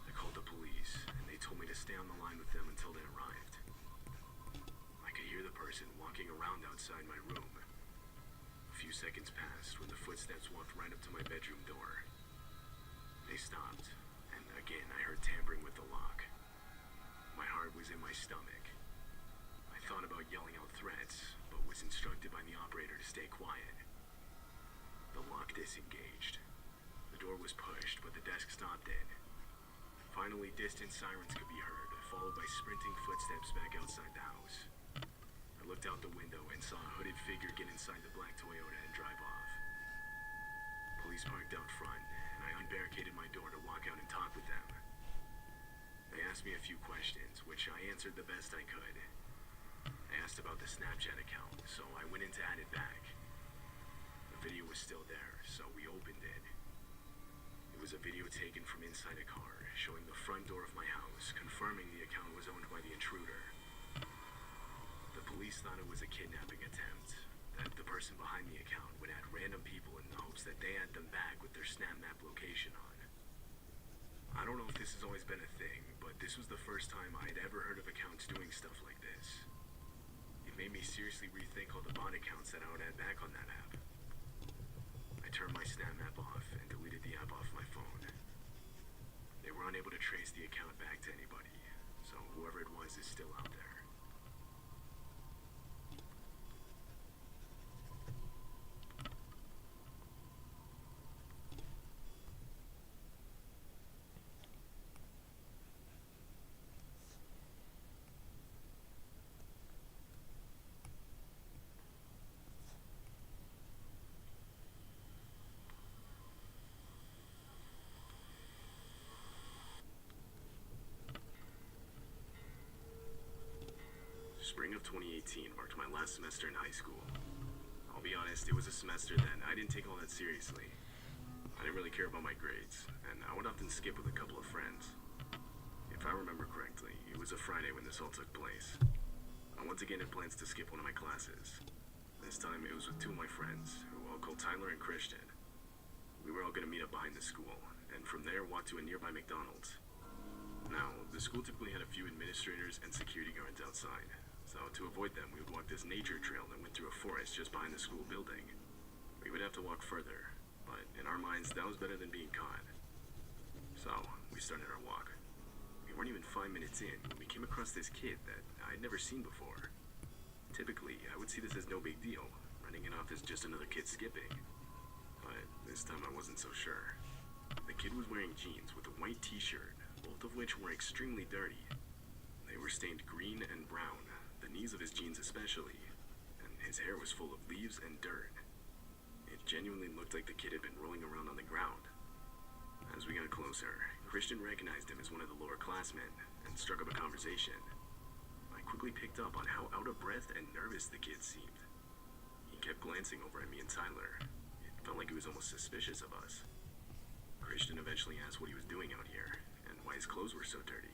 I called the police, and they told me to stay on the line with them until they arrived. I could hear the person walking around outside my room. A few seconds passed when the footsteps walked right up to my bedroom door. They stopped, and again I heard tampering with the lock. My heart was in my stomach. I thought about yelling out threats, but was instructed by the operator to stay quiet. The lock disengaged. The door was pushed, but the desk stopped it. Finally, distant sirens could be heard, followed by sprinting footsteps back outside the house. I looked out the window and saw a hooded figure get inside the black Toyota and drive off. Police parked out front, and I unbarricaded my door to walk out and talk with them. They asked me a few questions, which I answered the best I could. They asked about the Snapchat account, so I went in to add it back. The video was still there, so we opened it. It was a video taken from inside a car, showing the front door of my house, confirming the account was owned by the intruder. The police thought it was a kidnapping attempt, that the person behind the account would add random people in the hopes that they add them back with their snap map location on. I don't know if this has always been a thing, but this was the first time I'd ever heard of accounts doing stuff like this. It made me seriously rethink all the bot accounts that I would add back on that app. I turned my snap map off and deleted the app off my phone. They were unable to trace the account back to anybody, so whoever it was is still out there. Spring of 2018 marked my last semester in high school. I'll be honest, it was a semester that I didn't take all that seriously. I didn't really care about my grades, and I would often skip with a couple of friends. If I remember correctly, it was a Friday when this all took place. I once again had plans to skip one of my classes. This time it was with two of my friends, who I'll call Tyler and Christian. We were all going to meet up behind the school, and from there walk to a nearby McDonald's. Now, the school typically had a few administrators and security guards outside, so to avoid them we would walk this nature trail that went through a forest just behind the school building. We would have to walk further, but in our minds that was better than being caught. So, we started our walk. We weren't even 5 minutes in when we came across this kid that I'd never seen before. Typically, I would see this as no big deal, running it off as just another kid skipping. But this time I wasn't so sure. The kid was wearing jeans with a white t-shirt, both of which were extremely dirty. They were stained green and brown, the knees of his jeans especially, and his hair was full of leaves and dirt. It genuinely looked like the kid had been rolling around on the ground. As we got closer, Christian recognized him as one of the lower classmen and struck up a conversation. I quickly picked up on how out of breath and nervous the kid seemed. He kept glancing over at me and Tyler. It felt like he was almost suspicious of us. Christian eventually asked what he was doing out here and why his clothes were so dirty.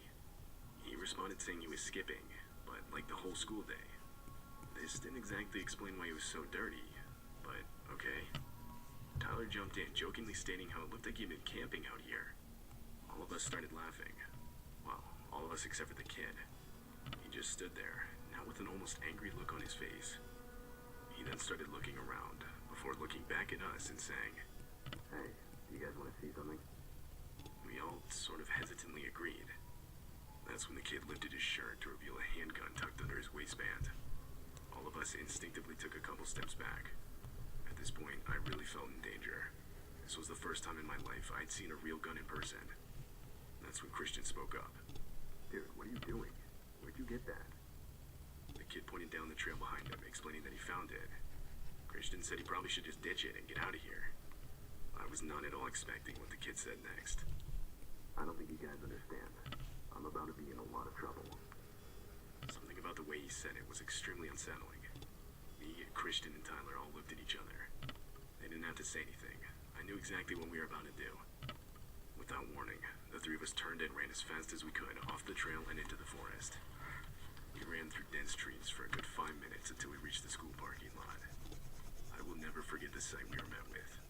He responded saying he was skipping, but like the whole school day. This didn't exactly explain why he was so dirty, but okay. Tyler jumped in, jokingly stating how it looked like he'd been camping out here. All of us started laughing. Well, all of us except for the kid. He just stood there, now with an almost angry look on his face. He then started looking around, before looking back at us and saying, "Hey, you guys want to see something?" We all sort of hesitantly agreed. That's when the kid lifted his shirt to reveal a handgun tucked under his waistband. All of us instinctively took a couple steps back. At this point, I really felt in danger. This was the first time in my life I'd seen a real gun in person. That's when Christian spoke up. "Dude, what are you doing? Where'd you get that?" The kid pointed down the trail behind him, explaining that he found it. Christian said he probably should just ditch it and get out of here. I was not at all expecting what the kid said next. "I don't think you guys understand. I'm about to be in a lot of trouble." Something about the way he said it was extremely unsettling. Me, Christian, and Tyler all looked at each other. They didn't have to say anything. I knew exactly what we were about to do. Without warning, the three of us turned and ran as fast as we could off the trail and into the forest. We ran through dense trees for a good 5 minutes until we reached the school parking lot. I will never forget the sight we were met with.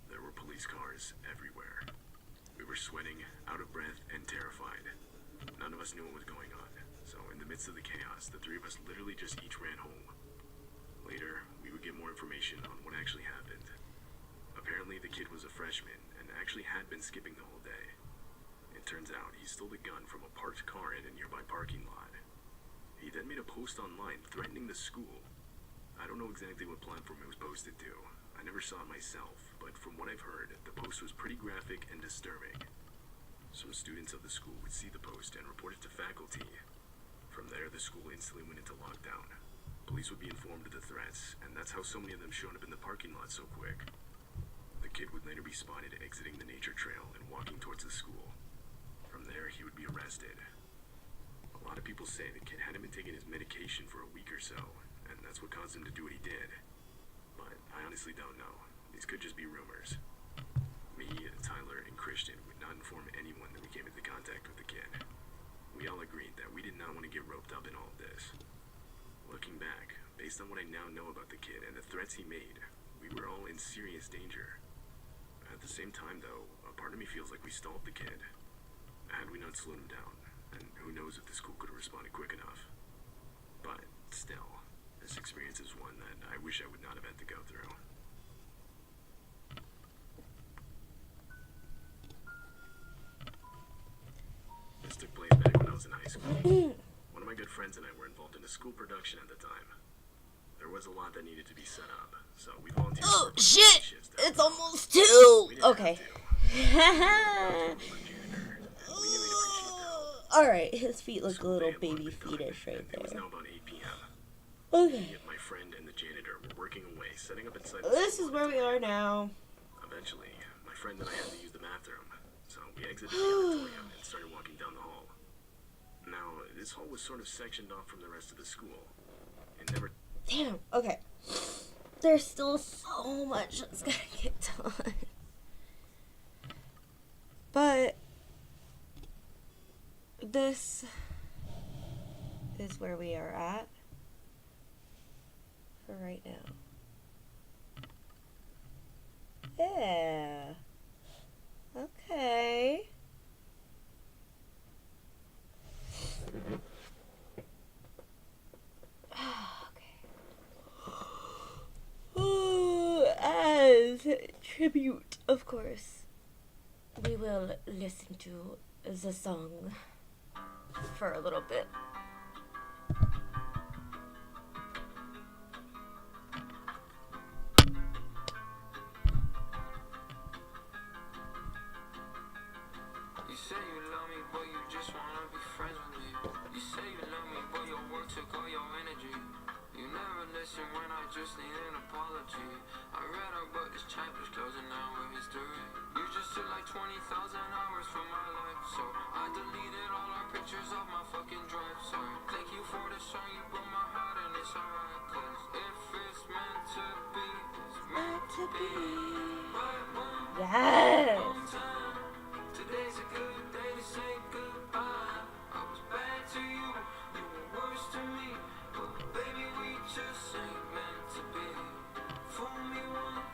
There were police cars everywhere. We were sweating, out of breath, and terrified. None of us knew what was going on, so in the midst of the chaos, the three of us literally just each ran home. Later, we would get more information on what actually happened. Apparently, the kid was a freshman and actually had been skipping the whole day. It turns out he stole the gun from a parked car in a nearby parking lot. He then made a post online threatening the school. I don't know exactly what platform it was posted to. I never saw it myself, but from what I've heard, the post was pretty graphic and disturbing. Some students of the school would see the post and report it to faculty. From there, the school instantly went into lockdown. Police would be informed of the threats, and that's how so many of them showed up in the parking lot so quick. The kid would later be spotted exiting the nature trail and walking towards the school. From there, he would be arrested. A lot of people say the kid hadn't been taking his medication for a week or so, and that's what caused him to do what he did. But I honestly don't know. These could just be rumors. Me, Tyler, and Christian would not inform anyone that we came into contact with the kid. We all agreed that we did not want to get roped up in all of this. Looking back, based on what I now know about the kid and the threats he made, we were all in serious danger. At the same time, though, a part of me feels like we stalled the kid. Had we not slowed him down, and who knows if the school could have responded quick enough. But still, this experience is one that I wish I would not have had to go through. This took place back when I was in high school. One of my good friends and I were involved in a school production at the time. There was a lot that needed to be set up, so we volunteered. Oh shit! It's almost 2! Okay. Alright, his feet look a little baby feetish right It was there. now about 8 p.m. Okay. Me and my friend and the janitor were working away, setting up inside the This school is where we are now. Eventually, my friend and I had to use the bathroom, so we exited the auditorium and started walking down the hall. Now, this hall was sort of sectioned off from the rest of the school. It never... Damn, okay. There's still so much that's gotta get done. But this is where we are at for right now. Yeah. Okay. As tribute, of course, we will listen to the song for a little bit. You say you love me, but you just wanna be friends with me. You say you love me, but your work took all your energy. You never listen when I just need an apology. I read our book, this chapter's closing now with history. You just took like 20,000 hours from my life, so I deleted all our pictures off my fucking drive. Sorry, thank you for the song, you broke my heart and it's alright. Cause if it's meant to be, it's meant to be. Right one, Yes. wrong time. Today's a good day to say goodbye. I was bad to you, you were worse to me. But baby, we just ain't meant to be. Fool me once,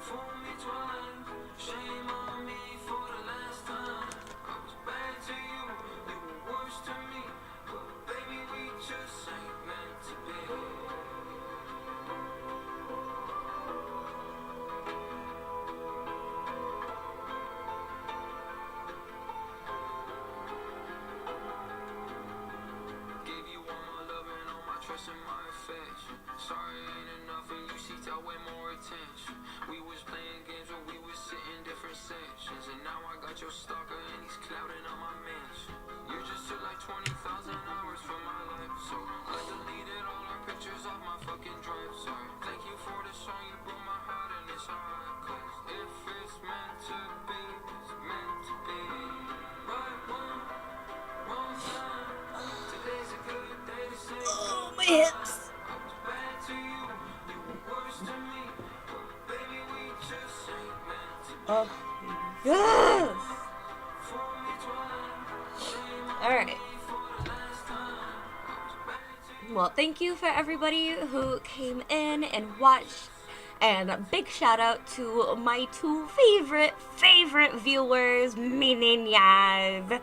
fool me twice. Shame on me for the last time. I was bad to you, you were worse to me. But baby, we just ain't meant to be. Gave you all my love and all my trust and my affection. Sorry ain't enough and you seeked out way more attention. We was playing games where we was sitting different sections. And now I got your stalker and he's clouding on my mansion. You just took like 20,000 hours from my life, so I deleted all our pictures off my fucking drive. Sorry, thank you for the song, you broke my heart and it's alright. Cause if it's meant to be, it's meant to be. Right one, wrong time. Today's a good day to say Oh, my hips. I was bad to you, you were worse to me. But baby, we just ain't meant to be. Oh, yes. Fool me twice, shame on All right. me for the last time. I was bad to you. Well, thank you for everybody who came in and watched. And a big shout out to my two favorite viewers, me niñas.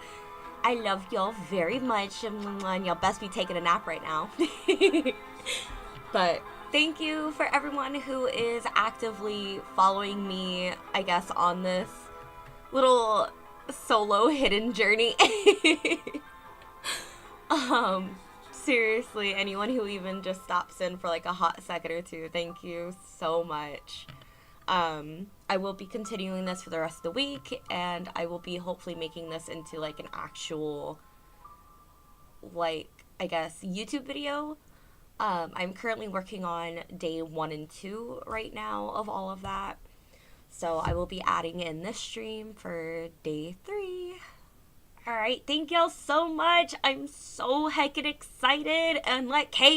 I love y'all very much, and y'all best be taking a nap right now. But thank you for everyone who is actively following me, I guess, on this little solo hidden journey. Seriously, anyone who even just stops in for like a hot second or two, thank you so much. I will be continuing this for the rest of the week, and I will be hopefully making this into like an actual, like, I guess, YouTube video. I'm currently working on day 1 and 2 right now of all of that. So I will be adding in this stream for day 3. Alright, thank y'all so much. I'm so heckin' excited, and let Kate